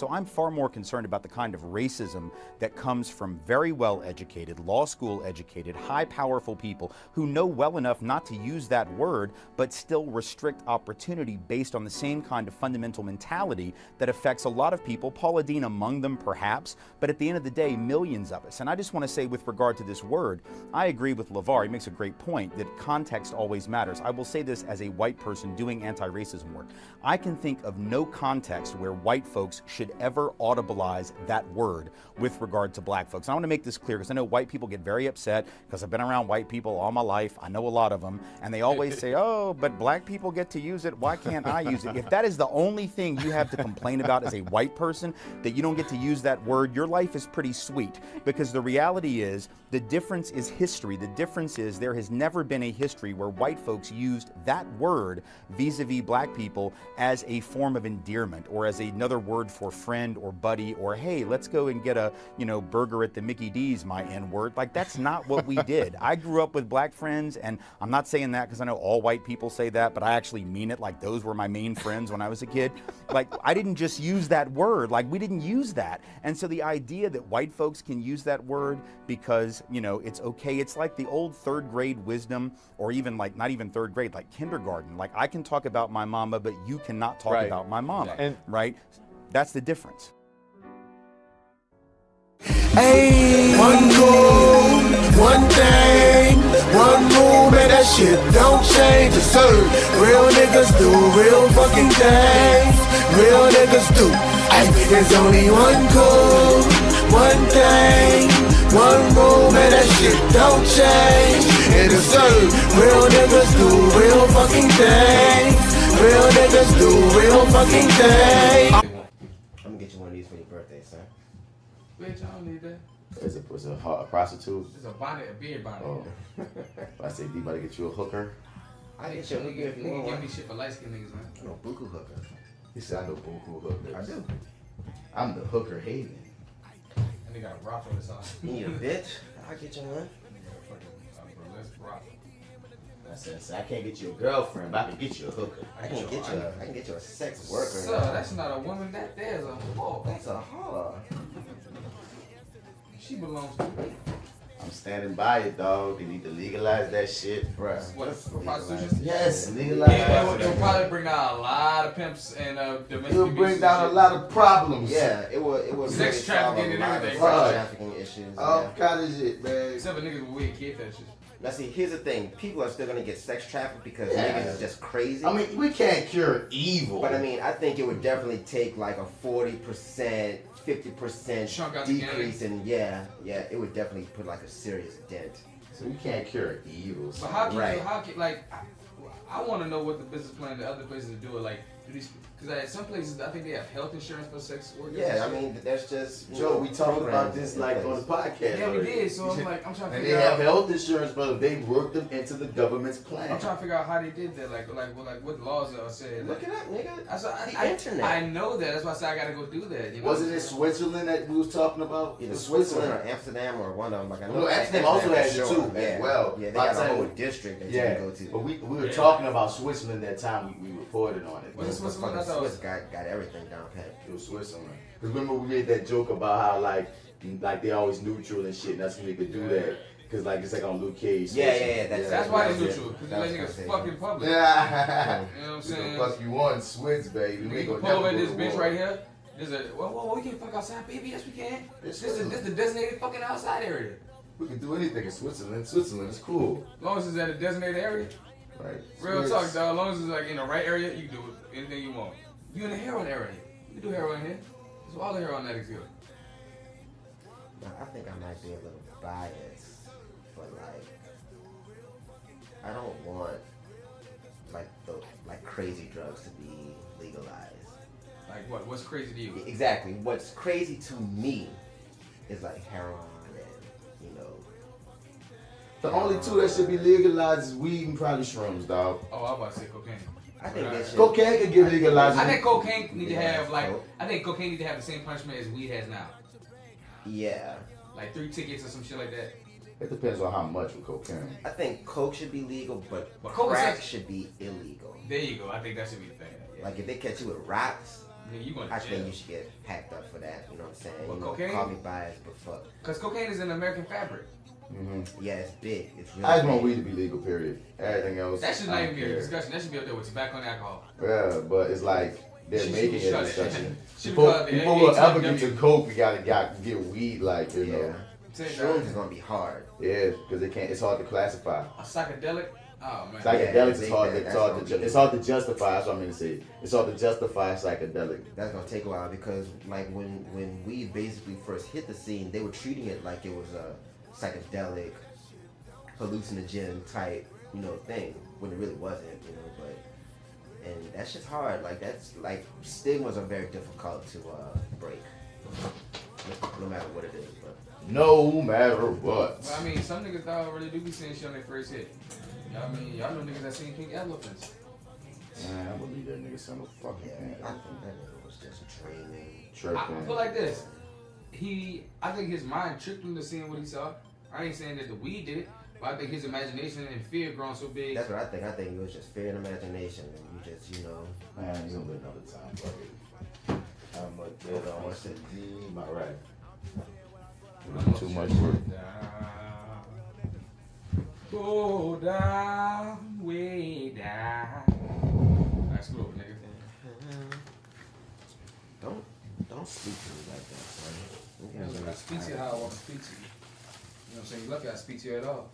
So I'm far more concerned about the kind of racism that comes from very well educated, law school educated, high powerful people who know well enough not to use that word, but still restrict opportunity based on the same kind of fundamental mentality that affects a lot of people, Paula Deen among them perhaps, but at the end of the day, millions of us. And I just want to say with regard to this word, I agree with LeVar. He makes a great point that context always matters. I will say this as a white person doing anti-racism work. I can think of no context where white folks should ever audibilize that word with regard to black folks. And I want to make this clear because I know white people get very upset because I've been around white people all my life. I know a lot of them. And they always say, oh, but black people get to use it. Why can't I use it? If that is the only thing you have to complain about as a white person, that you don't get to use that word, your life is pretty sweet. Because the reality is, the difference is history. The difference is there has never been a history where white folks used that word vis-a-vis black people as a form of endearment or as another word for friend or buddy or, hey, let's go and get a, burger at the Mickey D's, my N-word. Like, that's not what we did. I grew up with black friends, and I'm not saying that because I know all white people say that, but I actually mean it. Like, those were my main friends when I was a kid. Like, I didn't just use that word. Like, we didn't use that. And so the idea that white folks can use that word because, it's okay. It's like the old third grade wisdom, or even like, not even third grade, like kindergarten. Like, I can talk about my mama, but you cannot talk about my mama, right? That's the difference. Hey, one goal, one thing, one rule, man, that shit don't change. It's real niggas do real fucking things. Real niggas do. There's only one goal, one thing, one rule, man, that shit don't change. And it's real niggas do real fucking things. Real niggas do real fucking things. I'm gonna get you one of these for your birthday, son. Bitch, I don't need that. Is it a prostitute? It's a bonnet, a beard bonnet. Oh. I say, D, about to get you a hooker. I get you a hooker if you want Give one. me shit for light skinned niggas, man. No buku hooker. He said, I know buku hookers. I do. I'm the hooker haven. And they got a brothel or something. You need a bitch? I'll get you one. Burlesque brothel. I said, I can't get you a girlfriend, but I can get you a hooker. I can get you a sex worker. Sir, that's not a woman. There's a whore. That's a whore. She belongs to me. I'm standing by it, dog. They need to legalize that shit. Bruh. What, for prostitution? Yes, legalize Yeah, it. it'll probably bring down a lot of pimps and domestic It'll bring down a lot of problems. Yeah, it will. Sex really trafficking solve a and lot of everything. Sex Right. trafficking issues. All Yeah. kind of shit, man. Except for niggas with weird kid fetishes. Now see, here's the thing. People are still gonna get sex trafficked because Yeah. niggas is just crazy. I mean, we can't cure evil. But I mean, I think it would definitely take like a 40%, 50% Chunk out the decrease in it would definitely put like a serious dent. So we can't cure evil. But how can Right. you, I want to know what the business plan the other places do it. Like, do these, because at some places, I think they have health insurance for sex workers. Yeah, I mean, there's just Joe, we talked about programs this in like place. on the podcast. Yeah, we already. did. So I'm trying to And figure they have out. health insurance, but they work them into the government's plan. I'm trying to figure out how they did that. Like what laws are said. Look it up, nigga. The internet. I know that. That's why I said I gotta go do that. You know? Wasn't it Switzerland that we was talking about? Either Switzerland or Amsterdam or one of them. Like I know No, Amsterdam also has it too, yeah. as well. Yeah, they I'll got a tell whole you. district that you Yeah, can go to. but we were talking about Switzerland that time we reported on it. Was it Switzerland? I Fucking thought it Swiss was. got everything down pat. It was Switzerland. Because remember we made that joke about how like they always neutral and shit, and that's when they could do that. Because like it's like on Luke Cage. Yeah. That's why they that's neutral. it. Because That they was niggas conversation. fucking public. Yeah. You know what I'm We saying? gonna fuck you on Switz, baby. We We ain't can gonna pull over never this go to bitch war. right here. There's a whoa, we can't fuck outside, baby. Yes, we can. This is the designated fucking outside area. We can do anything in Switzerland. Switzerland is cool. As long as it's at a designated area. Right. Real Swiss. talk, dog. As long as it's like in the right area, you can do anything you want. You in the heroin area. You can do heroin here. So all the heroin addicts here. Now, I think I might be a little biased, but like, I don't want like crazy drugs to be legalized. Like what? What's crazy to you? Exactly. What's crazy to me is like heroin and The only two that should be legalized is weed and probably shrooms, dog. Oh, I was about to say cocaine. I think that shit. Cocaine can get legalized. I think cocaine need to Yeah, have like coke. I think cocaine need to have the same punishment as weed has now. Yeah. Like 3 tickets or some shit like that. It depends on how much with cocaine. I think coke should be legal, but But coke is crack like- should be illegal. There you go. I think that should be the thing. Yeah. Like if they catch you with rocks, Yeah, you going to I jail. think you should get packed up for that. You know what I'm saying? What, You know, cocaine? call me biased, but fuck. Because cocaine is an American fabric. Yeah, it's big. It's really I just want big. weed to be legal, period. Everything else. That should I not don't even be a care. discussion. That should be up there with tobacco and alcohol. Yeah, but it's like they're Should- making should it a shut it. discussion. Should Before call it the we'll ever 18W. get to coke, we gotta get weed, like, you know. Yeah. Shrooms is gonna be hard. Yeah, because it's hard to classify. A psychedelic? Oh, man. Psychedelics is big hard. bag. It's hard to justify. That's what I'm gonna say. It's hard to justify psychedelic. That's gonna take a while because like when weed basically first hit the scene, they were treating it like it was a psychedelic, hallucinogen type, you know, thing when it really wasn't, you know. But and that shit's hard. Like that's like stigmas are very difficult to break, no matter what it is. But No matter what. Well, I mean, some niggas dog really do be saying shit on their first hit. Y'all mean, y'all know niggas that seen pink elephants. Man, I believe that nigga son of a fucking yeah, man. I think that nigga was just dreaming. I Tripping. feel like this. I think his mind tricked him to seeing what he saw. I ain't saying that the weed did it, but I think his imagination and fear grown so big. That's what I think. I think it was just fear and imagination, and you just, you know. Man, you gonna live another time, bro. I'm a dead on CD. My right. Too much work. Go down, way down. Alright, screw up, nigga. Don't speak to me like that, son. You know, I speak to you how I want to speak to you. You know what I'm saying? You lucky I speak to you at all.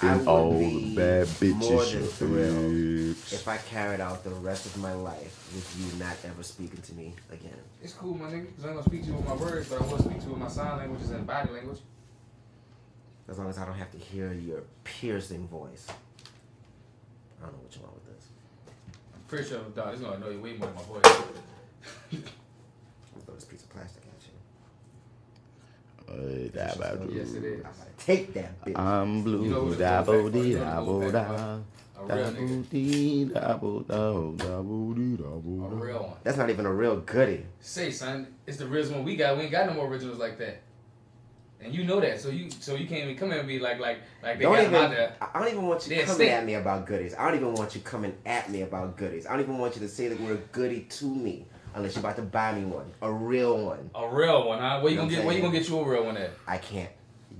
I would all be the bad more bitches than your thrilled fix. if I carried out the rest of my life with you not ever speaking to me again. It's cool, my nigga, because I ain't going to speak to you with my words, but I will speak to you with my sign languages and body language. As long as I don't have to hear your piercing voice. I don't know what you want with this. I'm pretty sure, dog, it's going to annoy you way more than my voice. I'll throw this piece of plastic at you. Yes, it is. I'm gonna take that bitch. I'm blue. You know what A real one. That's not even a real goodie. Say, son, it's the realest one we got. We ain't got no more originals like that. And you know that, so you can't even come here and be like they Don't got even, them out there. I don't even want you Yeah, coming stink. at me about goodies. I don't even want you coming at me about goodies. I don't even want you to say the word goodie to me unless you're about to buy me one. A real one. A real one, huh? Where you You know gonna get? what I'm Where you saying? gonna get you a real one at? I can't.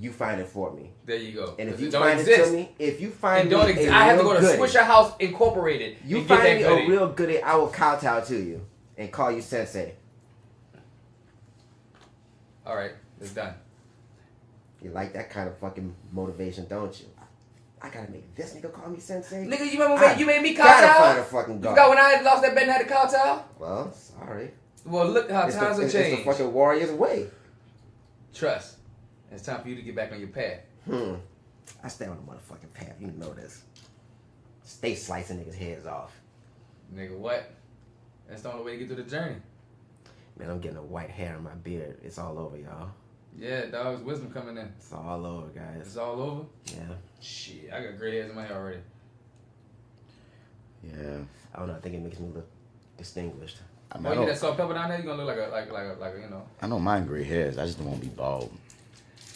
You find it for me. There you go. And if 'Cause you it don't find exist. it to me, if you find It don't me exist. a I have to real go to goodie, Swisher House Incorporated. you and get find me that goodie. a real goodie, I will kowtow to you and call you sensei. All right, it's done. You like that kind of fucking motivation, don't you? I gotta make this nigga call me sensei. Nigga, you remember I you made me gotta find a kowtow? fucking You guard. forgot when I had lost that bet and had to kowtow? Well, sorry. Well, look how It's times the, have it's the changed. fucking warrior's way. Trust. It's time for you to get back on your path. I stay on the motherfucking path. You know this. Stay slicing niggas' heads off. Nigga, what? That's the only way to get through the journey. Man, I'm getting a white hair in my beard. It's all over, y'all. Yeah, dog, wisdom coming in. It's all over, guys. It's all over? Yeah. Shit, I got gray hairs in my hair already. Yeah. I don't know. I think it makes me look distinguished. I, mean, Oh, I, you get don't, that salt pepper down there, you gonna look like a you know. I don't mind gray hairs. I just don't want to be bald.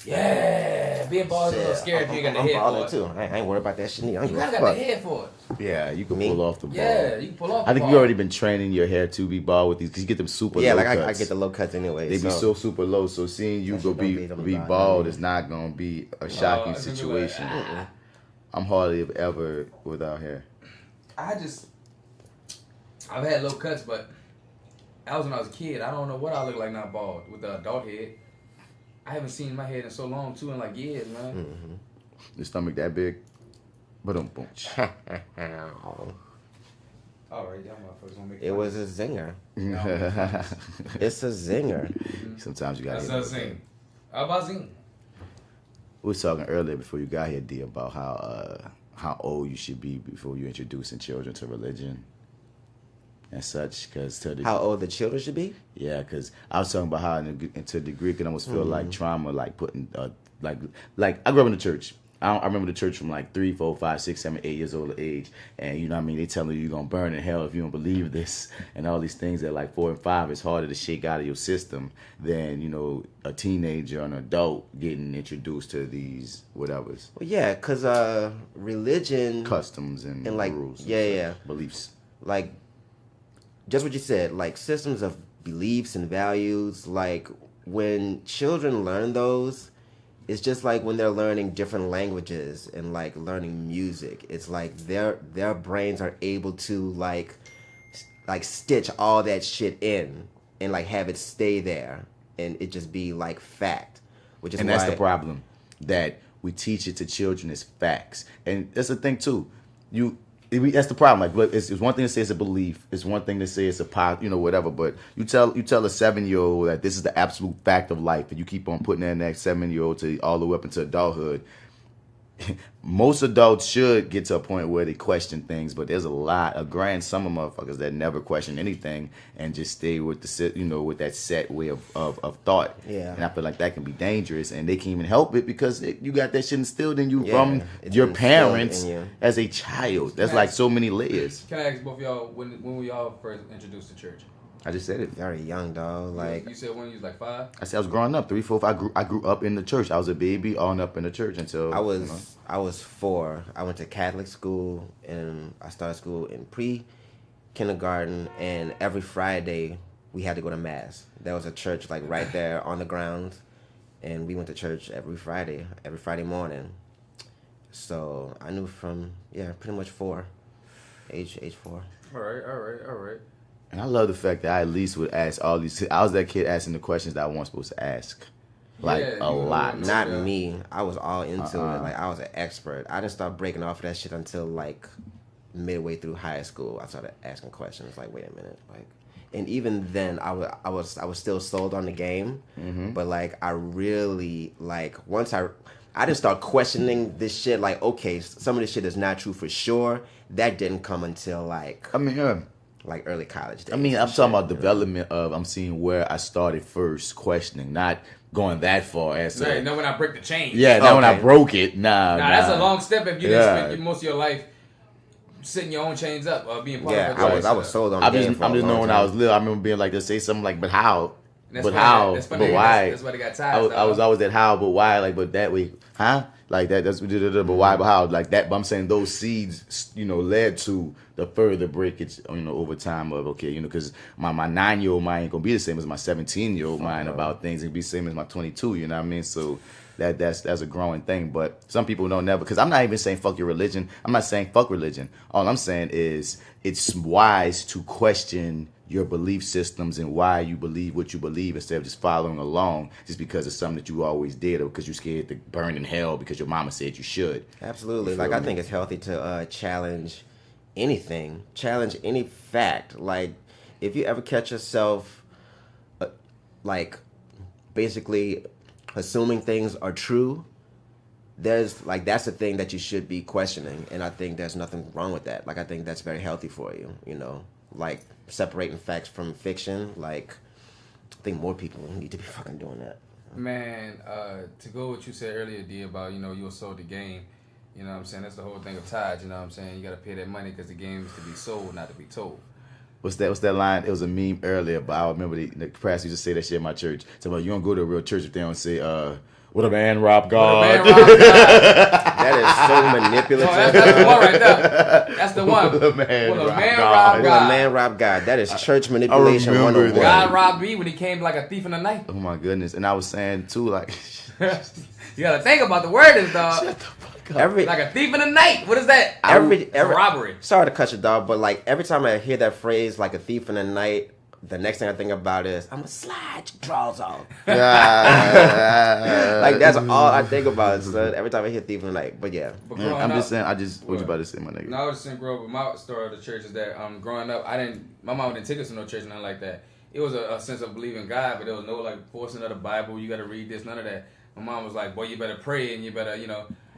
Yeah, being bald is a little scary if you ain't got the I'm head balding for it. too. I ain't worried about that shit. I don't You give a kinda got fuck. the head for it. Yeah, you can Me? pull off the bald. Yeah, you can pull off I the think bald. you already been training your hair to be bald with these because you get them super Yeah, low like cuts. I get the low cuts anyway. They be so super low, so seeing you That go shit don't be be them bald bald. is not gonna be a shocking it's gonna be situation. like, I'm hardly ever without hair. I've had low cuts, but that was when I was a kid. I don't know what I look like now bald with the adult head. I haven't seen my head in so long too, in like years, man. The stomach that big, but boom. All right, y'all motherfuckers gonna make It fun was of a zinger. me. It's a zinger. Sometimes you gotta. That's hit what I'm it. saying. How about zing? We was talking earlier before you got here, D, about how old you should be before you introducing children to religion and such. Because How old the children should be? yeah, because I was talking about how into a degree it can almost feel like trauma, like putting like I grew up in the church. I remember the church from like 3, 4, 5, 6, 7, 8 years old age, and you know what I mean. They telling you you're gonna burn in hell if you don't believe this, and all these things that like 4 and 5 is harder to shake out of your system than a teenager or an adult getting introduced to these whatevers Well, yeah, because religion, customs and And, like, rules, and yeah, such, yeah. beliefs. like, just what you said, like systems of beliefs and values. Like when children learn those, it's just like when they're learning different languages and like learning music. It's like their brains are able to like stitch all that shit in and like have it stay there and it just be like fact. Which is and that's the problem, that we teach it to children as facts. And that's the thing too. That's the problem. Like, it's one thing to say it's a belief. It's one thing to say it's a whatever. But you tell a 7-year-old that this is the absolute fact of life, and you keep on putting that in that 7-year-old to all the way up into adulthood. Most adults should get to a point where they question things, but there's a grand sum of motherfuckers that never question anything and just stay with with that set way of thought. Yeah. And I feel like that can be dangerous, and they can't even help it because you got that shit instilled in you from your parents as a child. That's like so many layers. Can I ask both of y'all, when were y'all first introduced to church? I just said it. Very young, dog. Like you said when you was like 5? I said I was growing up, 3, 4, 5. I grew up in the church. I was a baby on up in the church until I was 4. I went to Catholic school and I started school in pre-kindergarten, and every Friday we had to go to mass. There was a church like right there on the grounds, and we went to church every Friday morning. So I knew from pretty much 4, age 4. All right. And I love the fact that I at least would ask all these. I was that kid asking the questions that I wasn't supposed to ask. Like a lot. Not me. I was all into it. Like I was an expert. I didn't start breaking off of that shit until like midway through high school. I started asking questions like, wait a minute, like, and even then I was still sold on the game, but like I really like once I didn't start questioning this shit. Like, okay, some of this shit is not true for sure. That didn't come until like like early college days. I mean, I'm talking about development of. I'm seeing where I started first questioning, not going that far as right, no, when I break the chain. Yeah, now when I broke it, nah. That's a long step if you didn't spend most of your life setting your own chains up or being part of it. I was sold on. I'm just knowing when I was little. I remember being like, to say something like, "But how? But why?" That's why they got tired. I was always that how, but why? Like, but that way, huh? Like that. That's but why? But how? Like that. But I'm saying those seeds, led to the further breakage, over time of because my 9-year-old mind ain't gonna be the same as my 17-year-old mind about things. It'd be the same as my 22. You know what I mean? So that's a growing thing. But some people don't never. Because I'm not even saying fuck your religion. I'm not saying fuck religion. All I'm saying is it's wise to question your belief systems and why you believe what you believe instead of just following along just because it's something that you always did or because you're scared to burn in hell because your mama said you should. Absolutely. Like, I think it's healthy to challenge anything, challenge any fact. Like, if you ever catch yourself, like, basically assuming things are true, that's the thing that you should be questioning. And I think there's nothing wrong with that. Like, I think that's very healthy for you, like separating facts from fiction. Like, I think more people need to be fucking doing that. Man, to go what you said earlier, D, about, you were sold the game. You know what I'm saying? That's the whole thing of tides, you know what I'm saying? You got to pay that money because the game is to be sold, not to be told. What's that line? It was a meme earlier, but I remember the pastor used to say that shit in my church. So you don't go to a real church if they don't say, what a man robbed God. That is so manipulative. No, that's the one right there. That's the one. What a man robbed God. What a man robbed God. That is church manipulation 101. God robbed me when he came like a thief in the night. Oh my goodness. And I was saying too, like you gotta think about the wording, dog. Shut the fuck up. Like a thief in the night. What is that? Every robbery. Sorry to cut you, dog, but like every time I hear that phrase, like a thief in the night, the next thing I think about is I'm gonna slide your drawers off. Like that's all I think about, son. Every time I hear thief in the night. But yeah. But I'm just saying. What you about to say, my nigga? No, I was just saying, grow up. My story of the church is that growing up, my mom didn't take us to no church, nothing like that. It was a sense of believing God, but there was no like forcing of the Bible. You got to read this, none of that. My mom was like, boy, you better pray and you better,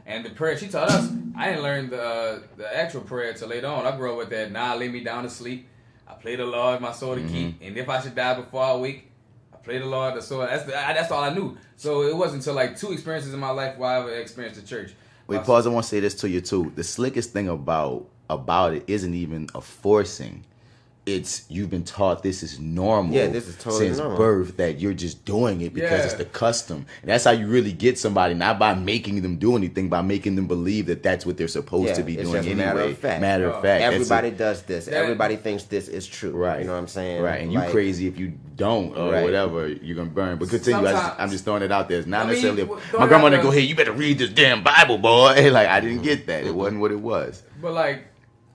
and the prayer she taught us. I didn't learn the actual prayer till later on. I grew up with that. Nah, lay me down to sleep. I play the Lord, my soul to keep, and if I should die before I wake, I play the Lord, the soul. That's all I knew. So it wasn't until like 2 experiences in my life where I ever experienced the church. Wait, pause. I want to say this to you too. The slickest thing about it isn't even a forcing. you've been taught this is normal. Yeah, this is totally since normal. birth, that you're just doing it because Yeah. it's the custom. And that's how you really get somebody, not by making them do anything, by making them believe that that's what they're supposed to be it's doing just anyway. matter of fact. Matter of fact. That's Everybody it. does this. Everybody thinks this is true. Right. You know what I'm saying? Right, and you Like, crazy if you don't or Right. whatever, you're gonna burn. But continue. Sometimes- I'm just throwing it out there. It's not I mean, necessarily. throwing My it grandma out didn't go, there- "Hey, you better read this damn Bible, boy." Like I didn't get that. It wasn't what it was. But like,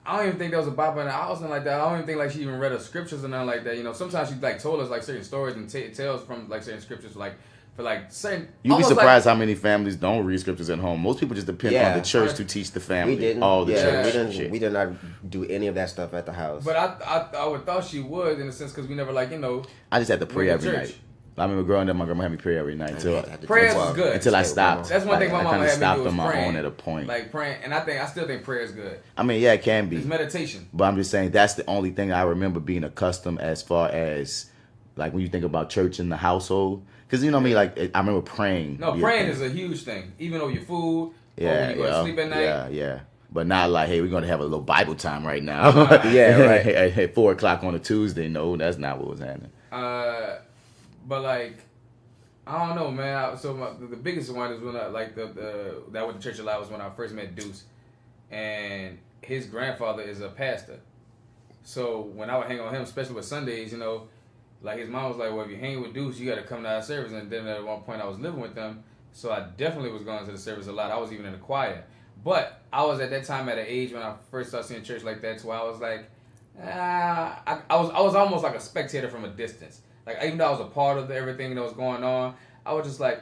I don't even think there was a Bible in the house and like that. I don't even think like she even read her scriptures or nothing like that. You know, sometimes she like told us like certain stories and tales from like certain scriptures, like for like certain. You'd be almost surprised like, how many families don't read scriptures at home. Most people just depend on Yeah. the church to teach the family. we didn't. All the yeah, church. we did not do any of that stuff at the house. But I would thought she would in a sense because we never like I just had to pray went to every church. night. I remember growing up, my grandma had me pray every night until Prayers is good. until I stopped. That's one thing my I mama kinda had me stopped do was on my praying. own at a point. Like praying, and I still think prayer is good. I mean, yeah, it can be. It's meditation. But I'm just saying that's the only thing I remember being accustomed as far as like when you think about church in the household. Because you know what I mean? Like I remember praying. No, being praying thing. is a huge thing. Even over your food, or Yeah, when you go to sleep at night. yeah. But not like, hey, we're gonna have a little Bible time right now. Yeah, right. At 4:00 on a Tuesday. No, that's not what was happening. But like, I don't know, man. The biggest one is when I like that went to church a lot was when I first met Deuce, and his grandfather is a pastor. So when I would hang on him, especially with Sundays, you know, like his mom was like, well, if you hang with Deuce, you got to come to our service. And then at one point I was living with them, so I definitely was going to the service a lot. I was even in the choir. But I was at that time at an age when I first started seeing church like that, so I was like, I was almost like a spectator from a distance. Like even though I was a part of everything that was going on, I was just like,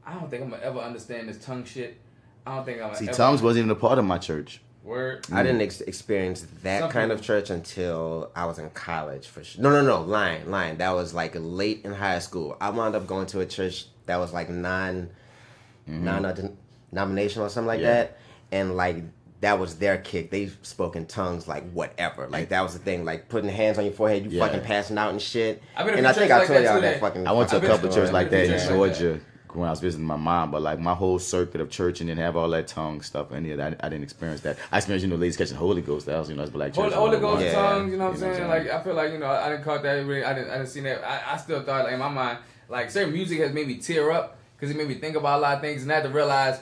I don't think I'm gonna ever understand this tongue shit. I don't think I'm gonna See, ever tongues wasn't even a part of my church. Word. I didn't experience that Some kind of people- church until I was in college. For sure. No, lying. That was like late in high school. I wound up going to a church that was like non-denominational or something like Yeah. that, and like that was their kick. They spoke in tongues like whatever. Like that was the thing. Like putting hands on your forehead, you Yeah. fucking passing out and shit. I've been to And I churches think I like told that y'all too, that that- fucking. I went to a I've been couple to churches like that in churches like that. Georgia when I was visiting my mom, but like my whole circuit of church and didn't have all that tongue stuff. Any of that, I didn't experience that. I experienced, ladies catching Holy Ghost. That was, that's black church. Holy Ghost Yeah. tongues, you know what I'm You know saying? what I'm Like I feel like, you know, I didn't caught that. Really, I didn't see that. I still thought like in my mind, like certain music has made me tear up because it made me think about a lot of things, and I had to realize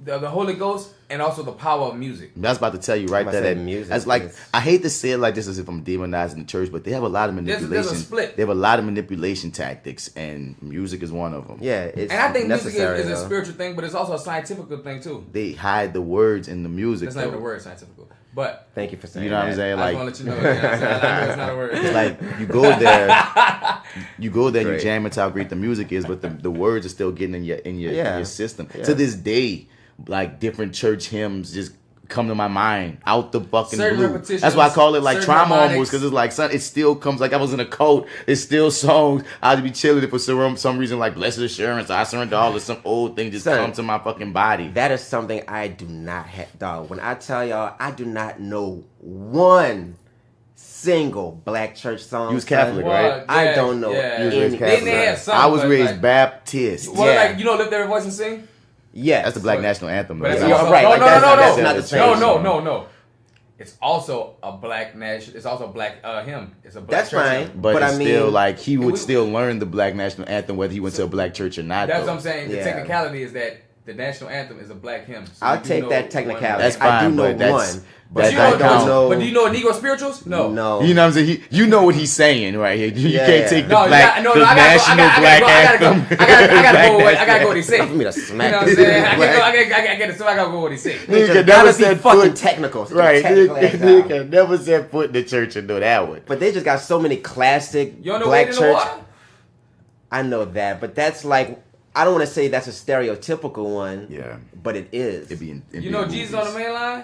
the Holy Ghost and also the power of music. That's about to tell you right I'm about there. to say music That's like is- I hate to say it like this as if I'm demonizing the church, but they have a lot of There's manipulation. a split. They have a lot of manipulation tactics, and music is one of them. Yeah, it's And I think music necessary, is a though. spiritual thing, but it's also a scientific thing too. They hide the words in the music. That's not even though. the word scientific. But Thank you for saying You know what I'm that. saying? I Like, just want to let you know. You know what I'm saying? I know it's not a word. it's like you go there, you Great. jam into how great the music is, but the words are still getting in your Yeah. system. Yeah. To this day, like different church hymns just come to my mind out the fucking Certain blue. repetitions, That's why I call it like certain trauma harmonics. almost, because it's like it still comes like I was in a cult. It's still songs. I'd be chilling if for some reason like Blessed Assurance, I Surrender All, or some old thing just Son, come to my fucking body. That is something I do not have, dog. When I tell y'all, I do not know one single black church song. You was Catholic, son. right? I don't know You was any. raised Then they Catholic. had some, I was but, raised like- Baptist. Well, Yeah. like, you don't lift every voice and sing? Yes. That's the Black National Anthem. But though. it's You're also, right, no, like, no, that's no, not- no, that's no, not the same no. It's also a black national. It's also a black hymn. It's a black. That's church fine. hymn. But, But I it's mean- still like he would we- still learn the Black National Anthem whether he went to a black church or not. That's though. what I'm saying. The Yeah. technicality is that the national anthem is a black hymn. So I'll you do take know that one technicality. That's black I do fine, know but that's- one. But That you know, don't count. but do you know Negro spirituals? No. No. You know what I'm saying? You know what he's saying right here. You Yeah. can't take the No, black, no, the I national black anthem. I gotta go what he Time for said. me to You smack know what I'm this saying? nigga I black. get it. So I gotta go what he said. Nigga Just never gotta be said fucking foot. technical. Right, Technical ass out. nigga never set foot in the church and know that one. But they just got so many classic You don't know black Wade in the church. Water? I know that, but that's like, I don't want to say that's a stereotypical one. Yeah, But it is. it be in You know Jesus on the main line?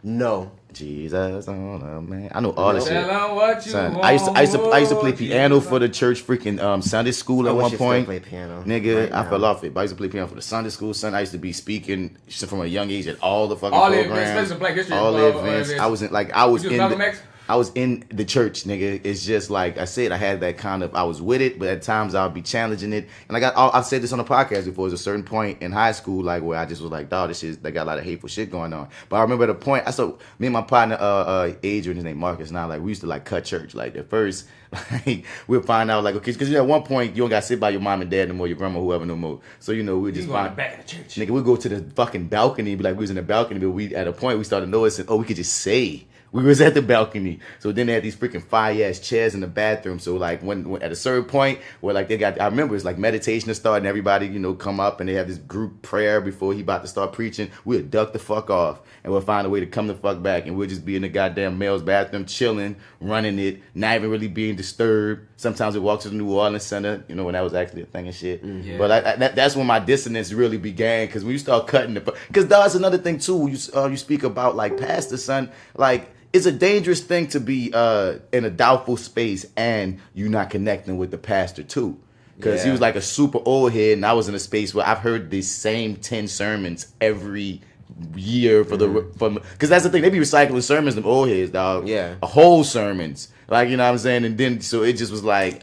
No. Jesus on a man. I know all that Tell shit. him what you Son, want. I used to play Jesus. piano for the church freaking Sunday school I at wish one you still point. play piano Nigga, right I now. fell off it. But I used to play piano for the Sunday school. Son, I used to be speaking from a young age at all the fucking All the events, programs, especially Black History all the Club, events. events. I was in like I was You in. Malcolm The, X? I was in the church, nigga. It's just like I said, I had that kind of, I was with it, but at times I'll be challenging it. And I've said this on the podcast before. There's a certain point in high school, like where I just was like, dog, this shit, they got a lot of hateful shit going on. But I remember the point, me and my partner, Adrian, his name Marcus, now, like we used to like cut church. Like at first, like we'll find out like, okay, because at one point you don't got to sit by your mom and dad no more, your grandma, whoever no more. So, we'll just find the back of the church. Nigga, we'll go to the fucking balcony, be like, we was in the balcony, but at a point we started noticing, we could just say we was at the balcony. So then they had these freaking fire-ass chairs in the bathroom. So like when at a certain point where like I remember it's like meditation to start and everybody, come up and they have this group prayer before he about to start preaching. We'll duck the fuck off and we'll find a way to come the fuck back and we'll just be in the goddamn male's bathroom chilling, running it, not even really being disturbed. Sometimes we walk to the New Orleans Center, when that was actually a thing and shit. Yeah. But that's when my dissonance really began, because when you start cutting because that's another thing too. You speak about like pastor, son, like. It's a dangerous thing to be in a doubtful space and you not connecting with the pastor too. Because he was like a super old head and I was in a space where I've heard the same 10 sermons every year because that's the thing. They be recycling sermons, them old heads, dog. Yeah. A whole sermons. Like, you know what I'm saying? And then, so it just was like,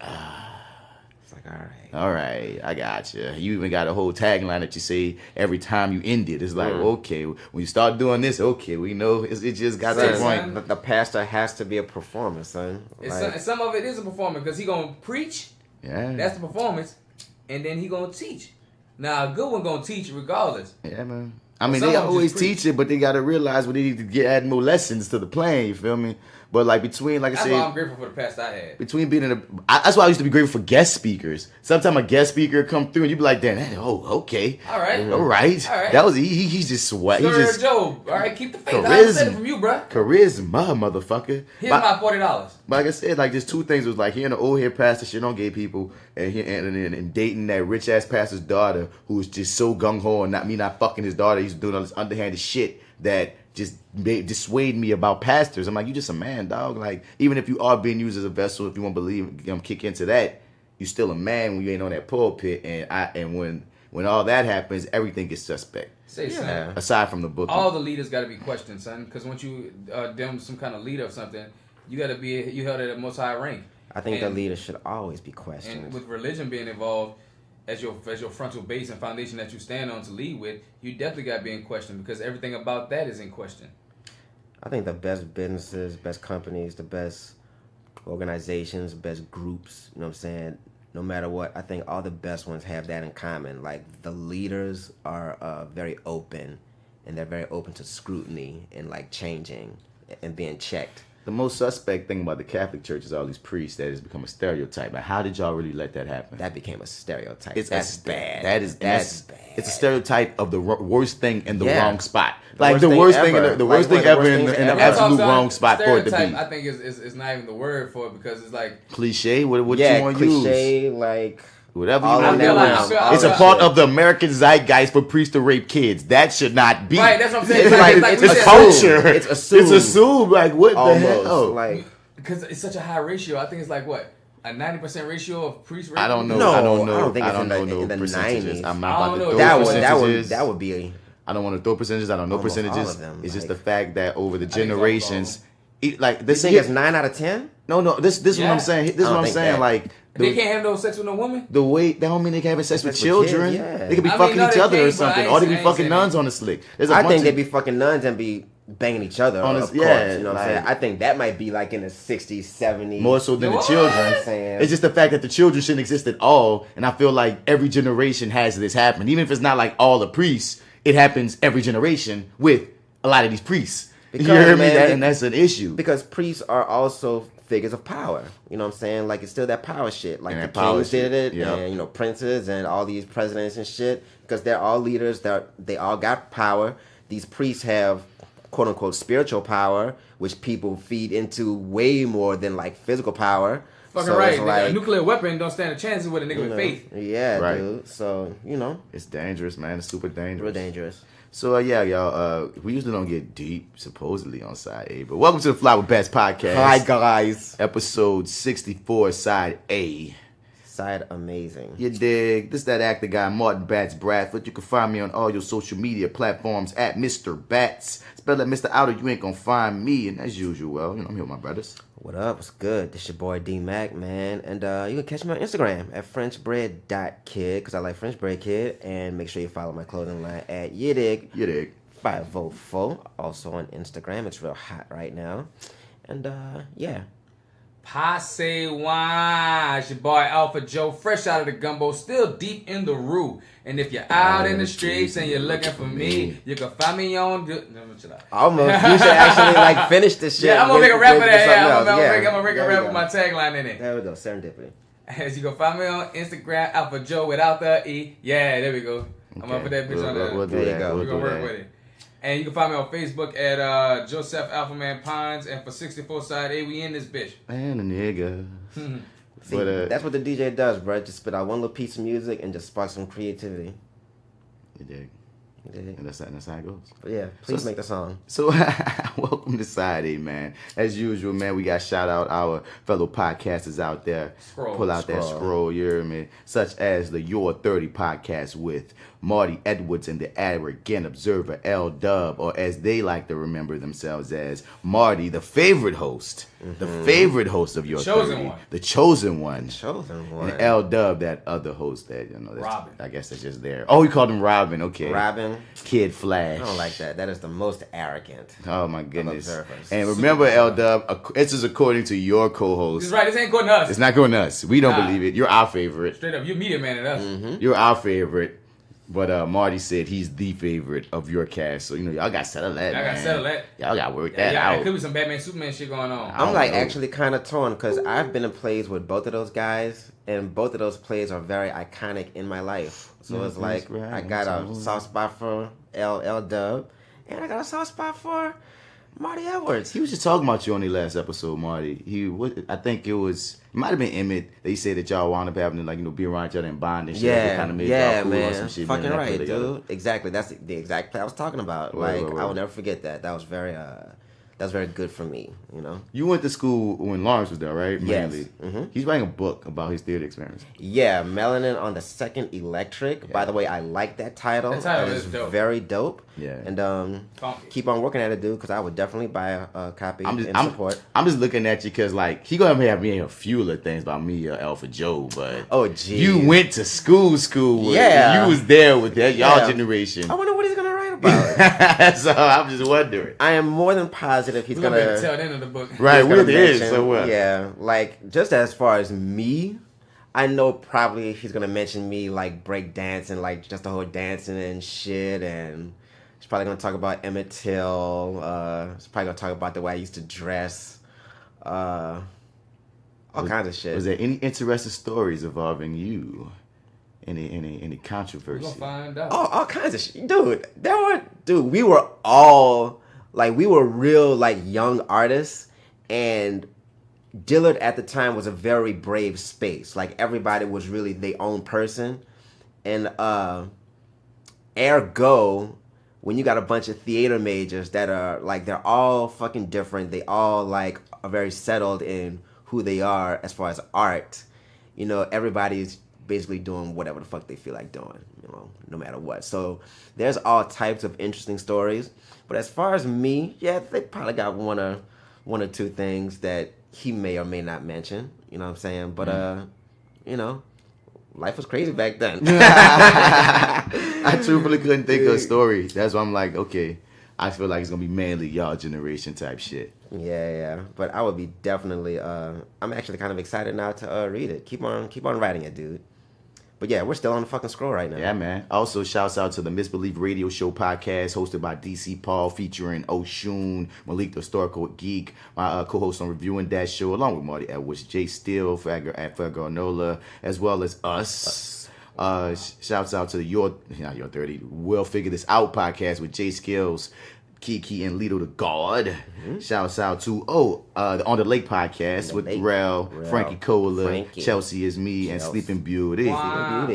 It's like, all right. all right, I got you. You even got a whole tagline that you say every time you end it. It's like, okay, when you start doing this, okay, we know it just got to the point. The pastor has to be a performer, son. Some of it is a performance because he gonna preach. Yeah, that's the performance, and then he gonna teach. Now a good one gonna teach regardless. Yeah, man. I mean, they always teach it, but they got to realize when they need to add more lessons to the plan. You feel me? But like between, like I said, that's why I'm grateful for the past I had. Between being that's why I used to be grateful for guest speakers. Sometimes a guest speaker come through and you be like, damn, okay, all right. That was he's just sweat. He's just Joe. All right, keep the faith. I said it from you, bro. Charisma, motherfucker. Here's my $40. But like I said, like there's two things. It was like hearing the old head pastor shit on gay people, and dating that rich ass pastor's daughter who was just so gung ho and not fucking his daughter. He's doing all this underhanded shit that just dissuade me about pastors. I'm like, you just a man, dog. Like, even if you are being used as a vessel, if you want to believe, kick into that, you still a man when you ain't on that pulpit. And when all that happens, everything gets suspect. Son, aside from the book, all the leaders got to be questioned, son. Because once you them some kind of leader or something, you got to be held at a most high rank. I think the leader should always be questioned. And with religion being involved as your frontal base and foundation that you stand on to lead with, you definitely got to be in question because everything about that is in question. I think the best businesses, best companies, the best organizations, best groups, you know what I'm saying, no matter what, I think all the best ones have that in common. Like, the leaders are very open, and they're very open to scrutiny and, like, changing and being checked. The most suspect thing about the Catholic Church is all these priests that has become a stereotype. Like, how did y'all really let that happen? That became a stereotype. That's bad. That's bad. It's a stereotype of the worst thing in the wrong spot. The worst thing ever in the absolute wrong spot for it to be. I think is not even the word for it because it's like cliche. What you want to use? Cliche, like whatever you want to use. It's a part of the American zeitgeist for priests to rape kids. That should not be. Right, that's what I'm saying. It's a culture. It's assumed. It's assumed. Like what the hell? Like because it's such a high ratio. I think it's like what. A 90% ratio of priest rape? I don't know. No, I don't know. I don't think I it's don't know in the percentages. 90s. I'm not about to throw percentages. That would be. I don't want to throw percentages. I don't know Almost percentages. all of them, it's just like- the fact that over the generations, like You this. think it's 9 out of 10? No. This is what I'm saying. This is what I'm saying. that. Like They can't have no sex with no woman? the way that don't mean they can have sex with Sex with children. kids, yeah. They could be I mean, fucking no, each they other or can't, but something. I Or they be ain't fucking saying nuns that. on the slick. There's a I bunch think of- they'd be fucking nuns and be banging each other. On Of us- course, yeah, you know what I'm saying? like- I think that might be like in the 60s, 70s. more so than the What? children. Saying. It's just the fact that the children shouldn't exist at all. And I feel like every generation has this happen. Even if it's not like all the priests, it happens every generation with a lot of these priests. Because, you hear me? man, And that's an issue. Because priests are also figures of power. You know what I'm saying? Like, it's still that power shit. Like, And the that power kings did shit, it, yep. and, princes and all these presidents and shit. Because they're all leaders. They all got power. These priests have, quote-unquote, spiritual power, which people feed into way more than, like, physical power. Fucking So right. it's like, A nuclear weapon don't stand a chance with a nigga with faith. Yeah, Right. dude. So, It's dangerous, man. It's super dangerous. real dangerous. So yeah, y'all. We usually don't get deep, supposedly on side A, but welcome to the Fly with Bats podcast. Hi, guys. Episode 64, side A. Side Amazing. You dig? This that actor guy, Martin Bats Bradford. You can find me on all your social media platforms at Mr. Bats. Spell that Mr. Outer, you ain't gonna find me. And as usual, I'm here with my brothers. What up? What's good? This your boy D-Mac, man. And you can catch me on Instagram at FrenchBread.kid, because I like French Bread Kid. And make sure you follow my clothing line at Yidig. 504. Also on Instagram. It's real hot right now. And yeah. Passe wine. It's your boy AlphaJo, fresh out of the gumbo, still deep in the roux. And if you're out in the streets and you're looking for me, you can find me on. Almost. You should actually like finish this shit. Yeah, I'm gonna make a rap of that. Yeah, I'm gonna make a There rap we with go. my tagline in it. There we go. Serendipity. As you can find me on Instagram, AlphaJo without the E. Yeah, there we go. I'm gonna put that bitch on there. We'll do There you that. go. We'll We're gonna do work that. with it. And you can find me on Facebook at Joseph Alphaman Pines. And for 64 sideA, we in this bitch. And a nigga. See, But, that's what the DJ does, bro. Just spit out one little piece of music and just spark some creativity. You dig? Yeah. And that's how it goes. But yeah, please make the song. So, welcome to Side A, man. As usual, man, we got shout out our fellow podcasters out there. Pull out that scroll, you hear me? Such as the Your 30 podcast with Marty Edwards and the Arrogant Observer, L Dub, or as they like to remember themselves as Marty, the favorite host. The favorite host of Your 30. The chosen one. Chosen one. And L Dub, that other host that, that's, Robin. I guess that's just there. Oh, we called him Robin, okay. Robin. Kid Flash. I don't like that. That is the most arrogant. Oh my goodness! observers. And remember, L Dub, this is according to your co-host. This is right. This ain't going to us. It's not going to us. We don't Nah. believe it. You're our favorite. Straight up, you're media man at us. You're our favorite. But Marty said he's the favorite of your cast. So y'all got to settle that. Y'all man. gotta settle that. Y'all got to work Yeah, that there out. could be some Batman Superman shit going on. I'm like know. actually kind of torn because I've been in plays with both of those guys, and both of those plays are very iconic in my life. So it's like right. I got a soft spot for L Dub, and I got a soft spot for Marty Edwards. He was just talking about you on the last episode, Marty. I think it might have been Emmett. They said that y'all wound up having to be around each other and bond and shit. They kind of made y'all cool man. on some shit. Fucking being in that right, play together. dude. Exactly. That's the exact play I was talking about. Word. I will never forget that. That was very good for me. You went to school when Lawrence was there, right? Yes. Mainly. Mm-hmm. He's writing a book about his theater experience. Yeah, Melanin on the Second Electric. By the way, I like that title. That title That is dope. Very dope. Yeah. And Funky. keep on working at it, dude, because I would definitely buy a copy and support. I'm just looking at you because he gonna have me a few little things about me, AlphaJo, but Oh, geez. you went to school with Yeah. you was there with that y'all Yeah. generation. I wonder what he's gonna write about. So I'm just wondering. I am more than positive he's We're gonna be able to gonna. tell the end of the book. Right, he's gonna we is. mention- So what? Yeah, like just as far as me, I know probably he's gonna mention me like break dancing, like just the whole dancing and shit, and he's probably gonna talk about Emmett Till. He's probably gonna talk about the way I used to dress, all kinds of shit. Was there any interesting stories involving you? Any We're controversy? gonna find out. All kinds of shit, dude. We were all we were real young artists, and Dillard at the time was a very brave space. Everybody was really their own person, and ergo, when you got a bunch of theater majors that are they're all fucking different, they all are very settled in who they are as far as art. Everybody's basically doing whatever the fuck they feel like doing, no matter what. So there's all types of interesting stories. But as far as me, yeah, they probably got one or two things that he may or may not mention. You know what I'm saying? But life was crazy back then. I truthfully couldn't think of a story. That's why I'm like, okay, I feel like it's gonna be mainly y'all generation type shit. Yeah. But I would be definitely. I'm actually kind of excited now to read it. Keep on writing it, dude. But yeah, we're still on the fucking scroll right now. Yeah, man. Also, shouts out to the Misbelief Radio Show podcast hosted by DC Paul, featuring Oshun, Malik the Historical Geek, my co-host on Reviewing That Show, along with Marty Edwards, Jay Steele, at Fagarnola, as well as us. Shouts out to not your 30, We'll Figure This Out podcast with Jay Skills. Kiki and Lito the God. Shouts out to the On the Lake podcast with Rel, Frankie Cola, Chelsea is me, and Sleeping Beauty.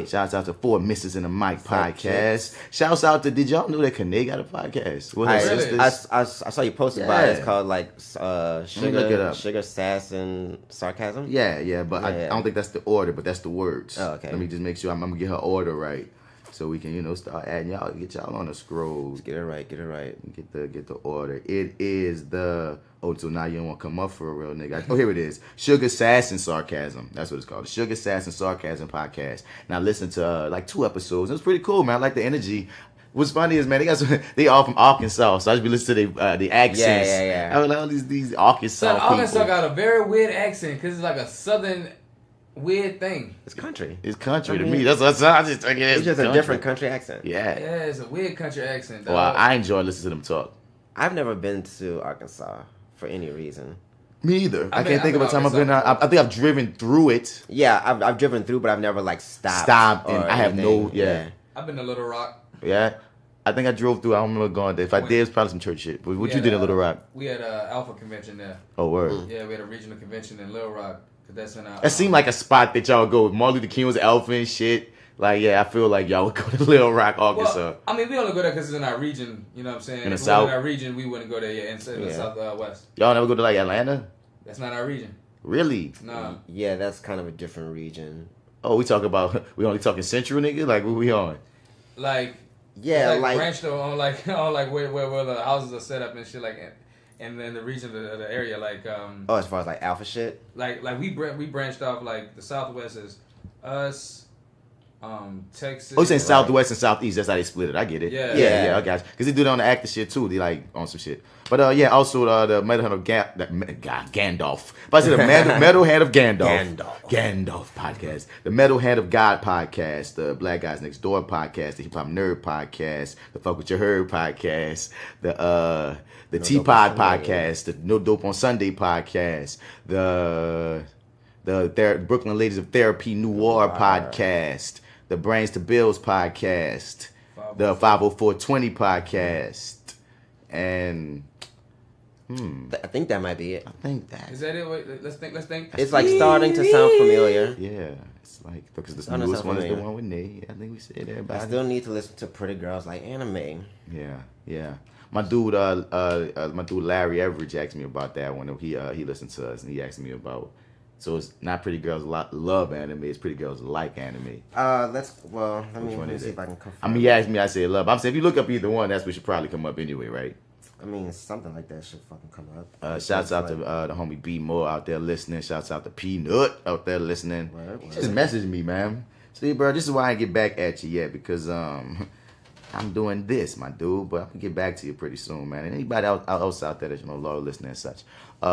Shouts out to 4 Misses in the Mic podcast. Shouts out to, did y'all know that Kane got a podcast? I saw you posted about it. It's called like Sugar, Sass, and Sarcasm. Yeah, but I don't think that's the order, but that's the words. Oh, okay. Let me just make sure I'm gonna get her order right. So we can, start adding y'all, get y'all on the scrolls. Get it right. Get the order. It is the so now you don't want to come up for a real nigga. Oh, here it is. Sugar, Sass, and Sarcasm. That's what it's called. The Sugar, Sass, and Sarcasm podcast. And I listened to like 2 episodes. It was pretty cool, man. I like the energy. What's funny is, man, they all from Arkansas, so I just be listening to the accents. Yeah. I mean, all these Arkansas people. Arkansas got a very weird accent because it's like a southern weird thing. It's country. It's country to me. That's what I just think it is. It's just a different country accent. Yeah, it's a weird country accent. Well, I enjoy listening to them talk. I've never been to Arkansas for any reason. Me either. I can't think of a time I've been out. I think I've driven through it. Yeah, I've driven through, but I've never like stopped. And I have anything. I've been to Little Rock. Yeah. I think I drove through. I don't remember going there. If I did, it's probably some church shit. But what you did in Little Rock? We had an Alpha convention there. Oh, word. Yeah, we had a regional convention in Little Rock. That's in It seemed like a spot that y'all go with. Martin Luther King was Alpha and shit. Like, yeah, I feel like y'all would go to Little Rock, Arkansas. Well, I mean, we only go there because it's in our region. You know what I'm saying? In the if South? In our region, we wouldn't go there. Yeah, in the Southwest. Y'all never go to like Atlanta? That's not our region. Really? No. Yeah, that's kind of a different region. Oh, we only talking Central, nigga? Like, what we on? Like, yeah, like branched on like where the houses are set up and shit like. And then the region of the area, like as far as like alpha shit, like we branched off. Like the Southwest is us, Texas. Oh, you saying Southwest and Southeast? That's how they split it. I get it. Yeah, I got you. Because they do that on the actor shit too. They like on some shit. But also the Metal Hand of Gandalf. But I said the Metal Hand of Gandalf podcast. The Metal Hand of God podcast. The Black Guys Next Door podcast. The Hip Hop Nerd podcast. The Fuck What You Heard podcast. The T-Pod podcast. The No Dope on Sunday podcast. The Brooklyn Ladies of Therapy Noir podcast. The Brains to Bills podcast. The 50420 podcast. And I think that might be it. I think that is that it. Wait, let's think. It's like starting to sound familiar. Yeah, it's like because the newest one is the one with Nate. I think we said everybody. I still need to listen to Pretty Girls Like Anime. Yeah. My dude, Larry Everidge asked me about that one. He listened to us and he asked me about. So it's not Pretty Girls Love Anime. It's Pretty Girls Like Anime. Let me see if I can confirm. I mean, he asked me. I said love. I'm saying if you look up either one, that's what should probably come up anyway, right? I mean, something like that should fucking come up. Shouts out to the homie B Moore out there listening. Shouts out to Peanut out there listening. Just message me, man. See, bro, this is why I ain't get back at you yet because I'm doing this, my dude. But I'm gonna get back to you pretty soon, man. And anybody else out there that's loyal listening and such.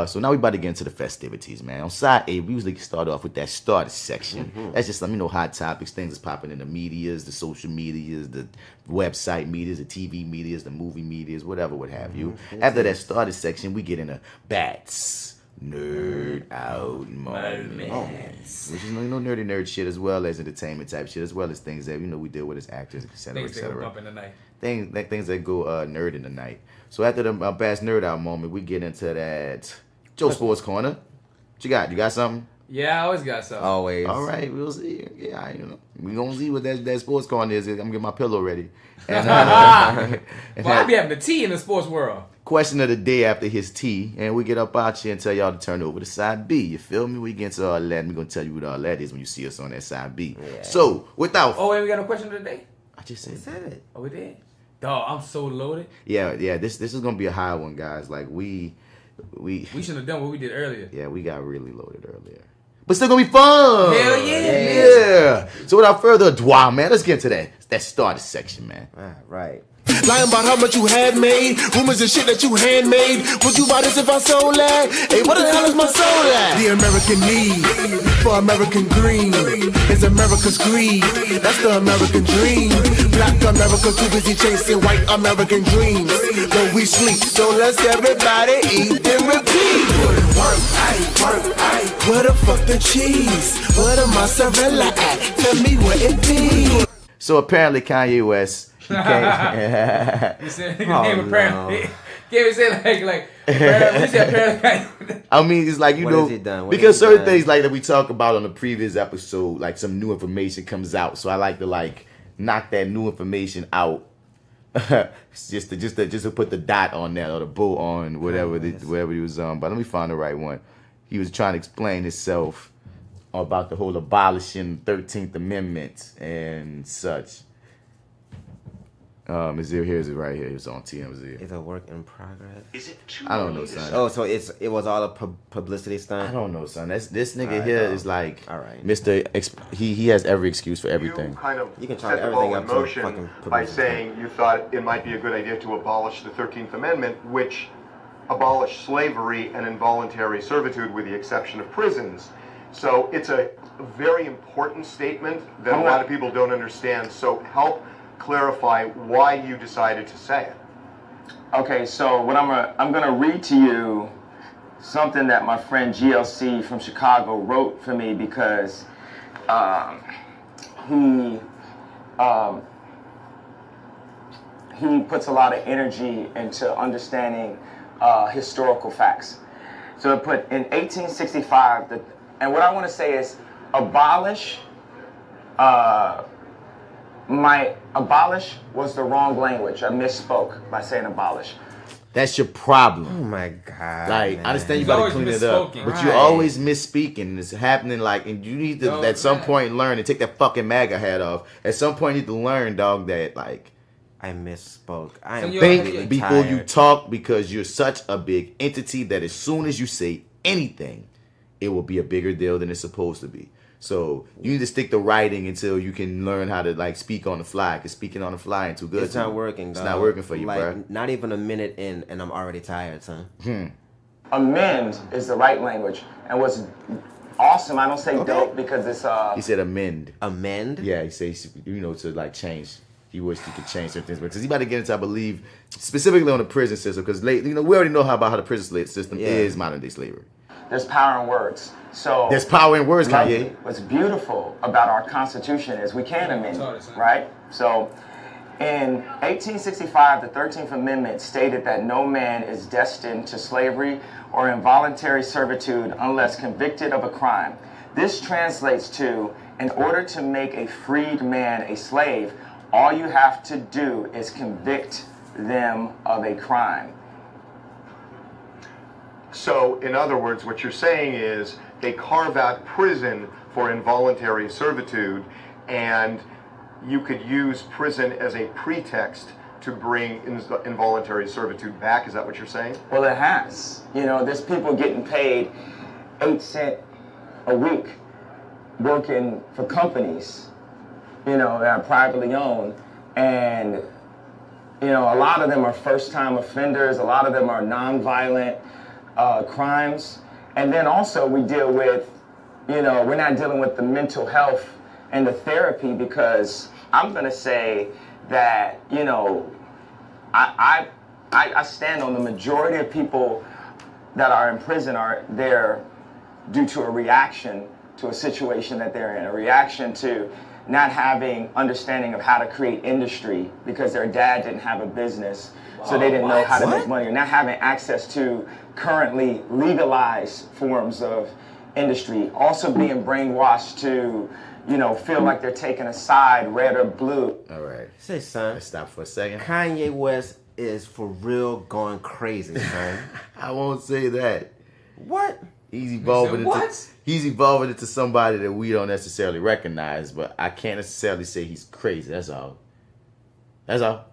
So now we about to get into the festivities, man. On side A, we usually start off with that starter section. That's just hot topics, things that's popping in the medias, the social medias, the website medias, the TV medias, the movie medias, whatever, what have you. After that starter section, we get into Bats. Nerd out moments. Which is nerdy nerd shit as well as entertainment type shit, as well as things that we deal with as actors, etc. Things that go bump in the night. Things that go nerd in the night. So after the Bats nerd out moment, we get into that Joe Sports Corner. What you got? You got something? Yeah, I always got something. Always. All right, we'll see. Yeah, we gonna see what that sports corner is. I'm gonna get my pillow ready. And, I be having the tea in the sports world. Question of the day after his tea, and we get up out here and tell y'all to turn over to side B. You feel me? We get into all that, and we're gonna tell you what all that is when you see us on that side B. Yeah. So without and we got a question of the day. I just said it. Oh, we did. Dog, I'm so loaded. Yeah. This is gonna be a high one, guys. Like we should have done what we did earlier. Yeah, we got really loaded earlier. But still gonna be fun. Hell yeah. Yeah. So without further ado, man, let's get into that starter section, man. All right. Lying about how much you had made, rumors and shit that you handmade. Would you buy this if I sold that? Hey, what the hell is my soul at? The American need for American green is America's greed. That's the American dream. Black America too busy chasing white American dreams. But we sleep, so let's everybody eat and repeat. Work, where the fuck the cheese? Where the mozzarella at? Tell me where it be. So apparently Kanye West He can't. He said nigga name apparently. Can't even say like apparently. He said apparently. I mean, it's like, you What know, has he done? What because has he certain done? things like that we talk about on the previous episode, like some new information comes out. So I like to like knock that new information out. just to put the dot on that or the bow on whatever whatever he was on. But let me find the right one. He was trying to explain himself about the whole abolishing 13th Amendment and such. Is it right here? It was on TMZ. It's a work in progress. Is it too I don't know, early to son. Oh, so it was all a publicity stunt. I don't know, son. This nigga Alright, here dog. is like Alright. He has every excuse for everything. You kind of You can set chalk the ball everything in up to motion fucking by publicity. saying you thought it might be a good idea to abolish the 13th Amendment, which abolished slavery and involuntary servitude with the exception of prisons. So it's a very important statement that a lot of people don't understand. So help clarify why you decided to say it. Okay, so what I'm gonna read to you something that my friend GLC from Chicago wrote for me because he puts a lot of energy into understanding historical facts. So it put in 1865, and what I want to say is abolish. Abolish was the wrong language. I misspoke by saying abolish. That's your problem. Oh my god! Like, man. I understand you He's gotta always clean it up, misspoken. but you're Right. always misspeaking. It's happening, like, and you need to Yo, at some man. point learn and take that fucking MAGA hat off. At some point, you need to learn, dog, that like I misspoke. I So am you're- think completely before you tired. talk, because you're such a big entity that as soon as you say anything, it will be a bigger deal than it's supposed to be. So you need to stick to writing until you can learn how to like speak on the fly. Cause speaking on the fly ain't too good. It's to not you. working. It's dog. not working for you, like, bro. Not even a minute in, and I'm already tired, son. Amend is the right language, and what's awesome. I don't say Okay. dope because it's He said amend. Amend. Yeah, he says, you know, to like change. He wished he could change certain things, because he's about to get into, I believe, specifically on the prison system. Because you know, we already know about how the prison system Yeah. is modern day slavery. there's power in words. So There's power in words, lovely. Kanye. What's beautiful about our Constitution is we can amend it, right? So in 1865, the 13th Amendment stated that no man is destined to slavery or involuntary servitude unless convicted of a crime. This translates to, in order to make a freed man a slave, all you have to do is convict them of a crime. So, in other words, what you're saying is they carve out prison for involuntary servitude, and you could use prison as a pretext to bring involuntary servitude back. Is that what you're saying? Well, it has. You know, there's people getting paid 8 cents a week working for companies, you know, that are privately owned. And, you know, a lot of them are first-time offenders. A lot of them are nonviolent crimes. And then also we deal with, you know, we're not dealing with the mental health and the therapy, because I'm going to say that, you know, I stand on the majority of people that are in prison are there due to a reaction to a situation that they're in, a reaction to not having understanding of how to create industry because their dad didn't have a business, so they didn't know how to make money, or not having access to currently legalized forms of industry, also being brainwashed to, you know, feel like they're taking a side, red or blue. All right. Say, son. Let's stop for a second. Kanye West is for real going crazy, son. I won't say that. What? He's evolving You said into what? he's evolving into somebody that we don't necessarily recognize, but I can't necessarily say he's crazy. That's all. That's all.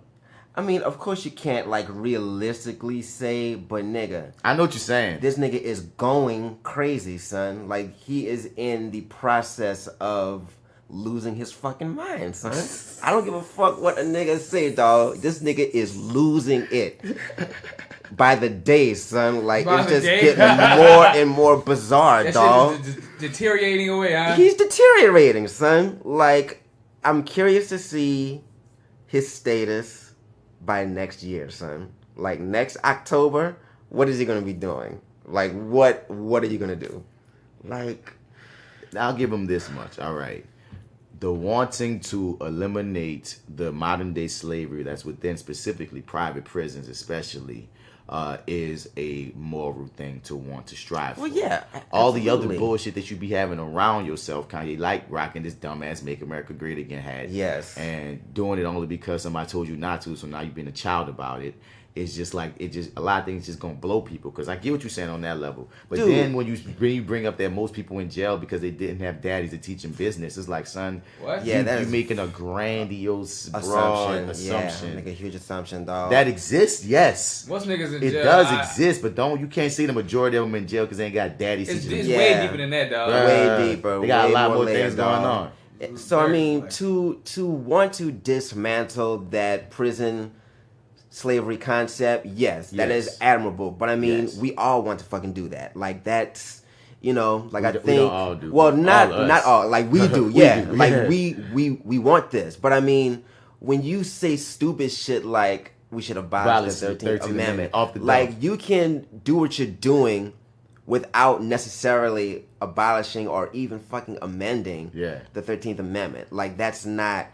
I mean, of course you can't like realistically say, but nigga, I know what you're saying. this nigga is going crazy, son. Like, he is in the process of losing his fucking mind, son. I don't give a fuck what a nigga say, dog. This nigga is losing it. By the day, son. Like, By it's the just day? getting more and more bizarre, That dog. shit is deteriorating away, huh? He's deteriorating, son. Like, I'm curious to see his status by next year, son. Like, next October, what is he gonna be doing? Like, what are you gonna do? Like, I'll give him this much. All right. the wanting to eliminate the modern day slavery that's within specifically private prisons, especially, is a moral thing to want to strive for. Well, yeah, all the other absolutely. bullshit that you be having around yourself, Kanye, like rocking this dumbass "Make America Great Again" hat, Yes, and doing it only because somebody told you not to, so now you've been a child about it. It's just like a lot of things just gonna blow people. Because I get what you're saying on that level, but Dude. then when you bring up that most people in jail because they didn't have daddies to teach them business, it's like, son, What? Yeah, that you're is making a grandiose, broad assumption. Yeah, make a huge assumption, dog. That exists, yes. Most niggas in It jail. does exist, but you can't see the majority of them in jail because they ain't got daddies It's, teaching them. it's Yeah. way deeper than that, dog. way deeper. They got way a lot more layers, things going dog. on. So I mean, to want to dismantle that prison slavery concept, yes, that Yes. is admirable. But I mean, Yes. we all want to fucking do that. Like that's, like I We think. don't all do. Well, All not us. all. Like we do, We yeah. do, Like yeah. we want this. But I mean, when you say stupid shit like we should abolish the 13th Amendment, off the like dome. you can do what you're doing without necessarily abolishing or even fucking amending Yeah. the 13th Amendment. Like that's not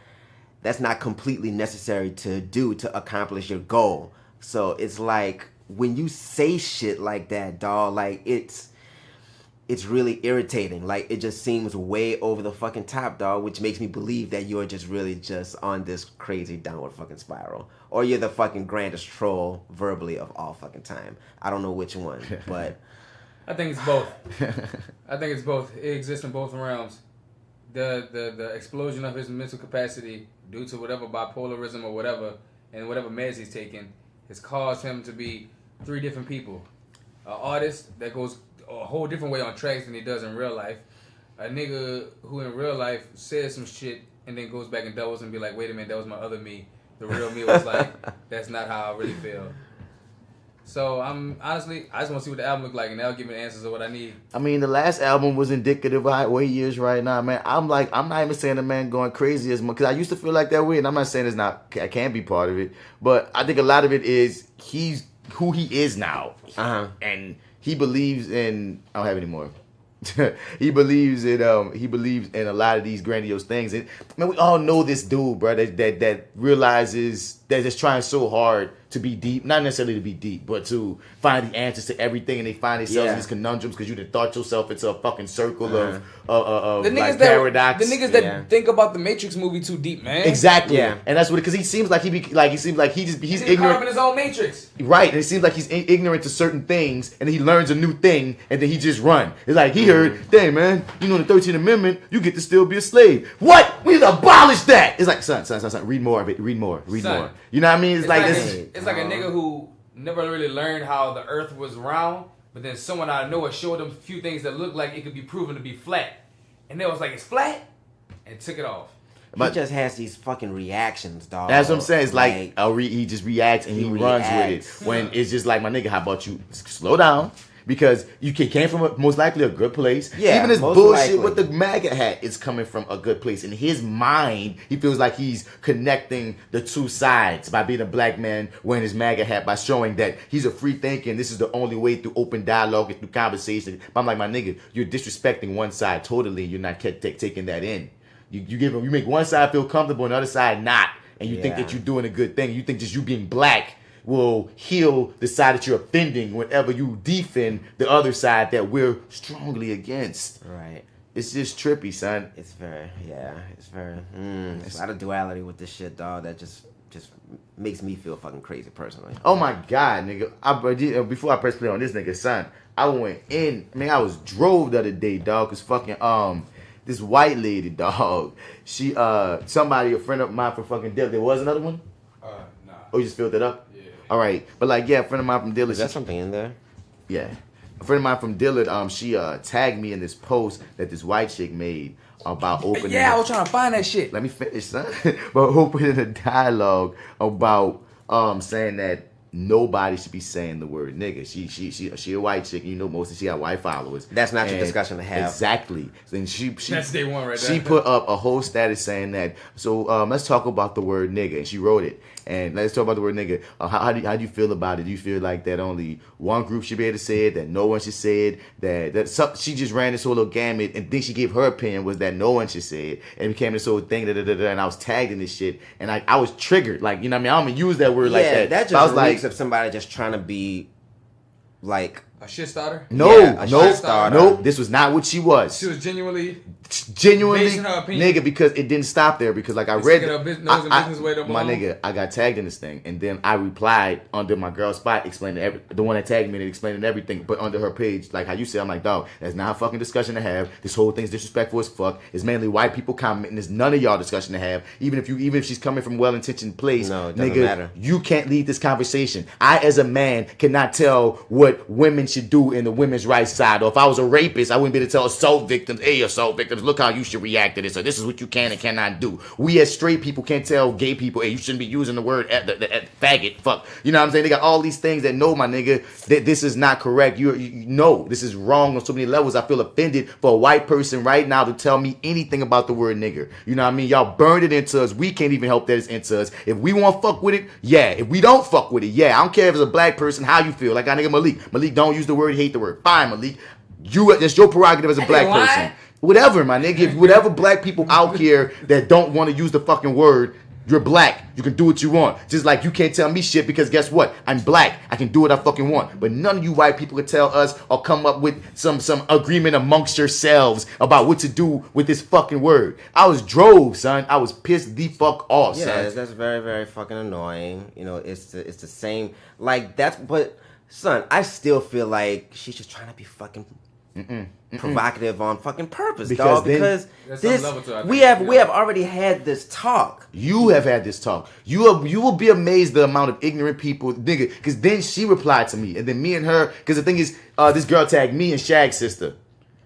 completely necessary to do to accomplish your goal. So it's like when you say shit like that, dog, like it's really irritating. Like it just seems way over the fucking top, dog, which makes me believe that you're just really just on this crazy downward fucking spiral. Or you're the fucking grandest troll verbally of all fucking time. I don't know which one, but I think it's both. I think it's both. It exists in both realms. The explosion of his mental capacity due to whatever bipolarism or whatever, and whatever meds he's taken, has caused him to be three different people. An artist that goes a whole different way on tracks than he does in real life. A nigga who in real life says some shit and then goes back and doubles and be like, wait a minute, that was my other me. The real me was like, that's not how I really feel. So I'm honestly, I just want to see what the album look like, and that'll give me the answers of what I need. I mean, the last album was indicative of where he is right now, man. I'm not even saying the man going crazy as much, because I used to feel like that way, and I'm not saying I can't be part of it, but I think a lot of it is he's who he is now, and he believes in. I don't have any more. he believes in a lot of these grandiose things. And man, we all know this dude, bro, that realizes that is trying so hard to be deep, not necessarily to be deep, but to find the answers to everything, and they find themselves in these conundrums because you done thought yourself into a fucking circle of The niggas like that paradox. the niggas that think about the Matrix movie too deep, man. Exactly. Yeah. And that's what, because he seems like he's He's ignorant. in his own Matrix. Right, and it seems like he's ignorant to certain things, and then he learns a new thing, and then he just run. It's like he heard, dang man, you know, the 13th Amendment, you get to still be a slave. What? We need to abolish that. It's like, son, read more of it. Read more. Son. You know what I mean? It's like this. It's like a nigga who never really learned how the earth was round, but then someone out of nowhere showed them a few things that looked like it could be proven to be flat. And they was like, it's flat? And took it off. he just has these fucking reactions, dog. That's what I'm saying. It's like he just reacts and he runs reacts. with it. When it's just like, my nigga, how about you slow down? Because you came from most likely a good place. Yeah, even this most bullshit likely. with the MAGA hat is coming from a good place. In his mind, he feels like he's connecting the two sides by being a black man wearing his MAGA hat, by showing that he's a free thinker and this is the only way through open dialogue and through conversation. But I'm like, my nigga, you're disrespecting one side totally. You're not taking that in. You make one side feel comfortable and the other side not, and you think that you're doing a good thing. You think just you being black will heal the side that you're offending whenever you defend the other side that we're strongly against. Right. It's just trippy, son. It's very, there's a lot of duality with this shit, dog. That just makes me feel fucking crazy personally. Oh my God, nigga. Before I press play on this nigga, son, I went in. Man, I was drove the other day, dog, cause fucking this white lady, dog. She somebody, a friend of mine from fucking Dillard. There was another one? Nah. Oh, you just filled it up? Yeah. All right. But like, yeah, a friend of mine from Dillard. Is that something in there? Yeah. A friend of mine from Dillard, she tagged me in this post that this white chick made about opening. Yeah, I was trying to find that shit. Let me finish, son. But opening a dialogue about saying that nobody should be saying the word nigga. She a white chick. You know, mostly she got white followers. That's not your discussion to have. Exactly. Then she That's day one right there. She put up a whole status saying that. So let's talk about the word nigga, and she wrote it. And let's talk about the word nigga. How do you feel about it? Do you feel like that only one group should be able to say it, that no one should say it, that she just ran this whole little gamut, and then she gave her opinion was that no one should say it, and it became this whole thing, and I was tagged in this shit, and I was triggered. Like, you know what I mean? I don't even use that word like that. That But I just was reeks like, of somebody just trying to be like A shit starter? No. This was not what she was. She was genuinely Genuinely, her opinion. nigga, because it didn't stop there. Because like I It's read, taking her business way to my move. nigga, I got tagged in this thing, and then I replied under my girl spot, explaining the one that tagged me and explaining everything, but under her page, like how you said, I'm like, dog, that's not a fucking discussion to have. This whole thing's disrespectful as fuck. It's mainly white people commenting. It's none of y'all discussion to have. Even if she's coming from well-intentioned place, No, it doesn't nigga, matter. you can't lead this conversation. I, as a man, cannot tell what women should do in the women's rights side. Or if I was a rapist, I wouldn't be able to tell assault victims, hey, assault victims, look how you should react to this, or this is what you can and cannot do. We as straight people can't tell gay people, hey, you shouldn't be using the word faggot, fuck. You know what I'm saying? They got all these things that no, my nigga, that this is not correct. You know, this is wrong on so many levels. I feel offended for a white person right now to tell me anything about the word nigger. You know what I mean? Y'all burned it into us. We can't even help that it's into us. If we want to fuck with it, yeah. If we don't fuck with it, yeah. I don't care if it's a black person, how you feel. Like our nigga Malik, don't use the word, hate the word. Fine, Malik. That's your prerogative as a black person. Whatever, my nigga. If whatever black people out here that don't want to use the fucking word, you're black. You can do what you want. Just like you can't tell me shit because guess what? I'm black. I can do what I fucking want. But none of you white people can tell us or come up with some agreement amongst yourselves about what to do with this fucking word. I was drove, son. I was pissed the fuck off, son. Yeah, that's very, very fucking annoying. You know, it's the same. Like, that's, but, son, I still feel like she's just trying to be fucking provocative on fucking purpose, dog. Because we have already had this talk. You have had this talk. You will be amazed the amount of ignorant people, nigga. Because then she replied to me, and then me and her. Because the thing is, this girl tagged me and Shag's sister.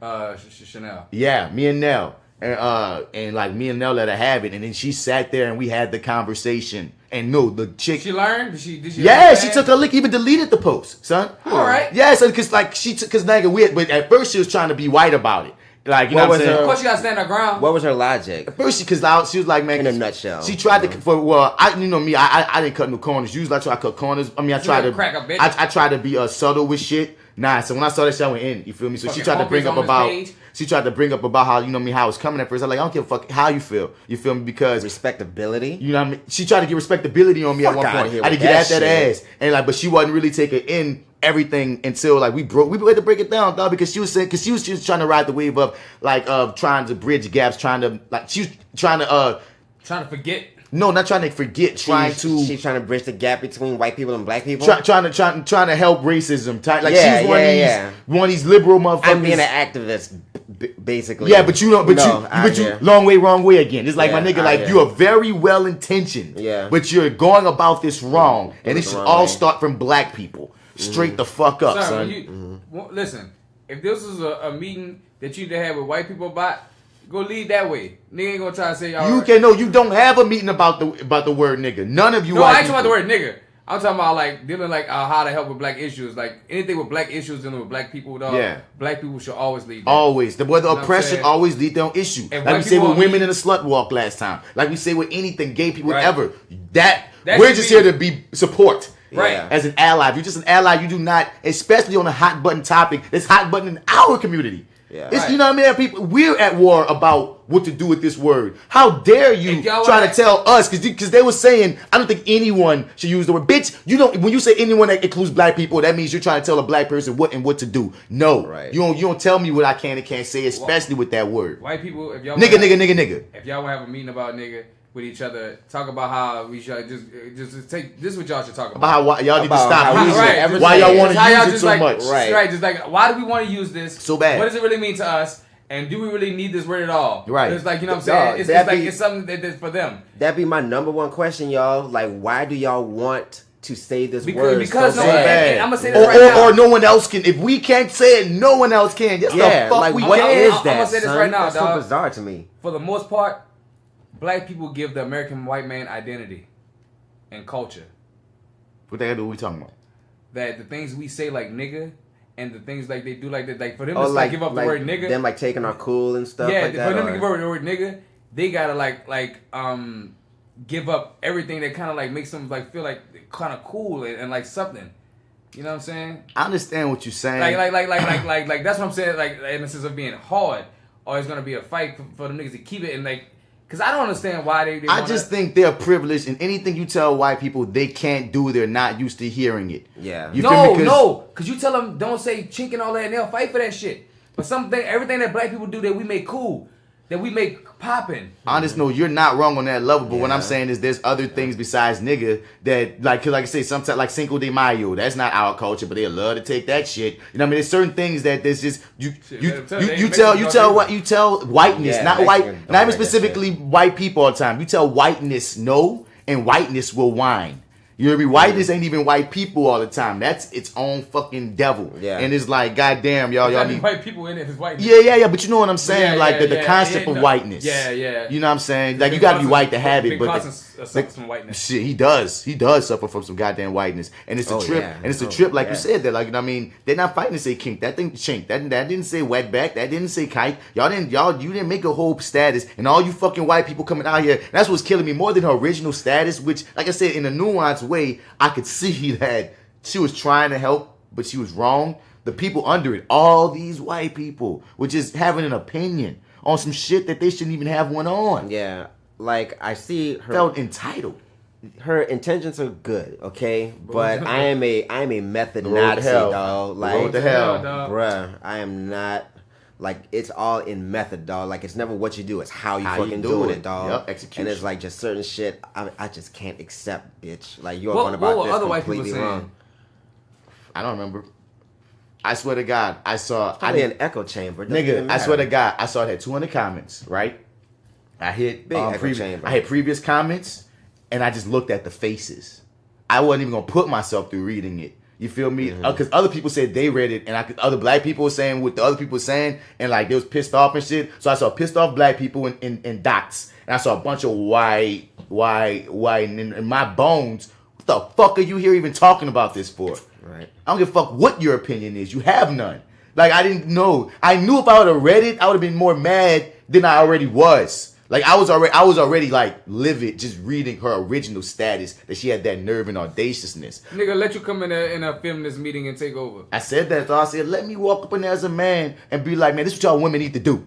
Chanel. Yeah, me and Nell. And like me and Nell let her have it, and then she sat there and we had the conversation. And no, the chick. She learned. Did she? Yeah, she took a lick. Even deleted the post, son. All right. Yeah, so because like because nigga, but at first she was trying to be white about it. Like, you know what I'm saying? Of course, you gotta stand her ground. What was her logic? At first, because she was like, man, in a nutshell, she tried to. You know me, I didn't cut no corners. Usually, I try to cut corners. I mean, I try to crack a bitch. I try to be subtle with shit. Nah, so when I saw that shit, I went in. You feel me? So she tried to bring up about. She tried to bring up about how, you know me, how I was coming at first. I'm like, I don't give a fuck how you feel. You feel me? Because respectability. You know what I mean? She tried to get respectability on me at one point. I had to get at that ass, and like, but she wasn't really taking in everything until like we had to break it down, dog, because she was saying, because she was just trying to ride the wave of like trying to bridge gaps, trying to forget. No, not trying to forget. She's trying to bridge the gap between white people and black people. Trying to help racism. She's one of these liberal motherfuckers. I'm being an activist, basically. Yeah, but you long way, wrong way again. It's like, my nigga, like you are very well intentioned. Yeah. But you're going about this wrong, and this should all start from black people. Straight the fuck up, son. Listen, if this was a meeting that you had with white people about. Go lead that way. Nigga ain't gonna try to say y'all. You don't have a meeting about the word nigga. None of you. No, I ain't talking about the word nigga. I'm talking about like dealing like how to help with black issues. Like anything with black issues, dealing with black people. Dog, yeah. Black people should always lead. That. Always. The oppression always lead their own issue. Like we say with women in the slut walk last time. Like we say with anything, gay people, whatever. We're just here to be support. Right. As an ally. If you're just an ally, you do not, especially on a hot button topic, that's hot button in our community. Yeah. You know what I mean? People, we're at war about what to do with this word. How dare you try to tell us? Because they were saying, I don't think anyone should use the word. Bitch, you don't. When you say anyone that includes black people, that means you're trying to tell a black person what and what to do. No, you don't tell me what I can and can't say, especially with that word. White people, if y'all nigga. If y'all want to have a meeting about nigga with each other, talk about how we should just take this. Is what y'all should talk about. Why y'all need to stop using it. Why y'all want to use it so much? Right. Just like, why do we want to use this so bad? What does it really mean to us? And do we really need this word at all? Right. It's like, you know what I'm saying? It's something that's for them. That'd be my number one question, y'all. Like, why do y'all want to say this word because so bad? I'm gonna say this right now. Or no one else can. If we can't say it, no one else can. That's the fuck like, we what can. is that, I'm gonna say this right now, That's dog. so bizarre to me. For the most part, black people give the American white man identity and culture. What they do? What we talking about? That the things we say like nigga and the things like they do like that, like for them Oh, to like give up the word nigga. Them like taking our cool and stuff. Yeah, like that, for them to give up the word nigga, they gotta give up everything that kind of like makes them like feel like kind of cool and like something. You know what I'm saying? I understand what you're saying. Like that's what I'm saying. Like in the sense of being hard, or it's gonna be a fight for them niggas to keep it and like. Cause I don't understand why they I just think they're privileged, and anything you tell white people they can't do, they're not used to hearing it. Yeah. You feel me? Cause you tell them don't say chink and all that, and they'll fight for that shit. But everything that black people do that we make cool, that we make popping. Honest, no, you're not wrong on that level. But what I'm saying is, there's other things besides nigga that, like I say, sometimes like Cinco de Mayo. That's not our culture, but they love to take that shit. You know what I mean? There's certain things that there's just you tell whiteness, not white, not even specifically white people all the time. You tell whiteness no, and whiteness will whine. You know, whiteness ain't even white people all the time. That's its own fucking devil. Yeah. And it's like, goddamn, y'all need white people in it. It's white. Yeah. But you know what I'm saying? The concept of whiteness. Yeah. You know what I'm saying? Like, you gotta be white to have it. But suffers from whiteness. Shit, he does suffer from some goddamn whiteness. And it's a trip. Yeah. And it's a trip, like you said, that, like, you know what I mean? They're not fighting to say kink. That thing chink. That didn't say wetback. That didn't say kite. You didn't make a whole status. And all you fucking white people coming out here, that's what's killing me more than her original status, which, like I said, in a nuanced way, I could see that she was trying to help, but she was wrong. The people under it, all these white people, were just having an opinion on some shit that they shouldn't even have one on. Yeah, like I see her felt entitled. Her intentions are good, okay, but I am a method Nazi, dog. Like, what the hell, bruh? I am not. Like, it's all in method, dog. Like, it's never what you do, it's how you fucking doing it, dog. Yep, execution. And it's like just certain shit I just can't accept, bitch. Like, you're going about this completely wrong. I don't remember. I swear to God, I saw. Probably an echo chamber. Nigga, I swear to God, I saw it had 200 comments, right? I hit previous comments, and I just looked at the faces. I wasn't even gonna put myself through reading it. You feel me? Because other people said they read it, and other black people were saying what the other people were saying, and like they was pissed off and shit. So I saw pissed off black people in dots, and I saw a bunch of white, and in my bones. What the fuck are you here even talking about this for? Right. I don't give a fuck what your opinion is. You have none. Like, I didn't know. I knew if I would have read it, I would have been more mad than I already was. Like, I was already like livid just reading her original status that she had that nerve and audaciousness. Nigga, let you come in a feminist meeting and take over. I said that, so I said, let me walk up in there as a man and be like, man, this is what y'all women need to do.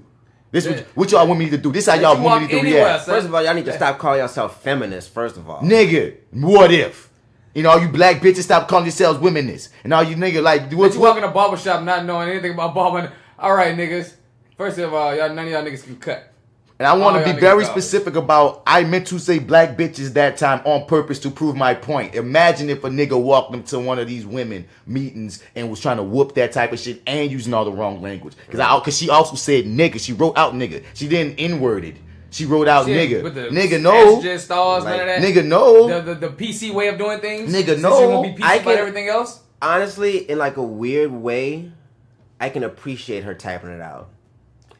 This what y'all women need to do. This how y'all women need to react. First of all, y'all need to stop calling yourself feminist, first of all. Nigga, what if? You know, all you black bitches, stop calling yourselves womenist. And all you niggas, like... You walk in a barbershop not knowing anything about barbering. All right, niggas. First of all, none of y'all niggas can cut. And I want to be very specific about, I meant to say black bitches that time on purpose to prove my point. Imagine if a nigga walked into one of these women meetings and was trying to whoop that type of shit and using all the wrong language. Because she also said nigga. She wrote out nigga. She didn't N-word it. She wrote out nigga. Nigga, no. Stars, none of that. Nigga, no. The PC way of doing things. Nigga, no. You won't be PC about everything else. Honestly, in like a weird way, I can appreciate her typing it out.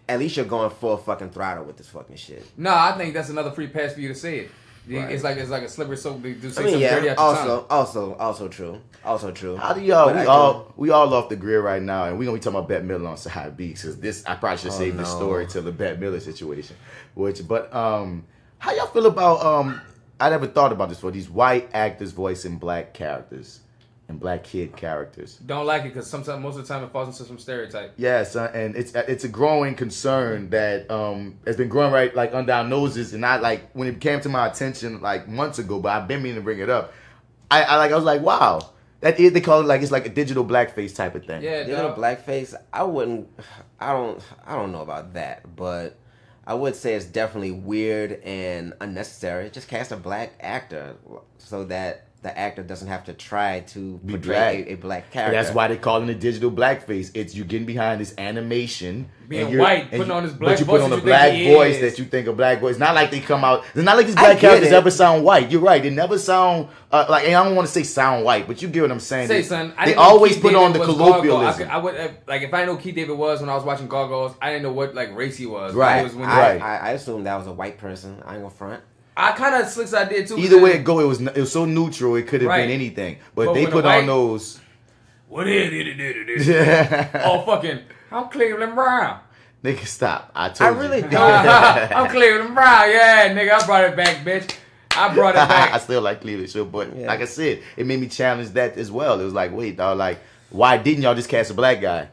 At least you're going full fucking throttle with this fucking shit. No, I think that's another free pass for you to say it. Right. It's like a slippery soap to say something dirty out your tongue. Also true. How do y'all? We all off the grid right now, and we gonna be talking about Bette Midler on Side B, because this I probably should save this story till the Bette Midler situation. How y'all feel about I never thought about this before. These white actors voicing black characters and black kid characters. Don't like it because most of the time it falls into some stereotype. Yes, and it's a growing concern that has been growing right like under our noses, and I like when it came to my attention like months ago, but I've been meaning to bring it up. I was like, wow, they call it like it's like a digital blackface type of thing. Yeah, digital blackface. I don't know about that, but I would say it's definitely weird and unnecessary. Just cast a black actor so that the actor doesn't have to try to portray a black character. But that's why they call it a digital blackface. It's you getting behind this animation. Being white, putting on this black voice. But you put on a black voice that you think a black voice. It's not like they come out. It's not like these black characters ever sound white. You're right. They never sound like, and I don't want to say sound white, but you get what I'm saying. They always put on the colloquialism. I would like if I know Keith David was when I was watching Gargoyles, I didn't know what like race he was. Right. I assumed that was a white person. I ain't gonna front. I kind of slicks I did too. Either way it go, it was so neutral. It could have been anything, but they put on those. What is it? Oh fucking! I'm Cleveland Brown. Nigga, stop! I told you. I'm Cleveland Brown. Yeah, nigga, I brought it back, bitch. I brought it back. I still like Cleveland show, but like I said, it made me challenge that as well. It was like, wait, dog, like, why didn't y'all just cast a black guy?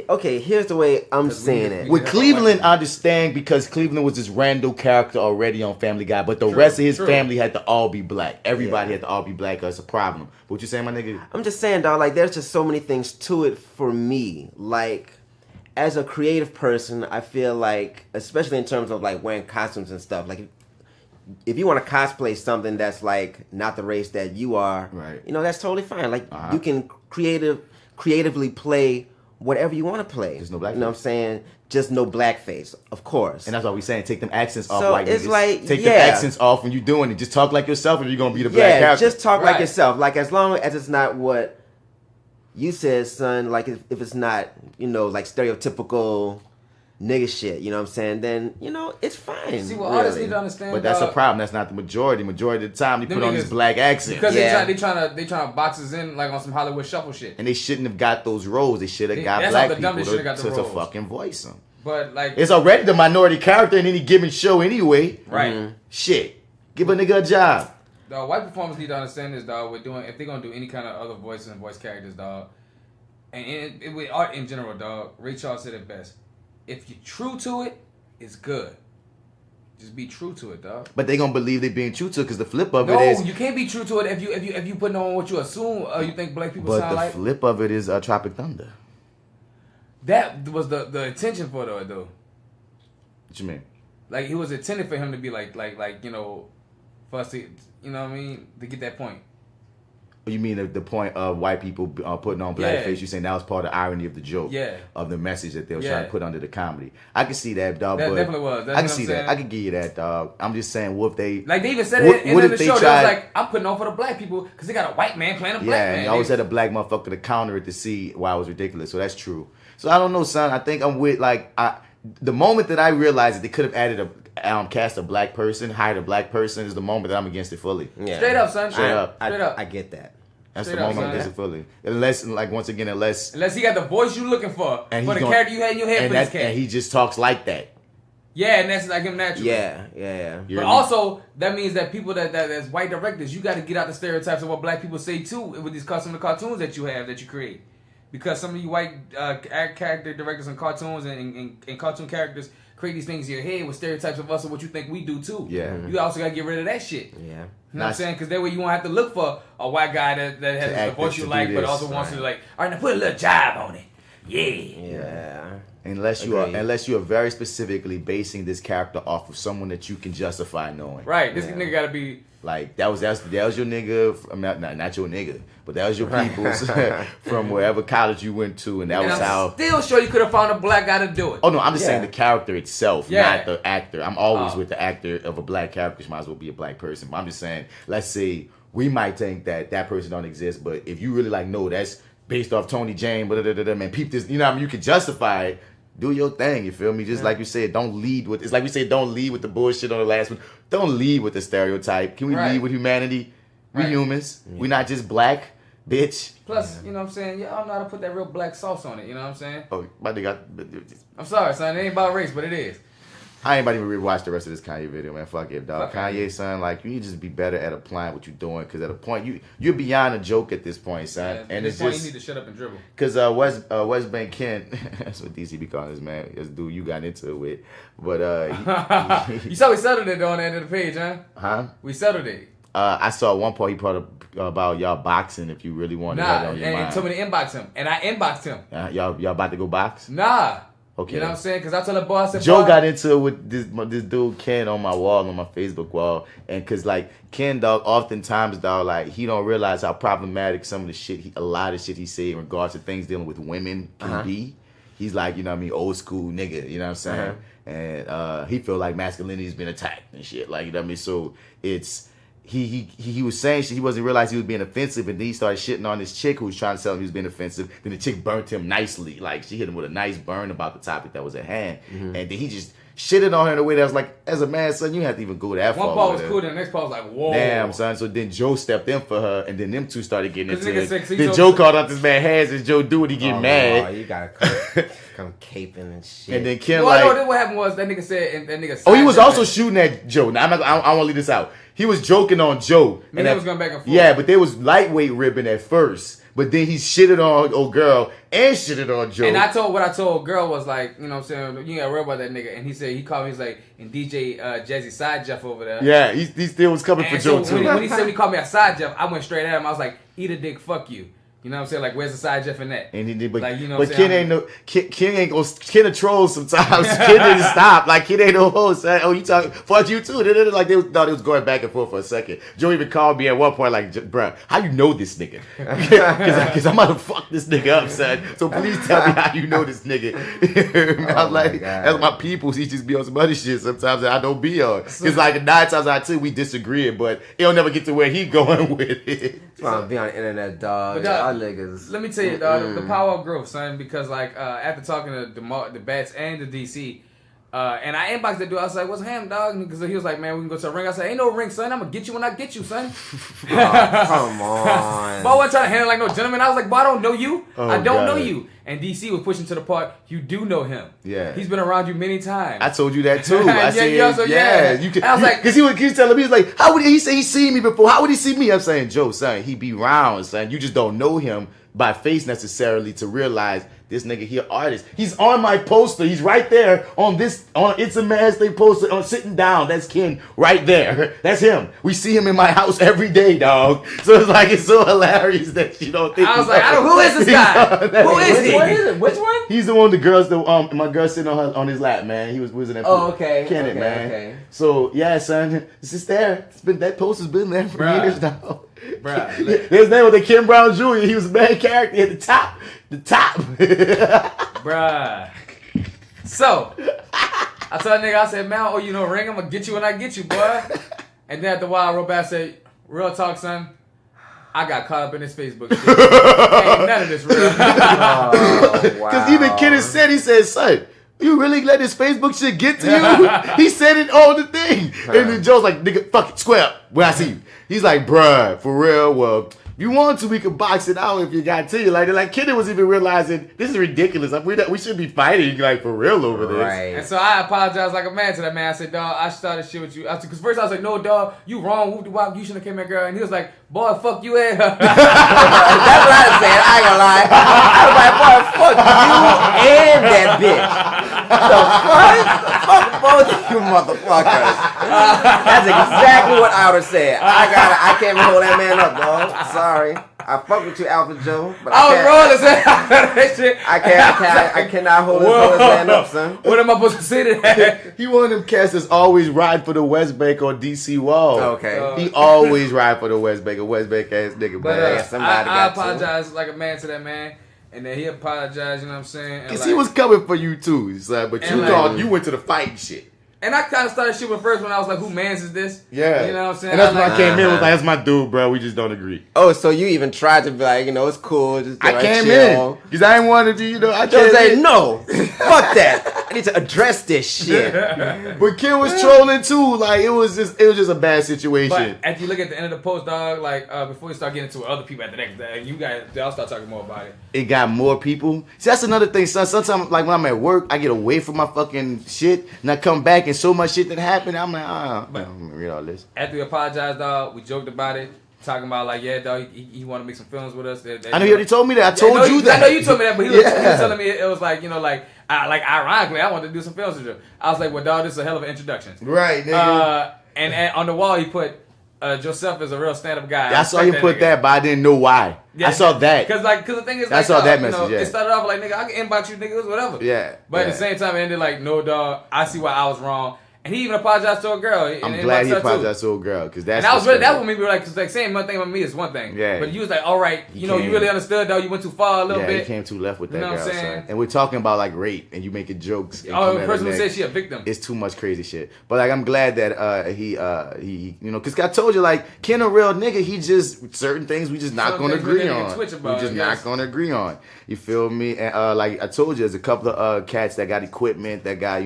Okay, here's the way I'm saying it. With Cleveland, I understand because Cleveland was this random character already on Family Guy, but the rest of his family had to all be black. Everybody had to all be black. It's a problem. What you saying, my nigga? I'm just saying, dog, like, there's just so many things to it for me. Like, as a creative person, I feel like, especially in terms of, like, wearing costumes and stuff, like, if you want to cosplay something that's, like, not the race that you are, right? You know, that's totally fine. Like, you can creatively play whatever you want to play. There's no blackface. You know what I'm saying? Just no blackface, of course. And that's what we're saying. Take them accents off. So like it's niggas. like, take them accents off when you're doing it. Just talk like yourself, and you're gonna be the black character. Just talk like yourself. Like, as long as it's not what you said, son. Like, if it's not, you know, like stereotypical nigga shit, you know what I'm saying, then, you know, it's fine. See, what artists need to understand, but that's a problem. That's not the majority. Majority of the time, they put on this black accent. Because they trying to box us in like on some Hollywood shuffle shit. And they shouldn't have got those roles. They should have got black people to fucking voice them. But, like, it's already the minority character in any given show anyway. Right. Mm-hmm. Shit. Give a nigga a job. The white performers need to understand this, dog. If they're gonna do any kind of other voices and voice characters, dog, and with art in general, dog, Ray Charles said it best. If you're true to it, it's good. Just be true to it, dog. But they gonna believe they being true to it because the flip of it is. No, you can't be true to it if you putting on what you assume. You think black people sound like. But the flip of it is Tropic Thunder. That was the intention for it, though. What you mean? Like, it was intended for him to be like you know, for us to, you know what I mean, to get that point. You mean the point of white people putting on blackface? You saying that was part of the irony of the joke, of the message that they were trying to put under the comedy. I can see that, dog. That definitely was. I can see that. I can give you that, dog. I'm just saying, what if they like they even said it in the show? They was like, I'm putting on for the black people because they got a white man playing a black man. Yeah, and I always had a black motherfucker to counter it to see why it was ridiculous. So that's true. So I don't know, son. I think I'm with the moment that I realized that they could have added cast a black person, hired a black person, is the moment that I'm against it fully. Yeah. Straight up, son. Straight up. I get that. That's the moment I'm against it fully. Unless, like, once again, unless he got the voice you looking for the character you had in your head for this character. And he just talks like that. Yeah, and that's like him naturally. Yeah. But also, that means that people that's white directors, you got to get out the stereotypes of what black people say too with these custom cartoons that you have, that you create. Because some of you white character directors and cartoons and cartoon characters create these things in your head with stereotypes of us and what you think we do too. Yeah. You also got to get rid of that shit. Yeah. You know what I'm saying? Because that way you won't have to look for a white guy that has the voice you like, but also wants to like, all right, now put a little jive on it. Yeah. Unless you are very specifically basing this character off of someone that you can justify knowing. Right. This nigga got to be like that was your nigga. Not your nigga, but that was your people's from wherever college you went to, and that was how. Still sure you could have found a black guy to do it. Oh no, I'm just saying the character itself, not the actor. I'm always with the actor of a black character, which might as well be a black person. But I'm just saying, let's say we might think that person don't exist, but if you really like, no, that's based off Tony Jane, man, peep this. You know what I mean? You can justify it. Do your thing, you feel me? Just like you said, don't lead with. It's like we said, don't lead with the bullshit on the last one. Don't lead with the stereotype. Can we lead with humanity? We humans. We not just black, bitch. Plus, you know what I'm saying? Y'all know how to put that real black sauce on it. You know what I'm saying? Oh, my nigga. I'm sorry, son. It ain't about race, but it is. I ain't about to even rewatch the rest of this Kanye video, man. Fuck it, dog. Kanye, son, like, you need to just be better at applying what you're doing, because at a point, you're beyond a joke at this point, son. Yeah, and at it's this point, just you need to shut up and dribble. Because West Bank Ken, that's what DC be calling this, man. This dude you got into it with. But, you saw we settled it on the end of the page, huh? Huh? We settled it. I saw at one point he brought up about y'all boxing if you really want to have it on your mind. And told me to inbox him. And I inboxed him. Y'all about to go box? Nah. Okay. You know what I'm saying? Because I told the boss, Joe got into it with this dude Ken on my wall, on my Facebook wall, and because like Ken, dog, oftentimes, dog, like he don't realize how problematic some of the shit, a lot of shit he say in regards to things dealing with women can be. He's like, you know what I mean, old school nigga, you know what I'm saying? And he feel like masculinity's been attacked and shit, like, you know what I mean? So it's he was saying shit, he wasn't realizing he was being offensive, and then he started shitting on this chick who was trying to tell him he was being offensive. Then the chick burnt him nicely, like she hit him with a nice burn about the topic that was at hand, and then shitted on her in a way that was like, as a man, son, you have to even go that far. One part with was her. cool, then the next part was like, whoa. Damn, son. So then Joe stepped in for her, and then them two started getting into nigga it. said, see, Then Joe- Joe called out this man hands, and Joe do what he get mad. Oh, you gotta come caping and shit. And then Ken Well, like, no, then what happened was that nigga said, and that nigga. oh, he was sidestepped also it. shooting at Joe. Now, I don't want to leave this out. He was joking on Joe. Man, they was going back and forth. Yeah, but they was lightweight ribbing at first. But then he shitted on old girl and shitted on Joe. And what I told girl was like, you know what I'm saying, you gotta worry about that nigga. And he said, he called me, he's like, and DJ Jazzy Side Jeff over there. Yeah, he still was coming for And Joe so too. when he said he called me a Side Jeff, I went straight at him. I was like, eat a dick, fuck you. You know what I'm saying? Like, where's the Side Jeff in that? And he did, but, like, you know but what I'm Ken saying? ain't no Ken ain't gonna Ken a troll sometimes. Ken didn't stop. Like Ken ain't no host. Oh, you talking fuck you too? Like they thought it was going back and forth for a second. Joe even called me at one point like, bruh, how you know this nigga? Because I'm about to fuck this nigga up, son. So please tell me how you know this nigga. I was like, that's my peoples. He just be on some other shit sometimes that I don't be on. Because like 9 times out of 10 we disagree, but he'll never get to where he going with it. Trying to be on the internet, dog. But dog, Y'all niggas. Let me tell you, dog, the power of growth, son. Because like after talking to the Bats and the DC, and I inboxed that dude, I was like, "What's ham, dog?" Because he was like, "Man, we can go to a ring." I said, "Ain't no ring, son. I'm gonna get you when I get you, son." Come on. But I wasn't trying to handle like no gentleman. I was like, "Boy, I don't know you. Oh, I don't know God. you." And DC was pushing to the part, you do know him. Yeah. He's been around you many times. I told you that too. I Yeah, said, yeah, so yeah. You can, I was like- because he was telling me, he's like, how would he say he seen me before? How would he see me? I'm saying, Joe, son, he be round, son. You just don't know him by face necessarily to realize this nigga here artist. He's on my poster. He's right there on It's a Man's Thing poster on sitting down. That's Ken right there. That's him. We see him in my house every day, dog. So it's like it's so hilarious that you don't think. I was like, who is this guy? Who is he? What is it? Which one? He's the one. The girls. My girl sitting on his lap, man. He was in that. Oh, okay. Kenneth, Okay, man. okay. So yeah, son, it's just there. That poster's been there for Bruh. years now. Bruh. His name was the Kim Brown Jr. He was the main character at the top. Bruh. So, I told that nigga, I said, man, I owe you no ring. I'm going to get you when I get you, boy. And then after a while, I wrote back and said, real talk, son. I got caught up in this Facebook shit. Ain't none of this real. Because even Kenneth said, he said, son, you really let this Facebook shit get to you? He said it on the thing. And then Joe's like, nigga, fuck it, square up when I see you. He's like, bruh, for real, well, if you want to, we can box it out if you got to. Like Kenneth was even realizing, this is ridiculous. Like, we should be fighting, like, for real over this. Right. And so I apologized like a man to that man. I said, dog, I started shit with you. Because first I was like, no, dog, you wrong. Whoop de wop, you shouldn't have came here, girl. And he was like, boy, fuck you and her. That's what I said. I ain't gonna lie. I was like, boy, fuck you and that bitch. The fuck both of you motherfuckers. That's exactly what I would have said. I can't even hold that man up, dog. Sorry. I fuck with you, AlphaJo, but I was rolling, that shit. I cannot hold this man up, son. What am I supposed to say to that? He one of them cats that's always ride for the West Bank or DC Wall. Okay. He always ride for the West Bank, a West Bank ass nigga, But man. somebody I got to. apologized like a man to that man. And then he apologized, you know what I'm saying? And Cause like, he was coming for you too, son. But And you like- you went to the fighting shit. and I kind of started shit with first when I was like, who mans is this? Yeah. You know what I'm saying? And that's when like, I came in, was like, that's my dude, bro. We just don't agree. Oh, so you even tried to be like, it's cool. Just I came in. Because I didn't want to, I Joe came said, in. no, fuck that. I need to address this shit. But Ken was trolling too. Like, it was just a bad situation. But after you look at the end of the post, dog, like before you start getting into other people at the next day, you guys, y'all start talking more about it. It got more people. See, that's another thing, son. Sometimes, like, when I'm at work, I get away from my fucking shit, and I come back, and so much shit that happened, I'm like, I'm gonna read all this. After we apologized, dog, we joked about it, talking about like, yeah, dog, he want to make some feelings with us. I know you already told me that. I told you that. I know you told me that, but he was Yeah. telling me it was like, ironically, I wanted to do some feelings with you. I was like, well, dog, this is a hell of an introduction. Right, nigga. And on the wall, he put Joseph is a real stand-up guy. I saw you put nigga. that, but I didn't know why. Yeah, I saw that. Cause the thing is, I saw that you message, know, yeah. It started off like, nigga, I can inbox you, nigga, it was whatever. Yeah. But at yeah. the same time, it ended like, no, dog, I see why I was wrong. And he even apologized to a girl. I'm glad he apologized to a girl because that's. And that was really, that what made me like, cause like saying one thing about me is one thing. Yeah. But you was like, all right, you know, you really understood though. You went too far a little bit. Yeah, he came too left with that You know girl. what I'm saying? Son. And we're talking about like rape, and you making jokes. Oh, the person who said she a victim. It's too much crazy shit. But like, I'm glad that he you know, cause I told you like Ken a real nigga. He just certain things we just not gonna agree on. We just not gonna agree on. You feel me? And like I told you, there's a couple of cats that got equipment, that got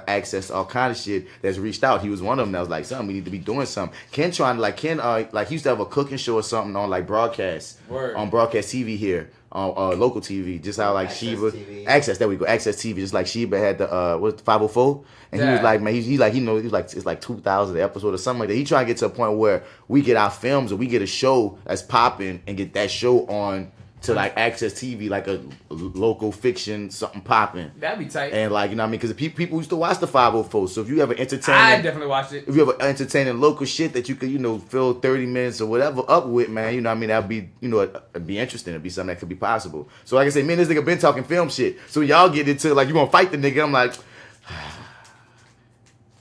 access to all kind of shit that's reached out. He was one of them that was like, something we need to be doing something. Ken trying to like he used to have a cooking show or something on like broadcast on broadcast TV here on local TV. Just how like Sheba Access, there we go, Access TV. Just like Sheba had the 504, and he was like, man, he was like it's like 2,000 episode or something like that. He trying to get to a point where we get our films or we get a show that's popping and get that show on to like Access TV, like a local fiction, something popping. That'd be tight. And like, you know what I mean? Because people used to watch the 504. So if you have an entertaining, I definitely watched it. If you have an entertaining local shit that you could, fill 30 minutes or whatever up with, man, you know what I mean? That'd be, it'd be interesting. It'd be something that could be possible. So like I say, me and this nigga been talking film shit. So y'all get into like, you gonna fight the nigga. I'm like,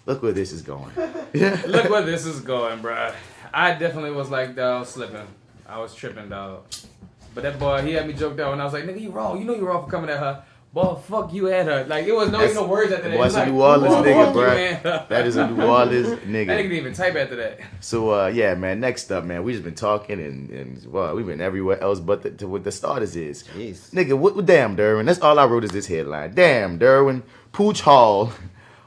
look where this is going. Look where this is going, bruh. I definitely was like, dog, slipping. I was tripping, dog. But that boy, he had me joked out, and I was like, nigga, you wrong. You know you wrong for coming at her. Boy, fuck you at her. Like, it was no words after that. That's a like, New Orleans nigga, bro. That is a New Orleans nigga. That nigga didn't even type after that. So, yeah, man, next up, man, we just been talking, and well, we've been everywhere else but what the starters is. Jeez. Nigga, what damn, Derwin. That's all I wrote is this headline. Damn, Derwin. Pooch Hall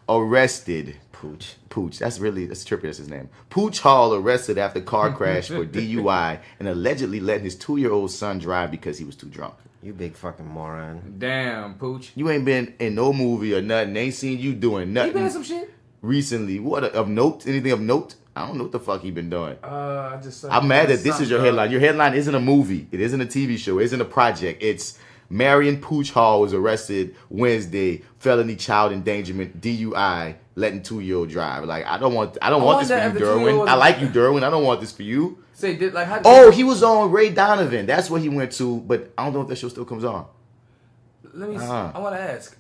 arrested. Pooch. That's trippy. That's his name. Pooch Hall arrested after car crash for DUI and allegedly letting his 2-year-old son drive because he was too drunk. You big fucking moron. Damn, Pooch. You ain't been in no movie or nothing. Ain't seen you doing nothing. You been in some shit? Recently. What, of note? Anything of note? I don't know what the fuck he been doing. I'm mad that this is your headline. Your headline isn't a movie. It isn't a TV show. It isn't a project. It's Marion Pooch Hall was arrested Wednesday, felony child endangerment, DUI, letting 2-year-old drive. Like, I don't want this for you, Derwin. I like you, Derwin. I don't want this for you. He was on Ray Donovan. That's what he went to, but I don't know if that show still comes on. Let me see. I want to ask.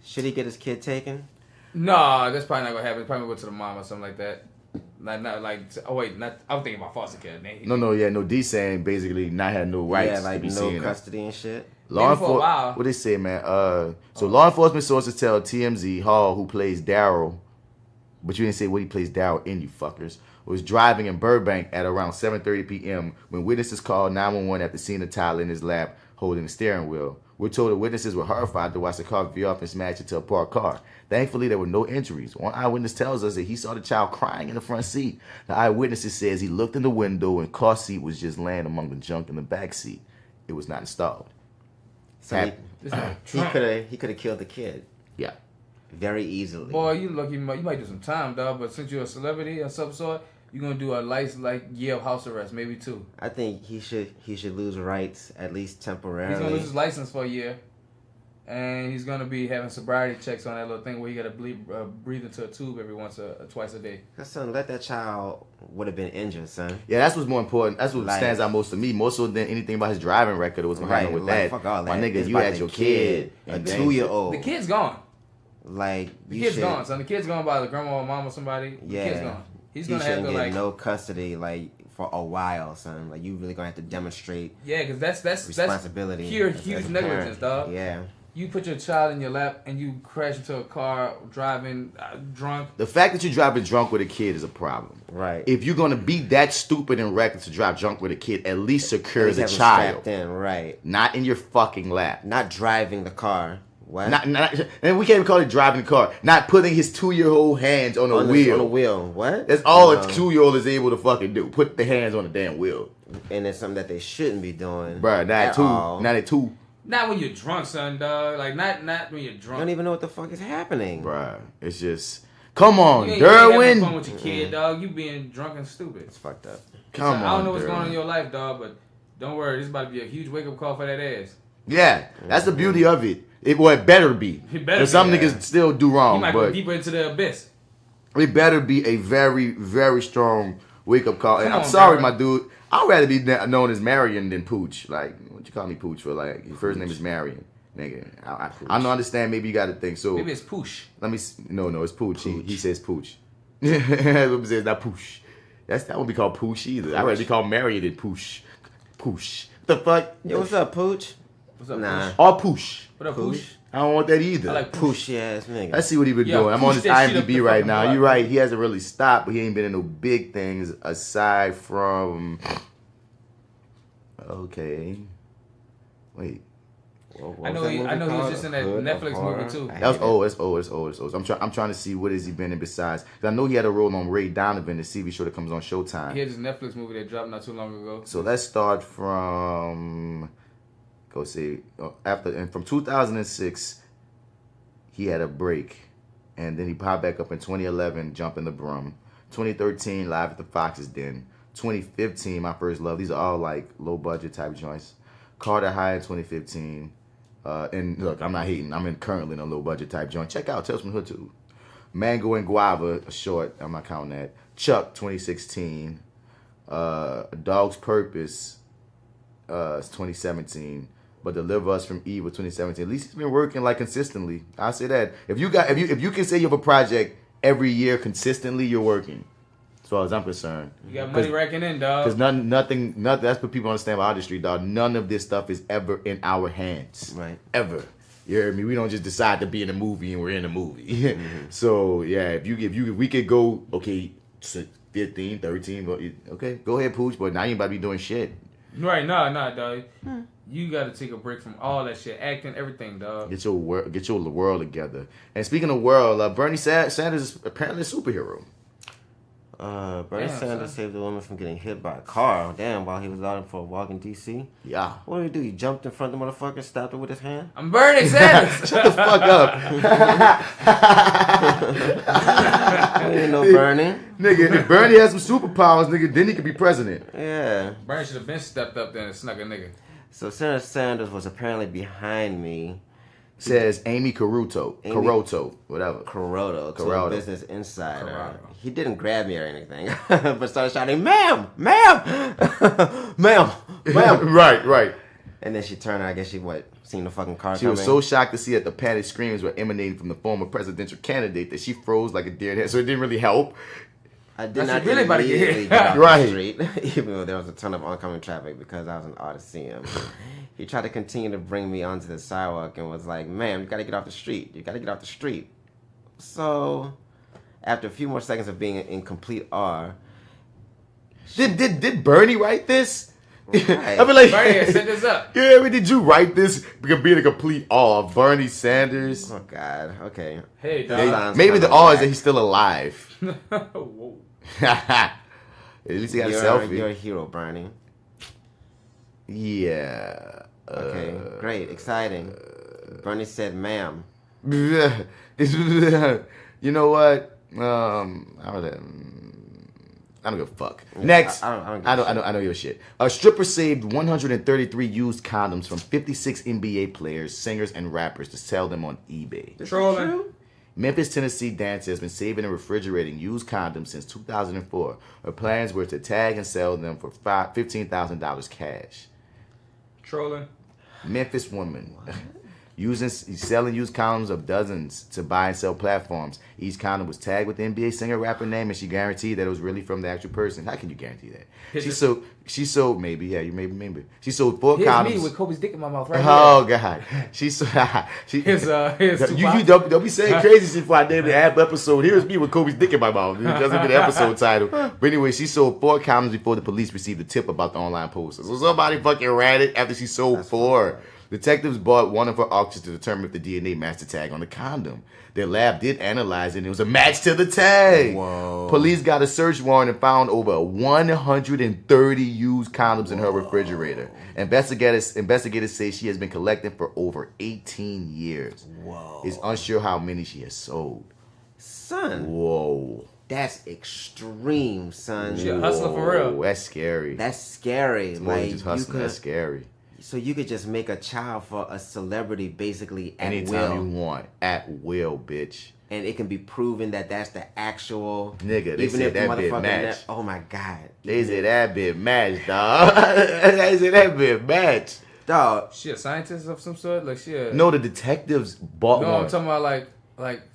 Should he get his kid taken? No, that's probably not gonna happen. Probably go to the mom or something like that. I was thinking about foster care. No. D saying basically not had no rights to be seen. No custody and shit. Law enforcement. What they say, man? Law enforcement sources tell TMZ Hall, who plays Daryl, but you didn't say what he plays Daryl in, you fuckers, was driving in Burbank at around 7:30 p.m. when witnesses called 911 after seeing a toddler in his lap holding the steering wheel. We're told the witnesses were horrified to watch the car veer off and smash into a parked car. Thankfully, there were no injuries. One eyewitness tells us that he saw the child crying in the front seat. The eyewitness says he looked in the window and car seat was just laying among the junk in the back seat. It was not installed. So he could have killed the kid. Yeah. Very easily. Boy, you lucky. You might do some time, dog. But since you're a celebrity or some sort, you're gonna do a nice year of house arrest, maybe 2. I think he should lose rights at least temporarily. He's gonna lose his license for a year, and he's gonna be having sobriety checks on that little thing where he gotta breathe into a tube every twice a day. Son, let that child would have been injured, son. Yeah, that's what's more important. That's what stands out most to me, more so than anything about his driving record or what's gonna happen with that. Fuck all that. My nigga, you had your kid, a 2-year-old. The kid's gone. The kid's gone, son. The kid's gone by the grandma or mom or somebody. Yeah. The kid's gone. He's gonna have to get no custody for a while, son. Like, you really gonna have to demonstrate. Yeah, because that's responsibility. That's pure huge negligence, dog. Yeah. You put your child in your lap and you crash into a car driving drunk. The fact that you're driving drunk with a kid is a problem. Right. If you're gonna be that stupid and reckless to drive drunk with a kid, at least secure the child. Strapped in, right. Not in your fucking lap. Not driving the car. What? And we can't even call it driving the car. Not putting his 2-year-old hands on the wheel. On the wheel. What? That's all a 2-year-old is able to fucking do. Put the hands on the damn wheel. And it's something that they shouldn't be doing. Bruh, not at 2. Not when you're drunk, son, dog. Like, not when you're drunk. You don't even know what the fuck is happening. Bruh, it's just... Come on, Derwin. You ain't having fun with your kid, dog. You being drunk and stupid. It's fucked up. Come on, I don't know what's Derwin. going on in your life, dog, but don't worry. This is about to be a huge wake-up call for that ass. Yeah, that's the beauty of it. It better be. It better be. Some niggas still do wrong. He might go deeper into the abyss. It better be a very, very strong wake-up call. And I'm sorry, my dude. I'd rather be known as Marion than Pooch. Like, what you call me Pooch for? Like, your first name is Marion. Nigga, I don't understand. Maybe you got to think. So maybe it's poosh. Let me. No, it's pooch. He says pooch. It's not poosh. That won't be called pooch either. I'd rather be called married than poosh. Poosh. The fuck? Yo, what's up, Pooch? What's up, Nah. poosh? Or poosh. What up, poosh? I don't want that either. I like poosh. Pushy ass nigga. Let's see what he been Yeah, doing. I'm on push his that shit up the IMDb right fucking now. block. You're right. He hasn't really stopped, but he ain't been in no big things aside from. Okay. Wait. I know he was just in that Netflix movie too. That was it's old. I'm trying to see what has he been in besides. Because I know he had a role on Ray Donovan, the TV show that comes on Showtime. He had this Netflix movie that dropped not too long ago. So let's start from. Go see from 2006. He had a break, and then he popped back up in 2011, Jumping the Broom. 2013, Live at the Fox's Den. 2015, My First Love. These are all like low budget type joints. Carter High in 2015. And look, I'm not hating. I'm currently in a low budget type joint. Check out Tales from the Hood too. Mango and Guava, a short. I'm not counting that. Chuck 2016. Dog's Purpose. It's 2017. But Deliver Us from Evil 2017. At least he's been working like consistently. I'll say that. If you can say you have a project every year consistently, you're working. As far as I'm concerned. You got money racking in, dog. Because nothing. That's what people understand about our industry, dog. None of this stuff is ever in our hands. Right. Ever. You hear me? We don't just decide to be in a movie and we're in a movie. So yeah, if we could go, okay, 15, 13, but okay, go ahead, Pooch, but now you about to be doing shit. Right, nah, dog. You got to take a break from all that shit, acting, everything, dog. Get your world together. And speaking of world, Bernie Sanders is apparently a superhero. Bernie Sanders saved a woman from getting hit by a car. Damn, while he was out for a walk in D.C. Yeah. What did he do? He jumped in front of the motherfucker, stabbed her with his hand? I'm Bernie Sanders. Shut the fuck up. I didn't know Bernie. Nigga, if Bernie has some superpowers, nigga, then he could be president. Yeah. Bernie should have been stepped up there and snuck a nigga. So Senator Sanders was apparently behind me. Says Amy Caruto, whatever. Carotto, to Carotto. a Business Insider. Carotto. He didn't grab me or anything, but started shouting, "Ma'am, ma'am, ma'am, ma'am!" Right. And then she turned. I guess she seen the fucking car. She was so shocked to see that the panic screams were emanating from the former presidential candidate that she froze like a deer in head. So it didn't really help. I did That's not really about to get immediately hit. get off Right. the street, even though there was a ton of oncoming traffic because I was an Odysseum. He tried to continue to bring me onto the sidewalk and was like, "Ma'am, you gotta get off the street. You gotta get off the street." So, after a few more seconds of being in complete awe, Did Bernie write this? Right. I mean, like, Bernie had set this up. Yeah, I mean, did you write this? Because being a complete awe of Bernie Sanders. oh God, okay. Hey, Maybe- dog. Maybe the awe is that he's still alive. Whoa. At least he got a selfie. You're a hero, Bernie. Yeah. Okay, great, exciting. Bernie said, "Ma'am." You know what? I don't give a fuck. Next, I I know your shit. A stripper saved 133 used condoms from 56 NBA players, singers, and rappers to sell them on eBay. Trolling. Memphis, Tennessee dancer has been saving and refrigerating used condoms since 2004. Her plans were to tag and sell them for $15,000 cash. Trolling. Memphis woman selling used condoms of dozens to buy and sell platforms. Each condom was tagged with the NBA singer rapper name, and she guaranteed that it was really from the actual person. How can you guarantee that? She sold maybe, yeah, you maybe. She sold 4 Here's condoms. me with Kobe's dick in my mouth right Oh God! She sold. Here's You don't be saying crazy shit before I name the episode. Here's me with Kobe's dick in my mouth. It doesn't be the episode title. But anyway, she sold 4 condoms before the police received a tip about the online poster. So somebody fucking ran it after she sold 4. Detectives bought one of her auctions to determine if the DNA matched the tag on the condom. Their lab did analyze it, and it was a match to the tag. Whoa. Police got a search warrant and found over 130 used condoms in her refrigerator. Investigators say she has been collecting for over 18 years. Whoa. It's unsure how many she has sold. Son, Whoa. that's extreme, son. She a hustler for real. Whoa, that's scary. That's scary. It's more than just you hustling. That's could, scary. so you could just make a child for a celebrity basically at Anytime will. you want. At will, bitch. And it can be proven that that's the actual Nigga, they said the that bit motherfucker match. oh my God. They said that bit match, dog. They said that bit match. Dog. She a scientist of some sort? Like she a... No, the detectives bought No, one. I'm talking about like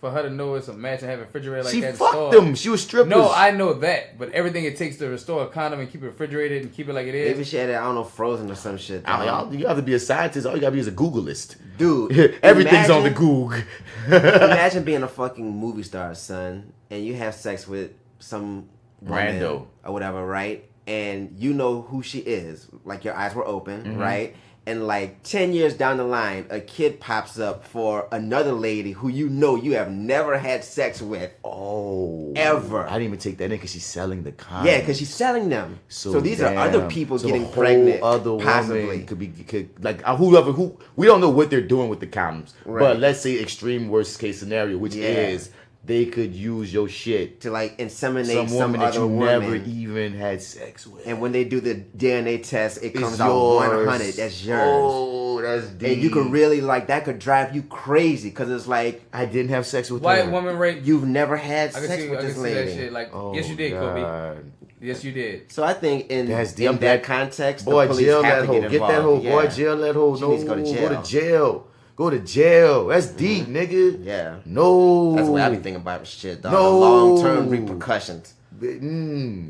for her to know it's a match and have a refrigerator like She that in fucked store. them. She was strippers. No, I know that, but everything it takes to restore a condom and keep it refrigerated and keep it like it is. Maybe she had it, I don't know, frozen or some shit. You have to be a scientist. All you gotta be is a Googleist. Dude, Everything's on the Goog. Imagine being a fucking movie star, son, and you have sex with some woman Rando or whatever, right? And you know who she is. Like your eyes were open, Mm-hmm. right? And like 10 years down the line, a kid pops up for another lady who you know you have never had sex with. Oh. Ever. I didn't even take that in because she's selling the condoms. Yeah, because she's selling them. So these are other people So getting a whole pregnant. Other possibly. woman could like who we don't know what they're doing with the condoms. Right. But let's say extreme worst case scenario, which is they could use your shit to like inseminate some woman that other you woman. never even had sex with. And when they do the DNA test, it comes It's out yours. 100. That's yours. Oh, that's deep. And you could really like that could drive you crazy because it's like I didn't have sex with White her. woman rape. you've never had I can sex see, with I can this see lady. that shit. Like, Oh, yes, you did, Kobe. God. Yes, you did. So I think in That's deep. that context, Boy, the police jail have that to hoe. get Get involved. that hoe. Yeah. Boy, jail that hoe. She No, needs to go to jail. Go to jail. Go to jail. That's deep, nigga. Yeah. No. That's what I be thinking about shit, dog. No. Long-term repercussions.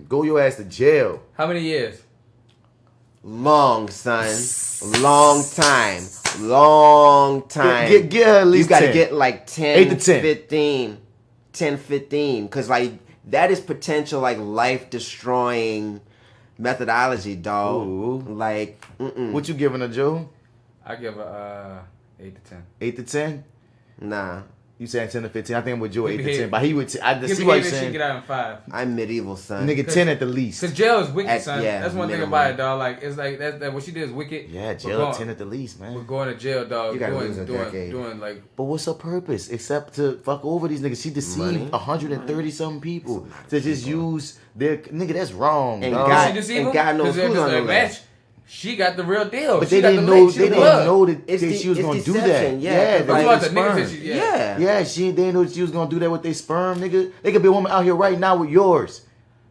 Go your ass to jail. How many years? Long, son. Long time. Long time. Get her at least You got to 10. get like 10, 8 to 10. 15. 10, 15. Because, like, that is potential, like, life-destroying methodology, dog. Ooh. Like, What you giving her, Joe? I give her 8 to 10. 8 to 10? nah. You saying 10 to 15? I think I'm with Joe 8 to behave. 10. But he would. I Give see me what you're shit, saying. get out in 5. I'm medieval, son. Nigga, 10 at the least. Cause jail is wicked, son. Yeah, That's one thing minimum. about it, dog. Like it's like that what she did is wicked. Yeah, But jail going- at 10 at the least, We're man. going to jail, dog. You gotta lose a decade. doing like But what's her purpose except to fuck over these niggas? She Money. deceived 130 something people to just use their nigga. That's wrong. And dog. God- she deceive and him? God knows 'Cause if who's it's on a the match, list. she got the real deal. But she they got didn't the know. link, she They the didn't blood. know that It's she was it's gonna do deception, that. yeah, 'cause, they I'm like, talking was about the niggas sperm. that she, yeah. Yeah. They didn't know she was gonna do that with their sperm, nigga. They could be a woman out here right now with yours.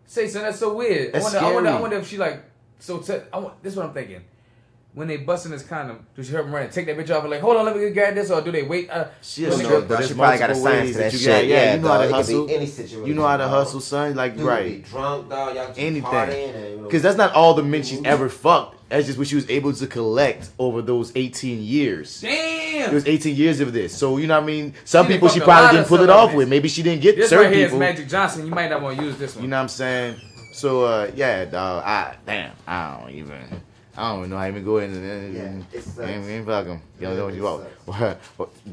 Say, son, that's so weird. That's I wonder scary. if she like. So this is what I'm thinking. When they busting this condom, do she help them run and take that bitch off and like, hold on, let me grab this, or do they wait? She Don't a know, stripper. dog. There's She probably got a multiple science ways to that you shit. got. Yeah, you know how dog. to It could hustle. be any situation. You know how to dog. hustle, son. Like You could right. be drunk, dog. Y'all just Anything. partying and, you know, Because that's not all the men she's ever fucked. That's just what she was able to collect over those 18 years. It Damn. was 18 years of this. So, you know what I mean? Some She people done she fucked a lot probably of didn't pull it stuff off like with. this. Maybe she didn't get This certain right here is people. Magic Johnson. You might not want to use this one. You know what I'm saying? So, yeah, dog. I don't even know how to even go in and it sucks. ain't fuck 'em. You know what you want.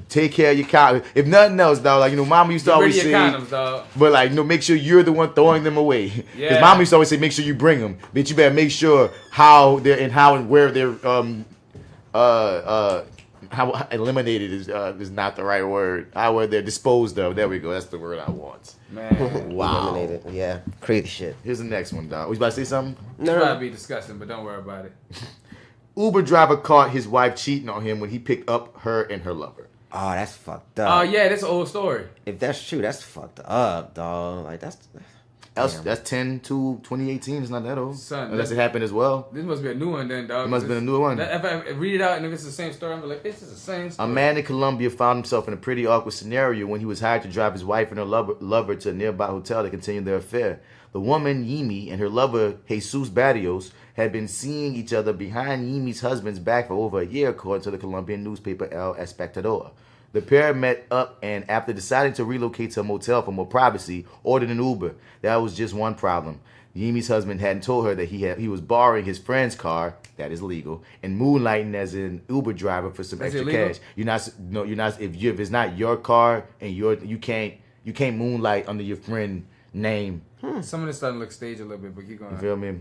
Take care of your condoms. If nothing else, dog, like, you know, mama used to Get rid always of say, your condoms, dog. but like, you know, make sure you're the one throwing them away. Because Yeah. mama used to always say, make sure you bring them. But you better make sure how and where they're how eliminated is not the right word. How where they're disposed of. There we go. That's the word I want. Man, Wow. eliminated. Yeah, crazy shit. Here's the next one, dog. Was you about to say something? it's probably be disgusting, but don't worry about it. Uber driver caught his wife cheating on him when he picked up her and her lover. Oh, that's fucked Oh up. yeah, that's an old story. If that's true, that's fucked up, dog. Like that's. That's 10 to 2018. It's not that old. Son, Unless that- it happened as well. This must be a new one then, dog. It must have been a new one. If I read it out and if it's the same story, I'm like, this is the same A story. man in Colombia found himself in a pretty awkward scenario when he was hired to drive his wife and her lover to a nearby hotel to continue their affair. The woman, Yimi, and her lover, Jesus Barrios, had been seeing each other behind Yimi's husband's back for over a year, according to the Colombian newspaper El Espectador. The pair met up and, after deciding to relocate to a motel for more privacy, ordered an Uber. That was just one problem. Yimi's husband hadn't told her that he was borrowing his friend's car, that is legal, and moonlighting as an Uber driver for some That's extra illegal? cash. You're not. If it's not your car and you can't moonlight under your friend name. Some of this starting to look staged a little bit, but keep going. You feel me?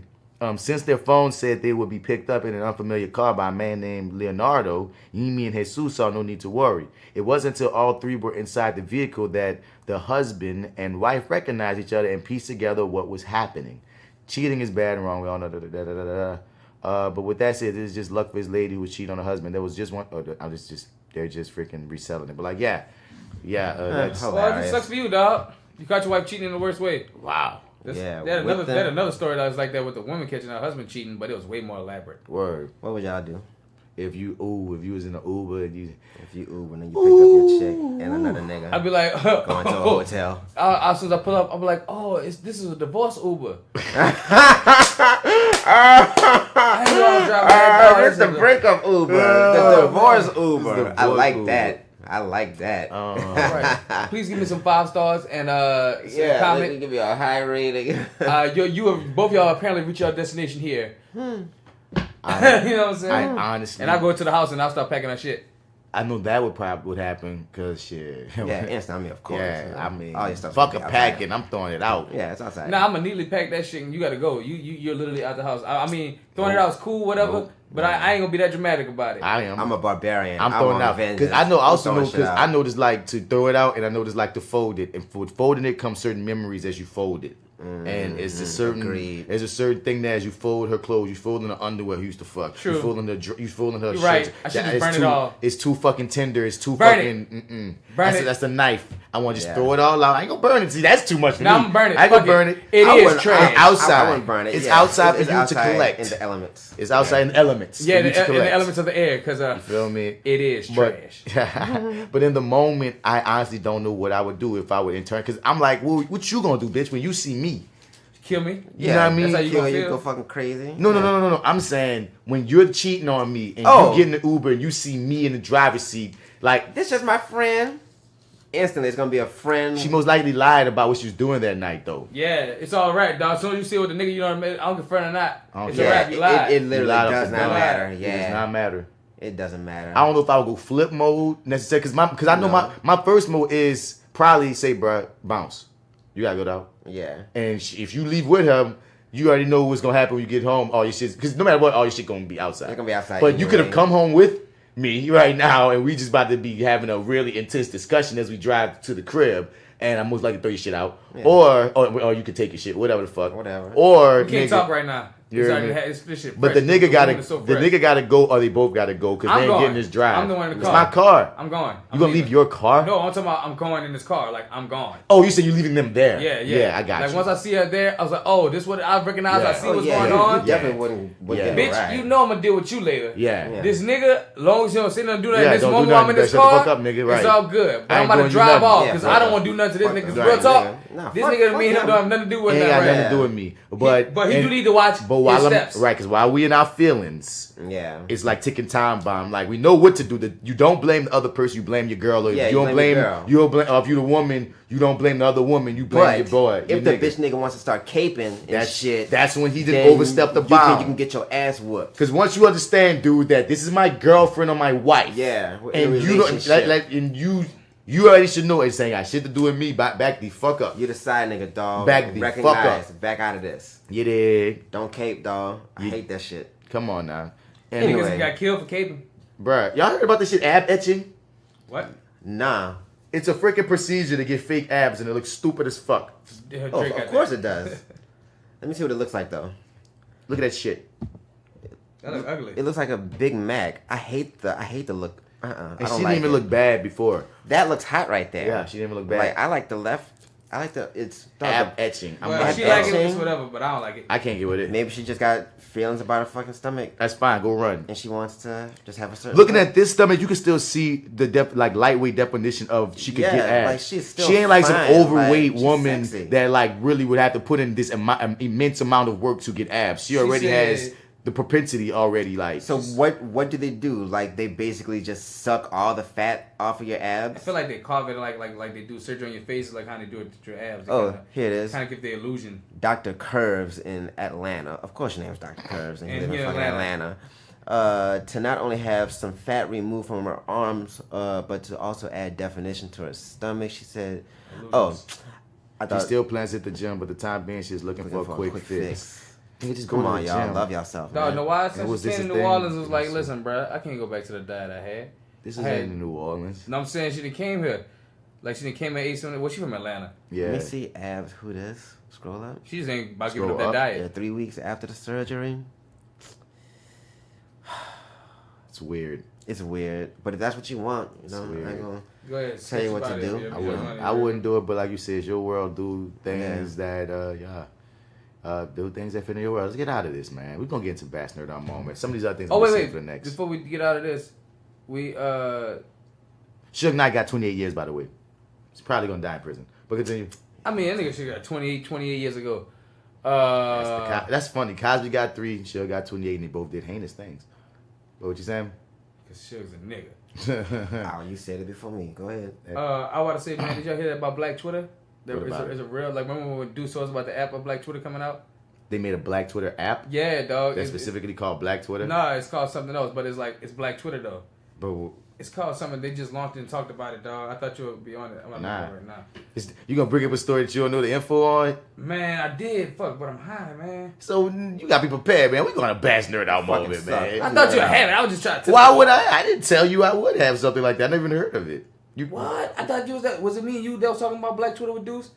Since their phone said they would be picked up in an unfamiliar car by a man named Leonardo, Yimi and Jesus saw no need to worry. It wasn't until all three were inside the vehicle that the husband and wife recognized each other and pieced together what was happening. Cheating is bad and wrong. We all know but with that said, this is just luck for his lady who was cheating on her husband. There was just one. They're just freaking reselling it. But like, that's Well, it just sucks for you, dog. You caught your wife cheating in the worst way. wow. Yeah, They had with them. another story that was like that with the woman catching her husband cheating, but it was way more elaborate. Word. What would y'all do? If you was in the Uber and you Uber and then you pick up your chick and another nigga. I'd be like, going to a hotel. As soon as I pull up, I'll be like, oh, this is a divorce Uber. It's the breakup Uber. The divorce Uber. I like that. I like that. Right. Please give me some 5 stars and comment. Give me a high rating. Both y'all apparently reach your destination here. You know what I'm saying? I honestly, and I go to the house and I'll start packing that shit. I know that would happen because shit. Yeah, instant. I mean, of course. Yeah, I mean, all your stuff. fuck a packing. I'm throwing it out. Yeah, it's outside. Nah, I'm gonna neatly pack that shit and you gotta go. You're literally out the house. I mean, throwing it out is cool, whatever. But I ain't gonna be that dramatic about it. I am. I'm a barbarian. I'm throwing it out because I know I know this like to throw it out and I know this like to fold it. And with folding it comes certain memories as you fold it. And it's a certain there's a certain thing that as you fold her clothes, you fold in the underwear who used to fuck. True. You fold in her You're shirts. right. I should just burn it all. It's too fucking tender. It's too burn fucking. Burn it. That's a knife. I want to just throw it all out. I ain't gonna burn it. See, that's too much for me. I'm gonna burn it. I can burn it. It is trash. It's outside. I wouldn't burn it. It's outside for you to collect. In the elements. It's outside in the elements. Yeah, in the elements of the air. Because you feel me? It is trash. But in the moment, I honestly don't know what I would do if I would intern. Because I'm like, well, what you gonna do, bitch, when you see me? Kill me? You know what I mean? That's how you gonna feel? Go fucking crazy? No. I'm saying when you're cheating on me and you get in the Uber and you see me in the driver's seat, like this is my friend. Instantly, it's gonna be a friend. She most likely lied about what she was doing that night, though. Yeah, it's all right, dog. As soon as you see with the nigga, you know what I mean? I don't give a or not. It's a Yeah, rap. You lied. it literally does not matter. Yeah, It does not matter. It doesn't matter. I don't know if I would go flip mode necessarily because I know my first mode is probably say, bruh, bounce. You gotta go down. Yeah. And if you leave with him, you already know what's gonna happen when you get home. All your shit, because no matter what, all your shit gonna be outside. It's gonna be outside. But you could have come home with me right now, and we just about to be having a really intense discussion as we drive to the crib. And I'm most likely to throw your shit out, or you could take your shit, whatever the fuck, whatever. Or we can't talk right now. This shit but fresh. the nigga gotta go, or they both gotta go because they ain't getting this drive. I'm the one in the car. It's my car. I'm going. You gonna leave your car? No, I'm talking about I'm going in this car. Like I'm gone. Oh, you said you leaving them there? Yeah. I got like you. once I see her there, I was like, oh, this what I recognize. I see what's going on. You definitely wouldn't get Bitch, right. you know I'm gonna deal with you later. Yeah. This nigga, long as you don't sit there and do that in this don't do moment while I'm in nothing. this Shut the car, fuck up, nigga. Right. it's all good. But I I'm ain't about to doing you drive nothing. off Yeah, because fuck I don't that. want to do nothing to this nigga. Because Right, real talk, Nah, this fuck nigga and me and him him. don't have nothing to do with Ain't that got right nothing now. to do with me. But he do need to watch But while his I'm steps. right, because while we in our feelings, Yeah. it's like ticking time bomb. Like we know what to do. You don't blame the other person. You blame your girl. Or Yeah, you don't you blame. blame your girl. You don't blame. If you the woman, you don't blame the other woman. You blame your boy. If the bitch nigga wants to start caping and shit, that's when he then just overstepped the bound. You can get your ass whooped. Because once you understand, dude, that this is my girlfriend or my wife. Yeah. And you don't you already should know it's saying got shit to do with me. Back the fuck up. You the side nigga, dog. Back the fuck up. Back out of this. You did. Don't cape, dog. I hate that shit. Come on now. Niggas got killed for caping. Bruh, y'all heard about this shit, ab etching? What? Nah. It's a freaking procedure to get fake abs and it looks stupid as fuck. Oh, of course it does. Let me see what it looks like, though. Look at that shit. That looks ugly. It looks like a Big Mac. I hate the look. And I she don't didn't like even it. look bad before. That looks hot right there. Yeah, she didn't even look bad. Like I like the left. I like the ab etching. Well, she like it, it's whatever, but I don't like it. I can't get with it. Maybe she just got feelings about her fucking stomach. That's fine. Go run. And she wants to just have a certain. Looking at this stomach, you can still see the lightweight definition of she could get abs. Like she's still she ain't like fine. some overweight Like, woman sexy. that like really would have to put in this immense amount of work to get abs. She already has the propensity already. Like so, what do they do? Like they basically just suck all the fat off of your abs. I feel like they carve it like they do surgery on your face, like how they do it to your abs. They Here it is. Kind of give the illusion. Dr. Curves in Atlanta. Of course, your name's Dr. Curves, and you live in here in fucking Atlanta. To not only have some fat removed from her arms, but to also add definition to her stomach. She said, I thought she still plans at the gym, but the time being she's looking for a quick fix. Nigga, just Come go to on, the y'all. gym. Love yourself. Dog, no, why? Was Since she this came a to thing? New Orleans, it was like, listen, bro, I can't go back to the diet I had. This is in New Orleans. No, I'm saying she done came here. Like she done came at 8 something. Well, she from Atlanta. Yeah. Let me see abs. Who this? Scroll up. She just ain't about giving up Scroll that up. diet. Yeah, 3 weeks after the surgery. It's weird. It's weird, but if that's what you want, you know, weird. I ain't gonna Go ahead. tell you what to about do. it. I wouldn't do it, but like you said, it's your world. Do things that Do things that fit in your world. Let's get out of this, man. We're gonna get into Bats Nerd Out moment. Some of these other things. Oh we'll wait, save for the next. before we get out of this, we Suge Knight got 28 years, by the way. He's probably gonna die in prison. But continue. I mean, that nigga should got 28 years ago. That's funny. Cosby got 3, Suge got 28, and they both did heinous things. What you saying? Cause Suge's a nigga. Oh, you said it before me. Go ahead. I want to say, man, did y'all hear that about Black Twitter? What about Is a real, like, remember when we do shows about the app of Black Twitter coming out? They made a Black Twitter app Yeah, dog. that's specifically called Black Twitter. Nah, it's called something else, but it's Black Twitter though. But It's called something. They just launched it and talked about it, dog. I thought you would be on it. I'm not Nah. on it right now. you gonna bring up a story that you don't know the info on? Man, I did. Fuck, but I'm high, man. So you gotta be prepared, man. We're gonna Bats Nerd Out moment, suck. man. I thought you had it. I was just trying to. Why would I? I didn't tell you I would have something like that. I never even heard of it. What? I thought you was that. Was it me and you that was talking about Black Twitter with Deuce?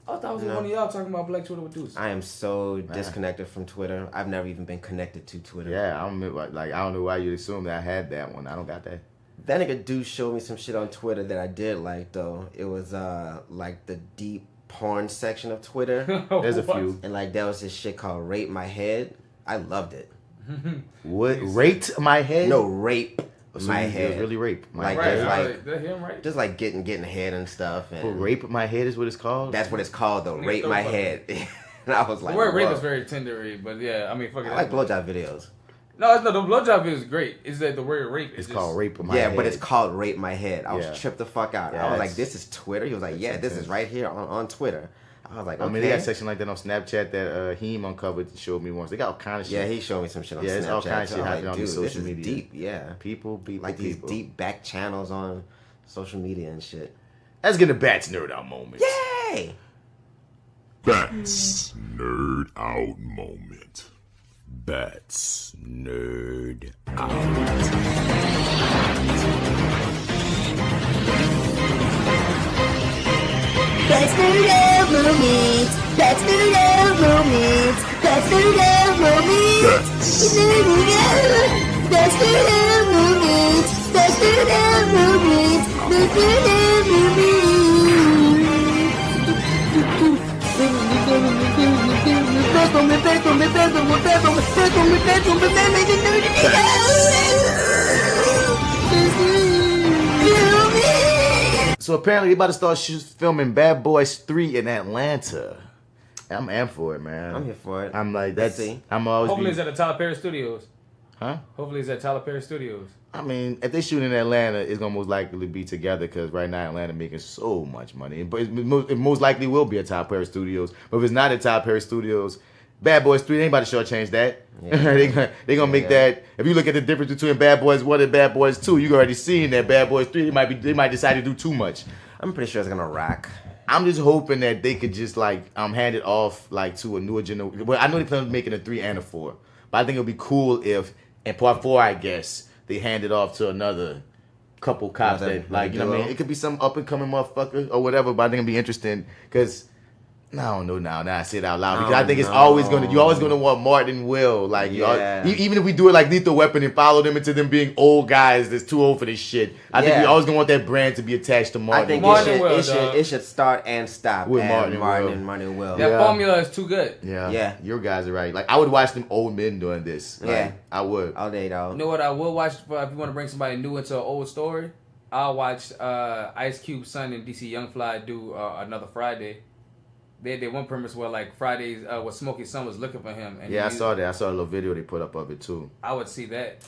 I thought it was No. one of y'all talking about Black Twitter with Deuce. I am so disconnected from Twitter. I've never even been connected to Twitter. Yeah, I don't know why you assume that I had that one. I don't got that. That nigga dude showed me some shit on Twitter that I did like though. It was like the deep porn section of Twitter. There's a What? few. And like there was this shit called Rape My Head. I loved it. What raped my head? No, Rape So My it was Head. really rape. My Like, head. that's Right, like- that him, right? Just like getting head and stuff. But And rape my head is what it's called. that's what it's called though. Nigga, Rape throw My fuck. Head. And I was The like, word rape whoa. is very tendery, but yeah, I mean, fuck it. I like blowjob videos. No, the blowjob video is great. It's that the word rape is It's just, called rape my Yeah, head. but it's called Rape My Head. I was Yeah. tripped the fuck out. Yeah, I was like, it's- this is Twitter? He was like, yeah, this is intense. right here on Twitter. I was like, okay. I mean, they got a section like that on Snapchat that Heem uncovered and showed me once. They got all kind of shit. Yeah, he showed me some shit on Yeah, Snapchat. it's all kinds of So shit I'm happening like, on dude, these this social is media. deep, yeah. People, Like these deep back channels on social media and shit. Let's get a Bats Nerd Out moment. Yay! Bats Nerd Out moment. Bats Nerd Out. That's Nerd moment. That's Nerd moment. That's Nerd moment. That's Nerd moment. That's Nerd moment. That's Nerd moment. So apparently they about to start filming Bad Boys 3 in Atlanta. I'm amped for it, man. I'm here for it. I'm like, Let's that's. see. I'm always. Hopefully it's at the Tyler Perry Studios. Huh? Hopefully it's at Tyler Perry Studios. I mean, if they shoot in Atlanta, it's gonna most likely be together because right now Atlanta making so much money. But it most likely will be at Tyler Perry Studios. But if it's not at Tyler Perry Studios, Bad Boys 3, they ain't about to shortchange that. Yeah. they gonna make that. If you look at the difference between Bad Boys 1 and Bad Boys 2, you already seen that Bad Boys 3 they might decide to do too much. I'm pretty sure it's gonna rock. I'm just hoping that they could just like hand it off like to a newer generation. Well, I know they plan on making a 3 and a 4, but I think it'll be cool if in part 4, I guess, they hand it off to another couple cops Another that like, you know what I mean? duo. It could be some up and coming motherfucker or whatever, but I think it'll be interesting because I don't know now I say it out loud because I think it's always you're always gonna want Martin and Will like Yeah. even if we do it like Lethal Weapon and follow them into them being old guys that's too old for this shit. I think Yeah. we always gonna want that brand to be attached to Martin. I think Martin it Will, should, dog. it should start and stop With at Martin and Will. and Martin Will. That Yeah. formula is too good. Yeah. Yeah. Your guys are right. Like I would watch them old men doing this. Like, Yeah. I would. All day, dog. You know what I will watch if you want to bring somebody new into an old story? I'll watch Ice Cube's son and DC Young Fly do another Friday. They did one premise where like Fridays where Smokey's son was looking for him. And Yeah, I he- saw that. I saw a little video they put up of it too. I would see that.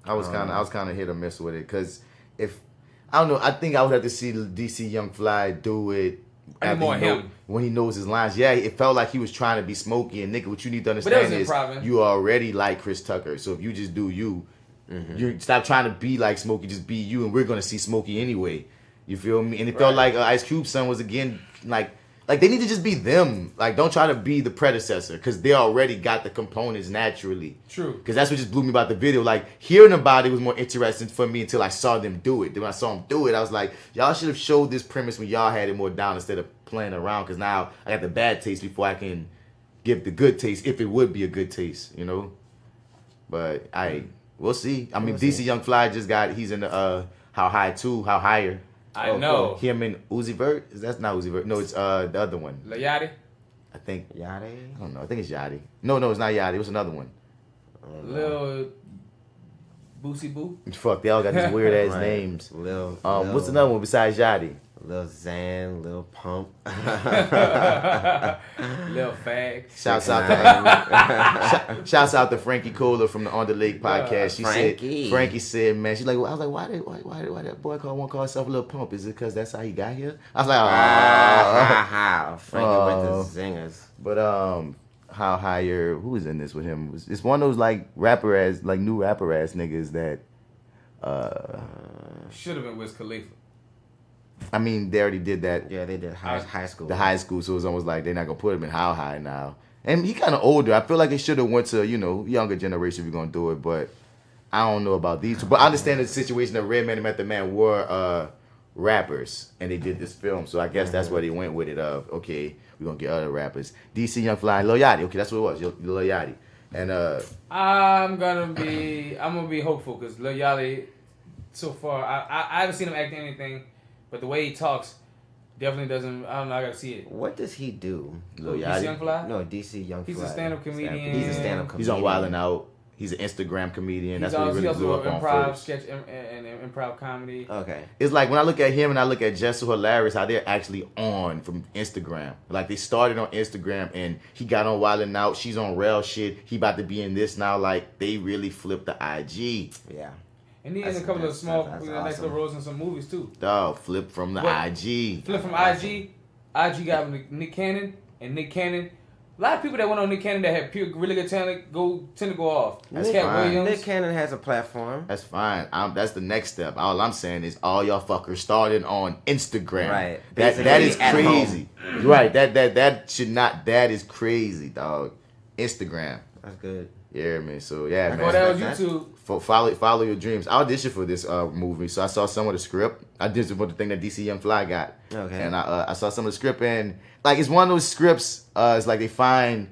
I was kind of hit or miss with it because if I don't know, I think I would have to see DC Young Fly do it. I need after more he know- him. when he knows his lines. Yeah, it felt like he was trying to be Smokey and nigga. What you need to that understand was is improv. you already like Chris Tucker. So if you just do you, you stop trying to be like Smokey. Just be you, and we're gonna see Smokey anyway. You feel me? And it felt like Ice Cube's son was again like they need to just be them. Like don't try to be the predecessor because they already got the components naturally. True. Because that's what just blew me about the video. Like hearing about it was more interesting for me until I saw them do it. Then when I saw them do it, I was like, y'all should have showed this premise when y'all had it more down instead of playing around. Because now I got the bad taste before I can give the good taste, if it would be a good taste, you know. But we'll see. I mean, DC Young Fly he's in the How High 2, How Higher. I know. Him and Uzi Vert. That's not Uzi Vert. No, it's the other one. Layati? I think. Yachty? I don't know. I think it's Yachty. No, it's not Yachty. It was another one. Lil Boosie Boo. Fuck, they all got these weird ass Right. names. Lil, What's another one besides Yachty? Lil Xan, Lil Pump. Lil Fag. Shouts out to Frankie Kohler from the On the Lake podcast. Frankie said, man, she's like, I was like, why that boy won't call himself a Lil Pump? Is it because that's how he got here? I was like, Frankie with the zingers. But how higher? Who was in this with him? It's one of those like new rapper ass niggas that should have been Wiz Khalifa. I mean, they already did that. Yeah, they did high school. The high school, so it was almost like they're not gonna put him in How High now. And he kind of older. I feel like they should have went to younger generation if you're gonna do it. But I don't know about these two. But I understand the situation that Redman and Method Man were rappers, and they did this film. So I guess that's where they went with it. Okay, we're gonna get other rappers. DC, Young Fly, Lil Yachty. Okay, that's what it was. Lil Yachty. And I'm gonna be hopeful because Lil Yachty, so far I haven't seen him act in anything. But the way he talks definitely doesn't. I don't know. I gotta see it. What does he do? Lil DC Yachty? Young Fly? No, DC Young Fly. He's a stand-up comedian. He's a stand-up comedian. he's on Wild 'N Out. He's an Instagram comedian. He's That's what he really also blew up on improv first. sketch and improv comedy. Okay. It's like when I look at him and I look at Jess, so hilarious how they're actually on from Instagram. Like they started on Instagram and he got on Wild 'N Out. She's on Rail shit. He about to be in this now. Like they really flipped the IG. Yeah. And he has a couple of small, that's nice awesome. little roles in some movies too. Dog, flip from the IG. Flip from IG. IG got Nick Cannon, and Nick Cannon. A lot of people that went on Nick Cannon that had really good talent tend to go off. That's Cat fine. Williams. Nick Cannon has a platform. That's fine. That's the next step. All I'm saying is all y'all fuckers started on Instagram. Right. That is Basically at crazy. Right. That should not. That is crazy, dog. Instagram. That's good. Yeah, man. So yeah, man. Well, that was YouTube. Follow your dreams. I auditioned for this movie, so I saw some of the script. I did for the thing that DC Young Fly got. Okay. And I saw some of the script, and like it's one of those scripts. It's like they find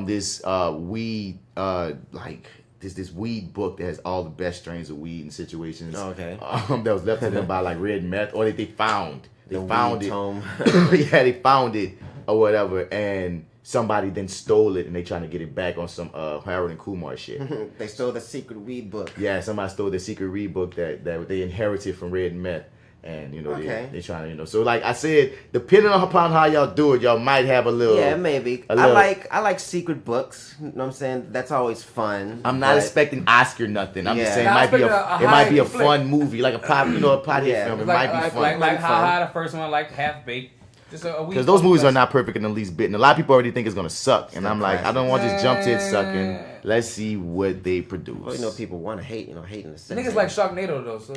this weed like this weed book that has all the best strains of weed and situations. Okay. That was left to them by like Red Meth, or they found. They found weed it. tome. Yeah, they found it or whatever, and somebody then stole it, and they trying to get it back on some Harold and Kumar shit. They stole the secret weed book. Yeah, somebody stole the secret read book that they inherited from Red Meth. And, Okay. they trying to, so like I said, depending upon how y'all do it, y'all might have a little. Yeah, maybe. a little- I like secret books. You know what I'm saying? That's always fun. I'm not but- expecting Oscar nothing. I'm just Yeah. saying Nah, it might be expecting it a might be a high flick. fun movie, like a pothead Yeah. film. It Like, might be fun. like fun. How High, the first one, like Half Baked. Just a week. Because those movies are not perfect in the least bit, and a lot of people already think it's gonna suck. And I'm like, I don't want to just jump to it sucking. Let's see what they produce. Well, people want to hate. Hating the sense. Niggas like Sharknado though, so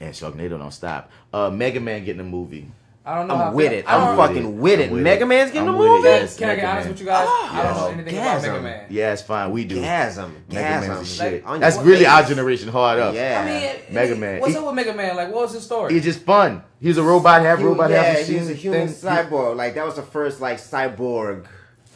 And Sharknado don't stop. Megaman getting a movie. I don't know. how I'm with I it. feel. I'm fucking with it. Mega Man's getting a I'm with it, movie. yes. Can I get Megaman. honest with you guys? I don't know anything about gasm. Megaman. Yeah, it's fine. We do. Gasm. Megaman's the shit. Like, on That's your really face. our generation hard up. Yeah. I mean, Megaman. What's up with Megaman? Like, what was his story? It's just fun. He's a robot, half robot, half Yeah, machine. he was a human thing. cyborg. Like that was the first like cyborg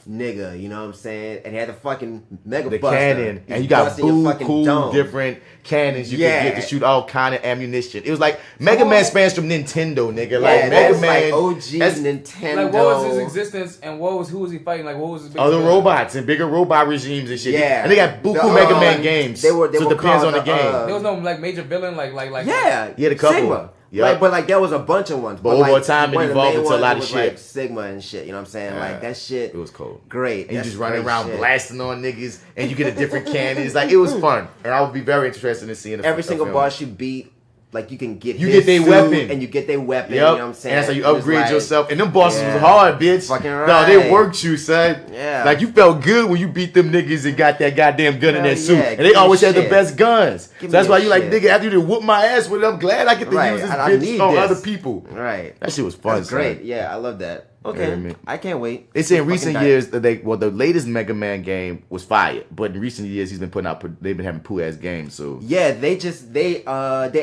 nigga. You know what I'm saying? And he had the fucking mega The buster. cannon, He's and you got busting your boo fucking cool dome. different cannons you Yeah. can get to shoot all kind of ammunition. It was like Mega Man spans from Nintendo, nigga. Like Yeah, Mega that's Man, like OG that's- Nintendo. Like, what was his existence and who was he fighting? Like, what was his big other villain? robots and bigger robot regimes and shit. Yeah. And they got buku The, Mega Man games. they were so it depends called on the game. There was no like major villain like Yeah, He had a couple. Sigma. Yep. Like, but like there was a bunch of ones. But over like, time, it one of the evolved main into a lot ones of was, shit. Like Sigma and shit. You know what I'm saying? Yeah. Like that shit. It was cool. Great. And you That's just running great around shit. blasting on niggas, and you get a different cannons. Like it was fun, and I would be very interested in seeing Every a single film. boss you beat. Like you can get You his get their suit weapon. and you get their weapon. Yep. You know what I'm saying? And that's how you It was upgrade like- yourself. And them bosses Yeah. was hard, bitch. Fucking No, they right. worked you, son. Yeah. Like you felt good when you beat them niggas and got that goddamn gun in Hell that suit. yeah. And Give they me always had the shit. best guns. Give So that's me why your you like, shit. nigga, after you to whoop my ass with it, I'm glad I get to Right. use this I bitch need on this. other people. Right. That shit was fun, That's great. son. Yeah, I love that. Yeah, Okay. man. I can't wait. They say in Fucking recent die. years that the latest Mega Man game was fire, but in recent years he's been putting out they've been having poo ass games. So Yeah, they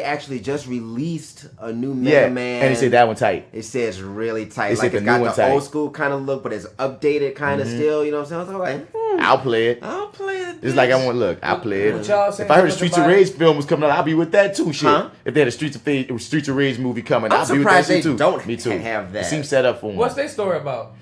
actually just released a new Mega yeah, Man. and they say that one tight. It says really tight. They Like said it's the new got one the tight. old school kind of look, but it's updated kind of still. You know what I'm saying? I was like, I'll play it. I'll play it. It's like I want I'll play What it. y'all saying If I heard a about Streets the of Bible? Rage film was coming out, I'll be with that too. Shit. Huh? If they had a Streets of Rage movie coming, I'm I'll be with that surprised shit they too. don't Me too. have that. It seems set up for one. What's their story about?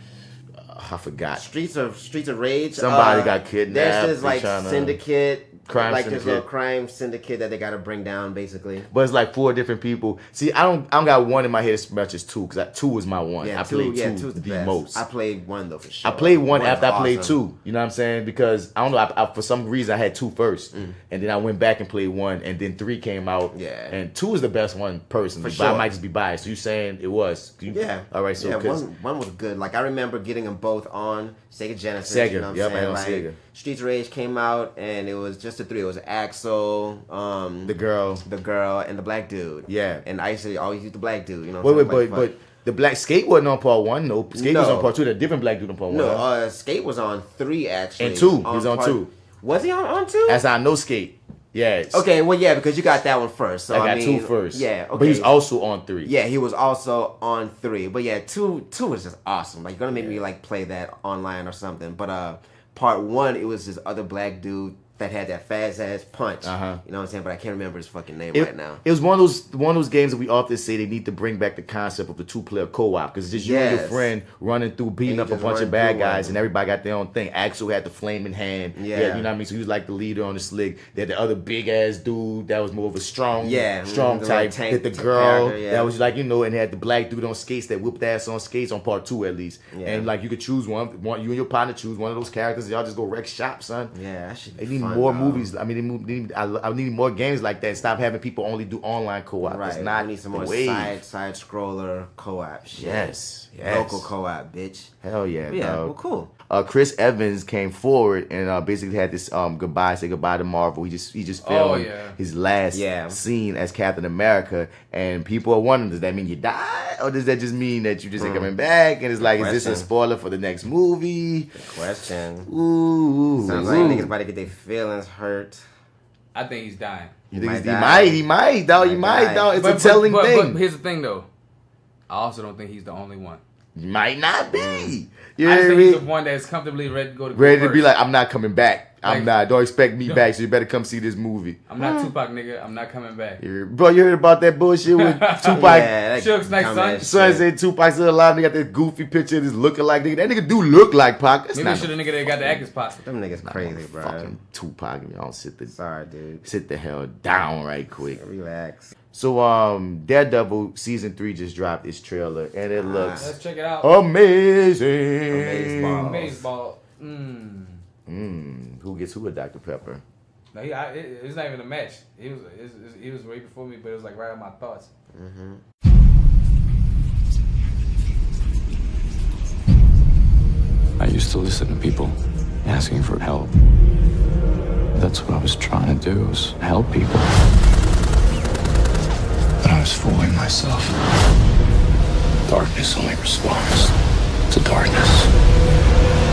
I forgot. Streets of Rage. Somebody got kidnapped. There's this like tryna- syndicate. Crime like syndicate. this little crime syndicate that they gotta bring down, basically. But it's like 4 different people. See, I don't got one in my head as much as 2, because 2 was my one. Yeah, I played 2 two's the best. most. I played 1 though for sure. I played 1 after One's I played awesome. 2. You know what I'm saying? Because I don't know. I for some reason I had 2 first, and then I went back and played 1, and then 3 came out. Yeah. And 2 is the best one personally. For But I sure. might just be biased. So you saying it was? Yeah. All right. So yeah, 'cause- one was good. Like I remember getting them both on Sega Genesis. Sega, You know what I'm yep, I saying? had on Like, Sega. Streets of Rage came out, and it was just the 3. It was Axel, the girl, and the black dude. Yeah. And I used to always use the black dude. You know. What Wait, I'm saying? but the black Skate wasn't on part 1. No, Skate was No. on part 2. The different black dude on part 1. No, Skate was on 3 actually. And 2. He was on 2. Was he on 2? As I know, Skate. Yeah. Okay, well, yeah, because you got that one first. So I got mean, 2 first. Yeah, okay. But he was also on 3. Yeah, he was also on 3. But yeah, 2 was just awesome. Like, you're gonna make me like play that online or something. But part 1, it was this other black dude that had that fast ass punch. Uh-huh. You know what I'm saying? But I can't remember his fucking name It, right now. it was one of those games that we often say they need to bring back the concept of the 2-player co-op, because it's just you and your Yes. friend running through, beating And up you a just bunch run of bad through guys, one. and everybody got their own thing. Axel had the flame in hand. Yeah. You know what I mean? So he was like the leader on the slick. They had the other big ass dude that was more of a strong the type. tank- Hit the tank girl character, yeah. that was like, and had the black dude on skates that whipped ass on skates on part 2 at least. Yeah. And like you could choose one. You and your partner choose one of those characters. Y'all just go wreck shop, son. Yeah, that should be They need fun, more dog. movies. I mean, I need more games like that. Stop having people only do online co-op. Right. It's not we need some the more wave. side scroller co-op shit. Yes. Local co-op, bitch. Hell yeah, But yeah, dog. well, cool. Chris Evans came forward and basically had this say goodbye to Marvel. He just filmed his last scene as Captain America, and people are wondering, does that mean you died, or does that just mean that you just ain't coming back? And it's like, is this a spoiler for the next movie? Good question. Ooh, Sounds like niggas about to get their feelings hurt. I think he's dying. You think he might, dog. He might, dog. It's a telling thing. But here's the thing, though. I also don't think he's the only one. He might not be. You I know what I think he's the mean? one that's comfortably ready to go to Ready to first. be like, I'm not coming back. I'm Like- not. Don't expect me back. So you better come see this movie. I'm not Tupac, nigga. I'm not coming back. Bro, you heard about that bullshit with Tupac? Yeah, that Suge's next son. Son said Tupac still alive. They got this goofy picture of this looking like nigga. That nigga do look like Pac. That's Maybe not should have nigga that got the actor's pot. Them niggas crazy, bro. fucking Tupac. Y'all Sorry, dude. sit the hell down right quick. Relax. So Daredevil season 3 just dropped its trailer and it looks Let's check it out. amazing. Amazeball. Who gets who at Dr. Pepper? No, it's not even a match. He was right before me, but it was like right on my thoughts. I used to listen to people asking for help. That's what I was trying to do, was help people. But I was fooling myself. Darkness only responds to darkness.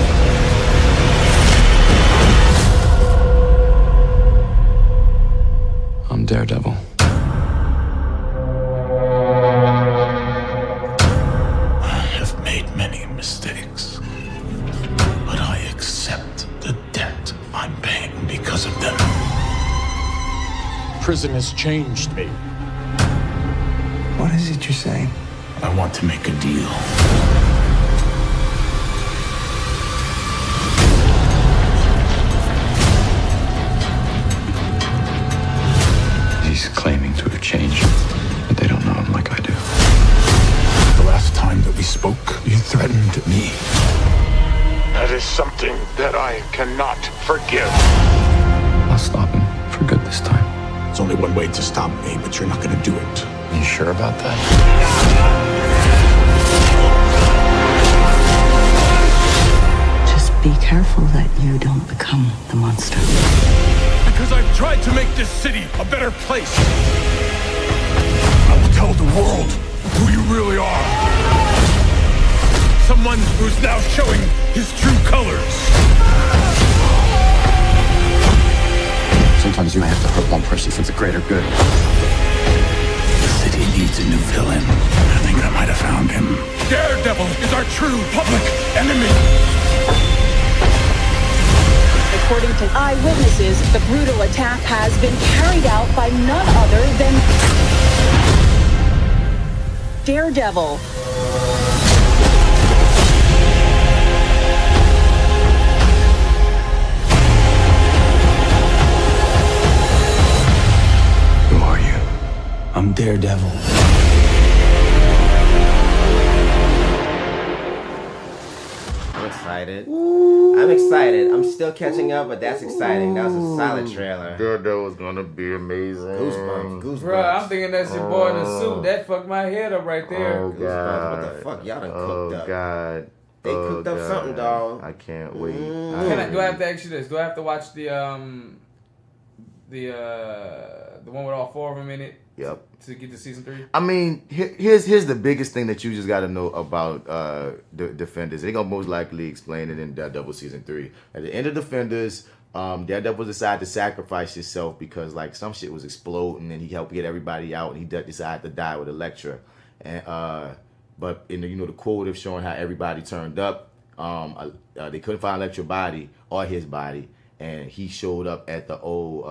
I'm Daredevil. I have made many mistakes, but I accept the debt I'm paying because of them. Prison has changed me. What is it you're saying? I want to make a deal. He's claiming to have changed, but they don't know him like I do. The last time that we spoke, you threatened me. That is something that I cannot forgive. I'll stop him for good this time. There's only one way to stop me, but you're not gonna do it. You sure about that? Just be careful that you don't become the monster. Because I've tried to make this city a better place. I will tell the world who you really are. Someone who's now showing his true colors. Sometimes you have to hurt one person for the greater good. The city needs a new villain. I think I might have found him. Daredevil is our true public enemy. According to eyewitnesses, the brutal attack has been carried out by none other than Daredevil. Daredevil. I'm excited. I'm excited. I'm still catching up, but that's exciting. That was a solid trailer. Daredevil's gonna be amazing. Goosebumps. Bro, I'm thinking that's your boy in the suit. That fucked my head up right there. Oh God! What the fuck? Y'all done cooked up. Oh God! They cooked up something, dog. I can't wait. Do I have to ask you this? Do I have to watch the one with all 4 of them in it? Yep. To get to season 3? I mean, here's the biggest thing that you just got to know about the Defenders. They're gonna most likely explain it in Daredevil season 3. At the end of Defenders, Daredevil decided to sacrifice himself because like some shit was exploding and he helped get everybody out, and he decided to die with Elektra. And but in the the quote of showing how everybody turned up, they couldn't find Elektra's body or his body. And he showed up at the old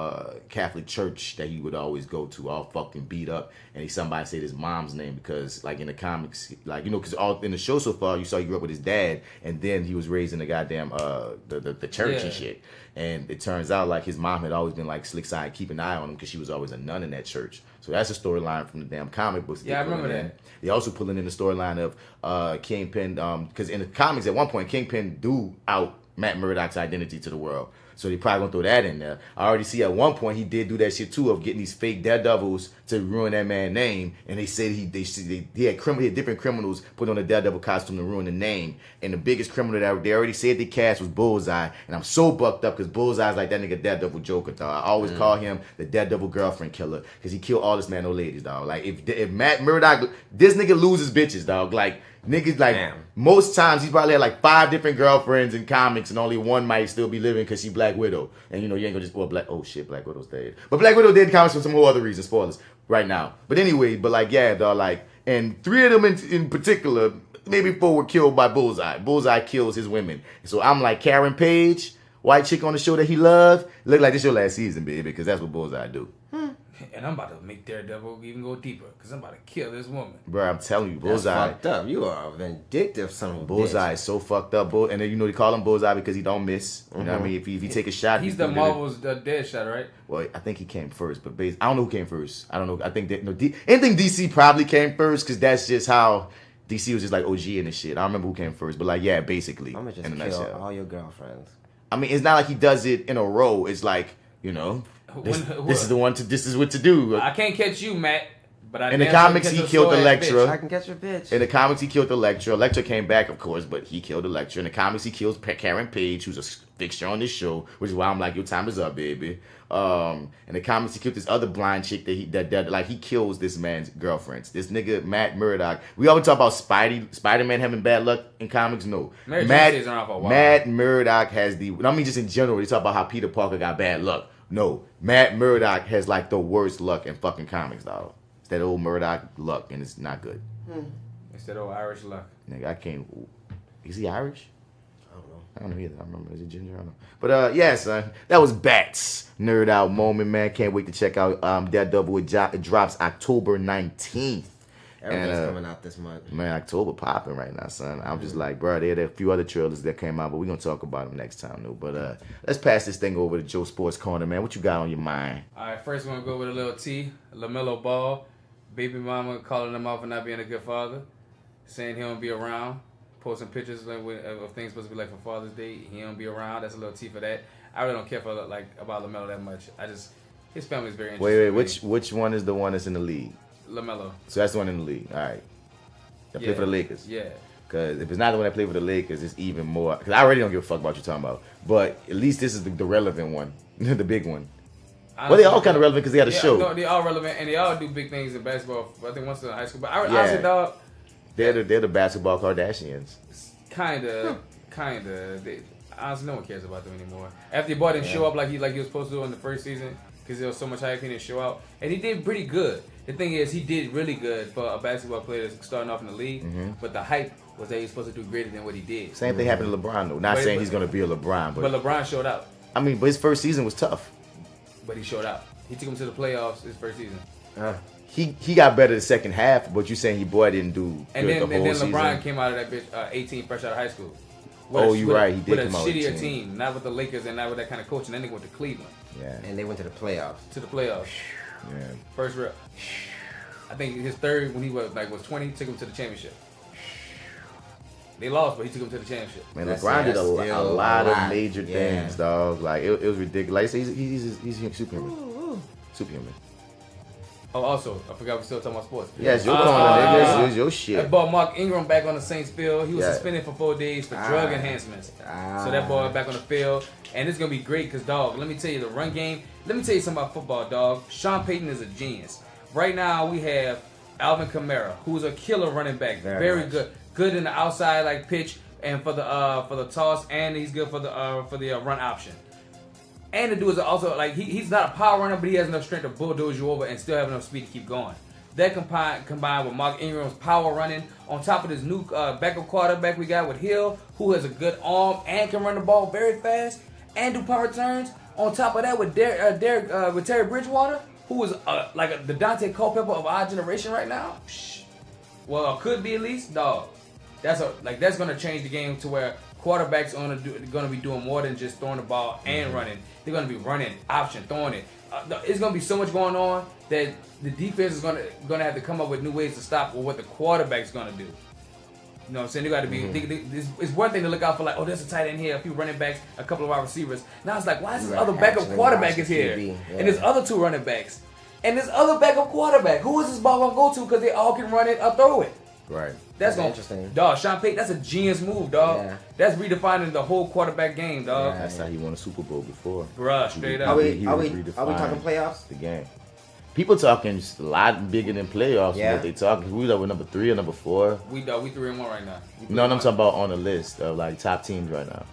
Catholic church that he would always go to, all fucking beat up. And somebody said his mom's name because, like, in the comics, like, because all in the show so far, you saw he grew up with his dad, and then he was raised in the goddamn the church and shit. And it turns out like his mom had always been like slick side, keep an eye on him because she was always a nun in that church. So that's a storyline from the damn comic books. Yeah, I remember that. They also pulling in the storyline of Kingpin, because in the comics at one point Kingpin do out Matt Murdock's identity to the world. So they probably gonna throw that in there. I already see at one point he did do that shit too of getting these fake Daredevils to ruin that man's name, and they said he had different criminals put on a Daredevil costume to ruin the name. And the biggest criminal that they already said they cast was Bullseye, and I'm so bucked up because Bullseye's like that nigga Daredevil Joker, dog. I always call him the Daredevil girlfriend killer because he killed all this man, no ladies, dog. Like if Matt Murdock, this nigga loses bitches, dog. Like niggas, like most times he's probably had like 5 different girlfriends in comics, and only one might still be living because she Black Widow. And you ain't gonna just Black Widow's dead. But Black Widow did comics for some whole other reasons, spoilers right now. But anyway, dog, like, and 3 of them in particular, maybe 4 were killed by Bullseye. Bullseye kills his women. So I'm like, Karen Page, white chick on the show that he loved, look like this your last season, baby, because that's what Bullseye do. And I'm about to make Daredevil even go deeper because I'm about to kill this woman. Bro, I'm telling you, Bullseye. That's fucked up. You are a vindictive son of a Bullseye bitch. is so fucked up. And then, they call him Bullseye because he don't miss. You know what I mean? If he take a shot, he's the Marvel's dead shot, right? Well, I think he came first, but I don't know who came first. I don't know. I think anything DC probably came first because that's just how DC was just like OG and this shit. I don't remember who came first, but like, yeah, basically. I'm gonna just kill all your girlfriends. I mean, it's not like he does it in a row. It's like, this is the one this is what to do. I can't catch you, Matt. But in the comics, he killed Elektra. I can catch your bitch. In the comics, he killed Elektra. Elektra came back, of course, but he killed Elektra. In the comics, he kills Karen Page, who's a fixture on this show, which is why I'm like, your time is up, baby. In the comics, he killed this other blind chick that he kills this man's girlfriends. This nigga Matt Murdock. We always talk about Spider-Man having bad luck in comics. No, Matt Murdock has just in general. They talk about how Peter Parker got bad luck. No, Matt Murdock has like the worst luck in fucking comics, dog. It's that old Murdock luck, and it's not good. It's that old Irish luck. Nigga, I can't. Is he Irish? I don't know either. I remember. Is it ginger? I don't know. But yeah, son, that was Bats nerd out moment, man. Can't wait to check out Daredevil. It drops October 19th. Everything's coming out this month. Man, October popping right now, son. I'm just like, bro, there are a few other trailers that came out, but we're going to talk about them next time, though. But let's pass this thing over to Joe Sports Corner, man. What you got on your mind? All right, first we're going to go with a little T. LaMelo Ball. Baby mama calling him out for not being a good father. Saying he don't be around. Posting pictures of things supposed to be like for Father's Day. He don't be around. That's a little T for that. I really don't care for about LaMelo that much. His family is very interesting. Wait. Which one is the one that's in the league? LaMelo. So that's the one in the league. All right. That play for the Lakers. Yeah. Because if it's not the one that played for the Lakers, it's even more. Because I already don't give a fuck about what you're talking about. But at least this is the relevant one, the big one. Well, they all kind of relevant because they had a show. No, they all relevant and they all do big things in basketball. I think once in high school, but honestly, dog, they're the basketball Kardashians. Kinda. Honestly, no one cares about them anymore. After your boy didn't show up like he was supposed to in the first season, because there was so much hype, he didn't show out, and he did pretty good. The thing is, he did really good for a basketball player that's starting off in the league. But the hype was that he was supposed to do greater than what he did. Same thing happened to LeBron, though. Not saying he's going to be a LeBron, but LeBron showed out. I mean, but his first season was tough. But he showed out. He took him to the playoffs his first season. He got better the second half, but you saying didn't do good the whole season. And then LeBron came out of that bitch 18 fresh out of high school. You're right. He did come out with a shittier 18. team, not with the Lakers and not with that kind of coaching. Then they went to Cleveland. Yeah. And they went to the playoffs. Yeah. First rep. I think his third when he was 20 took him to the championship. They lost, but he took him to the championship. Man, LeBron did a lot of major things, dog. Like it was ridiculous. Like, he's superhuman. Superhuman. Oh, also, I forgot we're still talking about sports. Yeah, it's your corner, nigga. It's your shit. That boy Mark Ingram back on the Saints field. He was suspended for 4 days for drug enhancements. So that boy back on the field. And it's going to be great because, dog, let me tell you, the run game. Let me tell you something about football, dog. Sean Payton is a genius. Right now, we have Alvin Kamara, who's a killer running back. Very good. Good in the outside, like, pitch and for the toss. And he's good for the run option. And the dude is also, like, he's not a power runner, but he has enough strength to bulldoze you over and still have enough speed to keep going. That combined with Mark Ingram's power running, on top of this new backup quarterback we got with Hill, who has a good arm and can run the ball very fast and do power turns. On top of that, with Terry Bridgewater, who is like the Dante Culpepper of our generation right now. Well, could be at least, dog. That's gonna change the game to where quarterbacks are gonna be doing more than just throwing the ball and running. They're gonna be running, option, throwing it. It's gonna be so much going on that the defense is gonna have to come up with new ways to stop what the quarterback's gonna do. You know what I'm saying? They got to be. It's one thing to look out for, like, oh, there's a tight end here, a few running backs, a couple of wide receivers. Now it's like, why is this other backup quarterback is here, and there's other 2 running backs, and this other backup quarterback. Who is this ball gonna go to? Because they all can run it or throw it. Right. That's interesting. Dog, Sean Payton, that's a genius move, dog. Yeah. That's redefining the whole quarterback game, dog. Yeah, that's how he won a Super Bowl before. Bruh, straight up. Are we talking playoffs? The game. People talking a lot bigger than playoffs. Yeah. What they talking. We up with number 3 or number 4. We 3-1 right now. No, I'm talking about on the list of like top teams right now.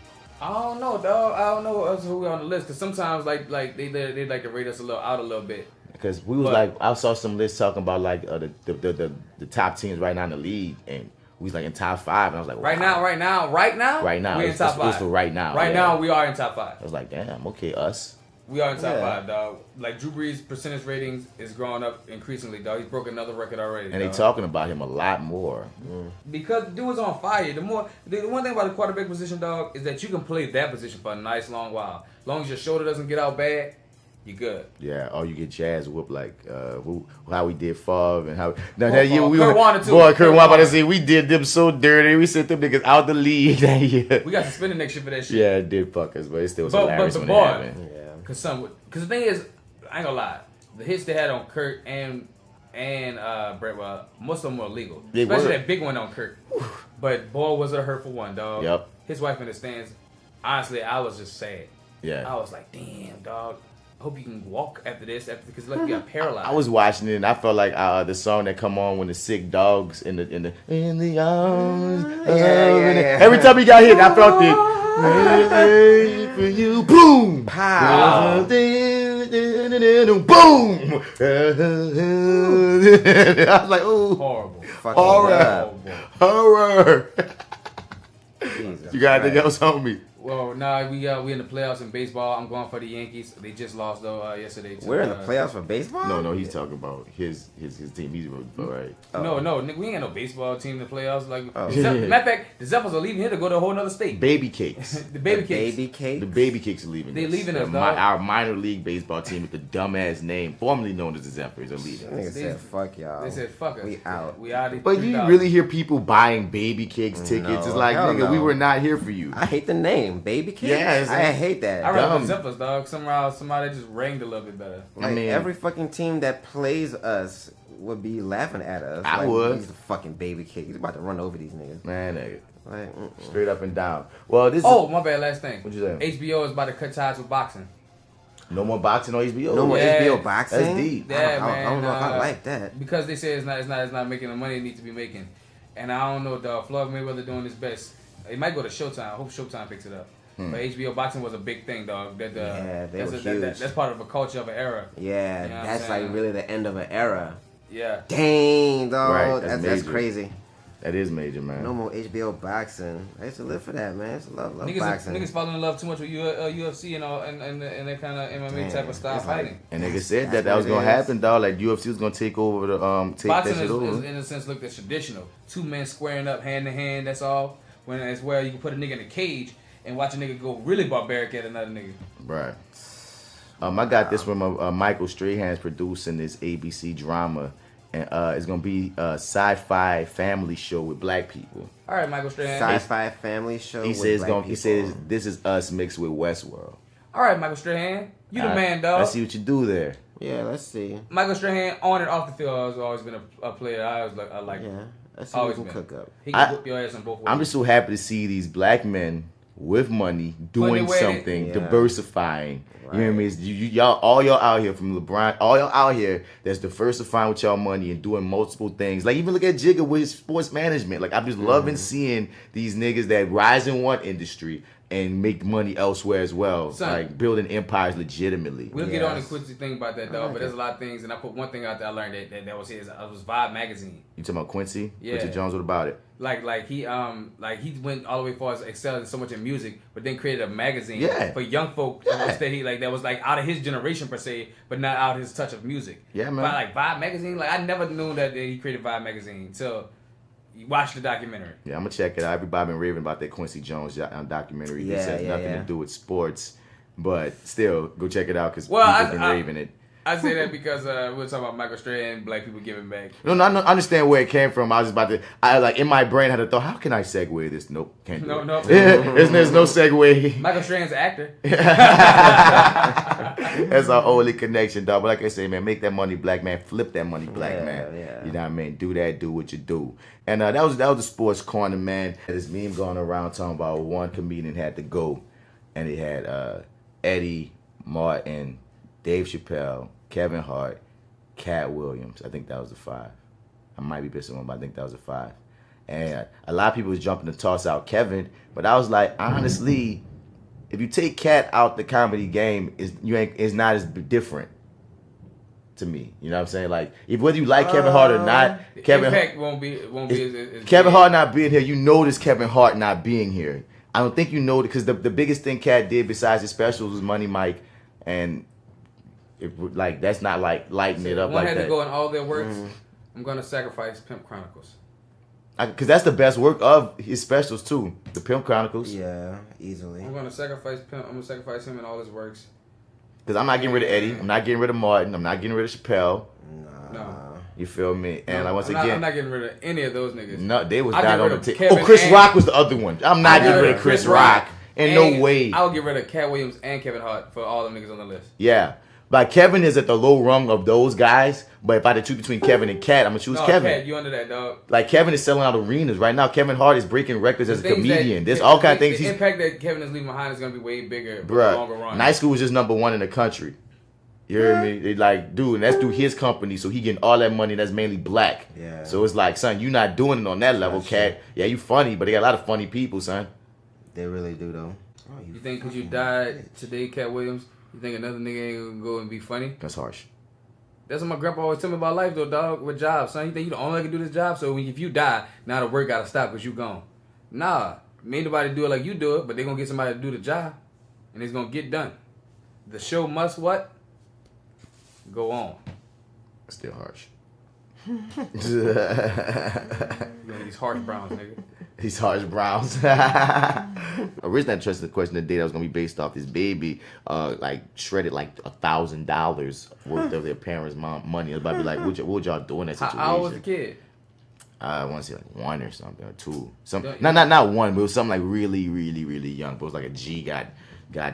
I don't know, dog. I don't know who we on the list because sometimes like they like to rate us out a little bit. Because we was I saw some lists talking about like the top teams right now in the league, and we was like in top 5, and I was like, wow. Right now, we're in top 5. It's for right now. Right now, we are in top 5. I was like, damn, okay, us. We are in top 5, dog. Like Drew Brees' percentage ratings is growing up increasingly, dog. He's broken another record already. And they talking about him a lot more. Because the dude is on fire. The one thing about the quarterback position, dog, is that you can play that position for a nice long while. As long as your shoulder doesn't get out bad, you good. Yeah, or you get Jazz whoop like how we did Favre and how Kurt Warner too. Boy, Kurt Warner about to say we did them so dirty. We sent them niggas out the league that year. We got suspended next year for that shit. Yeah, it did fuck us, but it still was hilarious when it happened. Yeah. Cause the thing is, I ain't gonna lie, the hits they had on Kurt and Brett, well, most of them were illegal. Especially that big one on Kurt. But boy, was it a hurtful one, dog. Yep. His wife in the stands. Honestly, I was just sad. Yeah. I was like, damn, dog. I hope you can walk after this, because look, you got paralyzed. I was watching it and I felt like the song that come on when the sick dogs in the arms. Every time he got hit, I felt it. For you, boom, pow, boom. I was like, oh, horrible, horror. You got anything else on me? Well, we in the playoffs in baseball. I'm going for the Yankees. They just lost though yesterday. We're in the playoffs for baseball? No, he's talking about his team. He's rooting for, right? No, we ain't got no baseball team in the playoffs. Like, matter of fact, the Zephyrs are leaving here to go to a whole other state. Baby Cakes. The baby cakes. The Baby Cakes are leaving. They leaving us, dog. Our minor league baseball team with the dumbass name, formerly known as the Zephyrs, are leaving. Niggas said, "Fuck y'all." They said, "Fuck us." We out. We out. But you really hear people buying Baby Cakes tickets? No, it's like, nigga, we were not here for you. I hate the name, Baby Cakes. Yeah, I hate that. I rather the Zephyrs, dog. Somehow somebody just rang a little bit better. Like, I mean, every fucking team that plays us would be laughing at us. I would. These fucking Baby Cakes. He's about to run over these niggas. Man, nigga. Like, straight up and down. Well, this. Oh, my bad. Last thing. What you say? HBO is about to cut ties with boxing. No more boxing on HBO. No more HBO boxing. That's deep. Yeah, man. I don't know if I like that because they say it's not making the money it needs to be making, and I don't know. Floyd Mayweather doing his best. It might go to Showtime. I hope Showtime picks it up. But HBO boxing was a big thing, dog. They were huge. That's part of a culture of an era. Yeah, you know that's like really the end of an era. Yeah. Dang, dog. Right, that's crazy. That is major, man. No more HBO boxing. I used to live for that, man. I used to love boxing. Niggas falling in love too much with UFC and that kind of MMA type of style fighting. And niggas said that was gonna happen, dog. Like UFC was gonna take over the take boxing that shit over. Boxing in a sense looked at traditional. 2 men squaring up hand to hand. That's all. When it's where you can put a nigga in a cage and watch a nigga go really barbaric at another nigga. Right. I got this from Michael Strahan's producing this ABC drama, and it's gonna be a sci-fi family show with black people. All right, Michael Strahan. Sci-fi family show. He with says black he people. says this is us mixed with Westworld. All right, Michael Strahan. You the man, dog. Let's see what you do there. Yeah, let's see. Michael Strahan, on and off the field, has always been a player. I like. Yeah, let's see what we can cook up. He can whip your ass on both ways. I'm just so happy to see these black men with money doing something, diversifying. You know what I mean? Y'all, all y'all out here from LeBron, all y'all out here that's diversifying with y'all money and doing multiple things. Like even look at Jigga with his sports management. Like I'm just loving seeing these niggas that rise in one industry and make money elsewhere as well. Son, like building empires legitimately. We'll get on the Quincy thing about that, dog. But there's a lot of things, and I put one thing out there I learned that was his. It was Vibe magazine. You talking about Quincy? Yeah. Quincy Jones, what about it? Like he went all the way far as excelling so much in music, but then created a magazine for young folk that was like out of his generation per se, but not out of his touch of music. Yeah, man. But like Vibe magazine, like I never knew that he created Vibe magazine till you watch the documentary. Yeah, I'm gonna check it out. Everybody been raving about that Quincy Jones documentary. This has nothing to do with sports, but still go check it out because people have been raving it. I say that because we're talking about Michael Strahan and black people giving back. No, I understand where it came from. I was just about to. I like in my brain had a thought. How can I segue this? Nope, can't do it. Nope. There's no segue. Michael Strahan's an actor. That's our only connection, dog. But like I say, man, make that money, black man. Flip that money, black man. Yeah. You know what I mean? Do that. Do what you do. And that was the sports corner, man. This meme going around talking about one comedian had to go, and it had Eddie Martin, Dave Chappelle, Kevin Hart, Cat Williams. I think that was the 5. I might be missing one, but I think that was the 5. And a lot of people was jumping to toss out Kevin, but I was like, honestly, if you take Cat out the comedy game, it's not as different to me. You know what I'm saying? Like, whether you like Kevin Hart or not, Kevin impact won't be as Kevin Hart not being here. You notice Kevin Hart not being here. I don't think you know because the biggest thing Cat did besides his specials was Money Mike, and like that's not like lighting it up like that. One had to go in all their works. I'm gonna sacrifice Pimp Chronicles. Because that's the best work of his specials too. The Pimp Chronicles. Yeah, easily. I'm gonna sacrifice Pimp. I'm gonna sacrifice him in all his works. Because I'm not getting rid of Eddie. I'm not getting rid of Martin. I'm not getting rid of Chappelle. No. You feel me? And I'm not getting rid of any of those niggas. No, they was down on the table. Oh, Chris Rock was the other one. I'm not getting rid of Chris Rock. In no way. I would get rid of Cat Williams and Kevin Hart for all them niggas on the list. Yeah. Like Kevin is at the low rung of those guys, but if I had to choose between Kevin and Cat, I'm gonna choose Kevin. Cat, you under that, dog? Like Kevin is selling out arenas right now. Kevin Hart is breaking records as a comedian. There's all kind of things. The impact that Kevin is leaving behind is gonna be way bigger, bruh, longer run. Night School was just #1 in the country. You hear me? They like, dude, and that's through his company, so he getting all that money. That's mainly black. Yeah. So it's like, son, you not doing it on that level, Cat. Yeah, you funny, but they got a lot of funny people, son. They really do though. Oh, you think because you died today, Cat Williams? You think another nigga ain't gonna go and be funny? That's harsh. That's what my grandpa always tell me about life, though, dog. With jobs, son. You think you the only one that can do this job? So if you die, now the work gotta stop because you gone. Nah, ain't nobody do it like you do it, but they gonna get somebody to do the job, and it's gonna get done. The show must what? Go on. Still harsh. These harsh browns, nigga. These harsh browns. Originally, I trusted the question today that was gonna be based off this baby, like shredded like $1,000 worth of their parents' money. Everybody be like, what would y'all do in that situation? How old was the kid? I want to say like 1 or something or 2. Not 1, but it was something like really, really, really young. But it was like a G got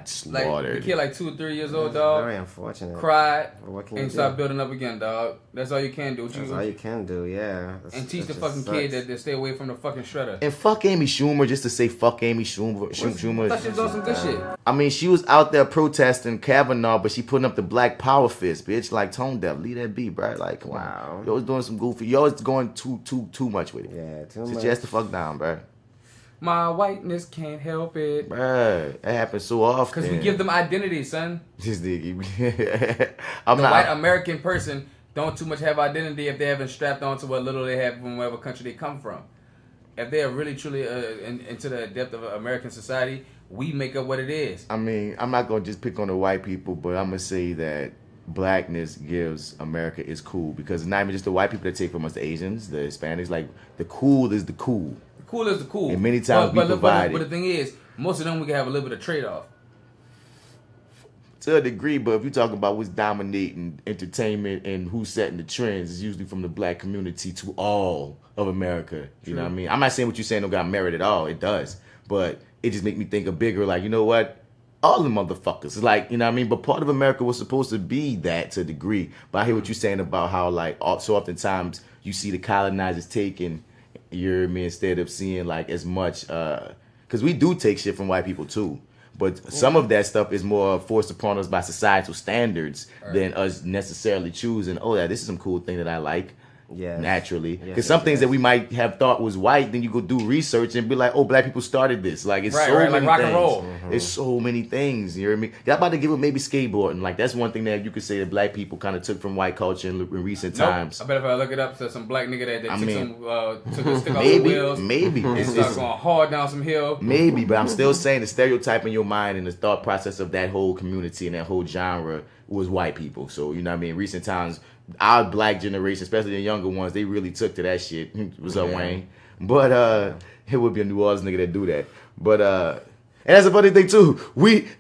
slaughtered. Like, the kid like 2 or 3 years old, dog. Very unfortunate. Cried what can and you start do? building up again, dog. That's all you can do. That's all you can do, yeah. And teach the fucking kid that they stay away from the fucking shredder. And fuck Amy Schumer, just to say fuck Amy Schumer. I thought she was on some good shit. I mean, she was out there protesting Kavanaugh, but she putting up the black power fist, bitch. Like, tone deaf, leave that be, bro. Like, come on. You always doing some goofy. You always going too much with it. Yeah, too much. Just yes the fuck down, bro. My whiteness can't help it. Bruh, that happens so often. Because we give them identity, son. This nigga. The white American person don't too much have identity if they haven't strapped onto what little they have from whatever country they come from. If they are really, truly into the depth of American society, we make up what it is. I mean, I'm not going to just pick on the white people, but I'm going to say that blackness gives America is cool. Because it's not even just the white people that take from us, the Asians, the Hispanics. Like, the cool is the cool. Cool is the cool. And many times we provide it. But the thing is, most of them we can have a little bit of trade-off. to a degree, but if you talk about what's dominating entertainment and who's setting the trends, it's usually from the black community to all of America. You know what I mean? I'm not saying what you're saying don't got merit at all. It does. But it just make me think of bigger, like, you know what? All the motherfuckers. It's like, you know what I mean? But part of America was supposed to be that to a degree. But I hear what you're saying about how, like, so oftentimes you see the colonizers taking, you know what I mean, instead of seeing, like, as much, because we do take shit from white people, too. But some of that stuff is more forced upon us by societal standards than us necessarily choosing, oh, yeah, this is some cool thing that I like. Naturally, because some things that we might have thought was white, then you go do research and be like, oh, black people started this. Like, it's so many like rock things. And roll. There's so many things. You know what I mean? I'm about to give it maybe skateboarding. Like, that's one thing that you could say that black people kind of took from white culture in recent times. I bet if I look it up, there's some black nigga that took a stick off maybe, the wheels. Maybe. And started going hard down some hill. Maybe, but I'm still saying the stereotype in your mind and the thought process of that whole community and that whole genre was white people. So, you know what I mean? Recent times, our black generation, especially the younger ones, they really took to that shit. What's up, Wayne? But it would be a New Orleans nigga that do that. But and that's a funny thing too.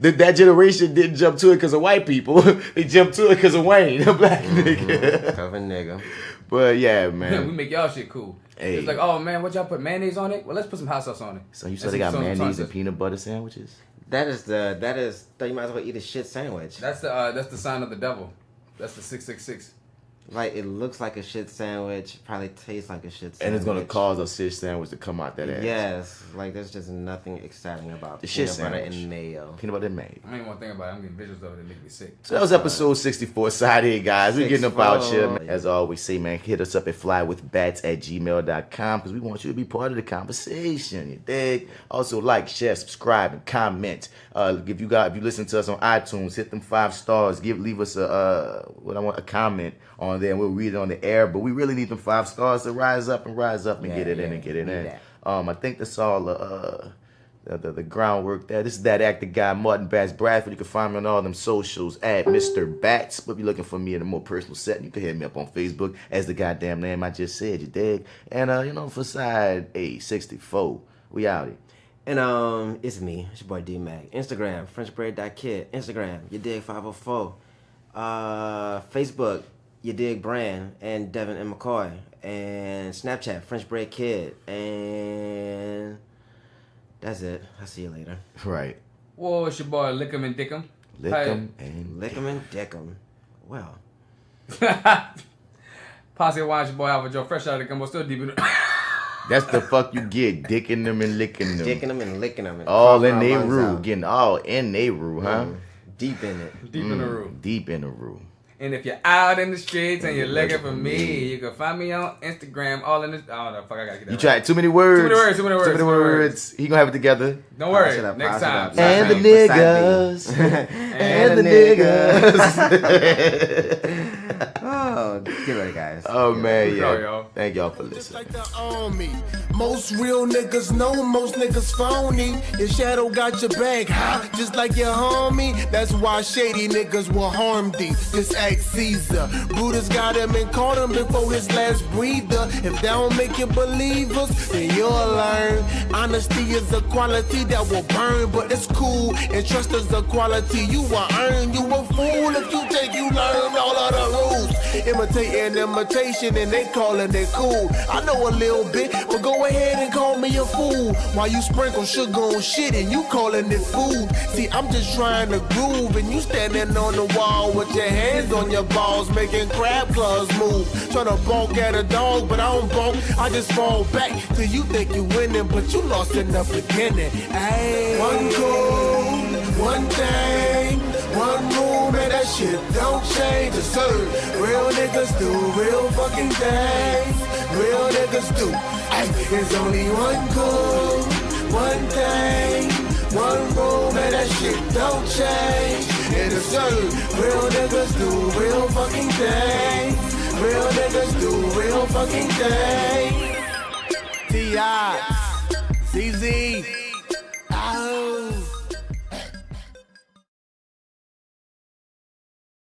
That generation didn't jump to it because of white people. They jumped to it because of Wayne, a black nigga. Because of a nigga. But yeah, man. We make y'all shit cool. Hey. It's like, oh man, what y'all put mayonnaise on it? Well, let's put some hot sauce on it. So you said they got mayonnaise and peanut butter sandwiches? That is you might as well eat a shit sandwich. That's the sign of the devil. That's the 666. Like, it looks like a shit sandwich, probably tastes like a shit sandwich. And it's gonna cause a shit sandwich to come out that ass. Yes, like there's just nothing exciting about the shit peanut butter sandwich and mayo. Peanut butter and mayo. I don't even want to think about it. I'm getting visuals of it that make me sick. So that was episode 64, sideA, guys. We're getting up out here, man. As I always say, man, hit us up at flywithbats@gmail.com because we want you to be part of the conversation. You dig? Also, like, share, subscribe, and comment. If you listen to us on iTunes, hit them 5 stars. Leave us a comment on there, and we'll read it on the air. But we really need them 5 stars to rise up and get it in. I think that's all the groundwork there. This is that actor guy, Martin Bats Bradford. You can find me on all them socials at Mr. Bats. But if you're looking for me in a more personal setting, you can hit me up on Facebook as the goddamn name I just said. You dig? And for sideA 64, we out here. And it's me, it's your boy D-Mac. Instagram, FrenchBraid.kid. Instagram, you dig 504. Facebook, you dig Brand and Devin and McCoy. And Snapchat, French Braid Kid. And that's it. I'll see you later. Right. Whoa, it's your boy Lickum and Dickum. Lickum and Dickum. Well. Posse Wine, your boy AlphaJo, fresh out of the gumbo, still deep in the... That's the fuck you get, dicking them and licking them. Dicking them and licking them. All in they roux. Getting all in they roux, huh? Deep in it. Deep in the roux. Deep in the roux. And if you're out in the streets and you're looking for me, you can find me on Instagram, all in this... Oh, no, fuck, I gotta get that. You tried too many words. Too many words. He gonna have it together. Don't worry, next time. And the niggas. And the niggas. Oh, get ready, guys. Oh, man, yeah. Y'all. Thank y'all for listening. Most real niggas know, most niggas phony. Your shadow got your back, huh? Just like your homie. That's why shady niggas will harm thee. Just act Caesar. Brutus got him and caught him before his last breather. If that don't make you believers, then you'll learn. Honesty is a quality that will burn, but it's cool. And trust is a quality you will earn. You a fool if you think you learn all of the rules. Imitating imitation and they calling it cool. I know a little bit, but go ahead and call me a fool. While you sprinkle sugar on shit and you calling it food. See, I'm just trying to groove and you standing on the wall with your hands on your balls, making crab claws move. Trying to bonk at a dog, but I don't bonk. I just fall back till you think you winning, but you lost in the beginning. Ay. One goal, one thing, one rule, man, that shit don't change. It's real niggas do real fucking things. Real niggas do. Ay, there's only one goal, one thing, one rule, man, that shit don't change. And it's real niggas do real fucking things. Real niggas do real fucking things. T.I. CZ.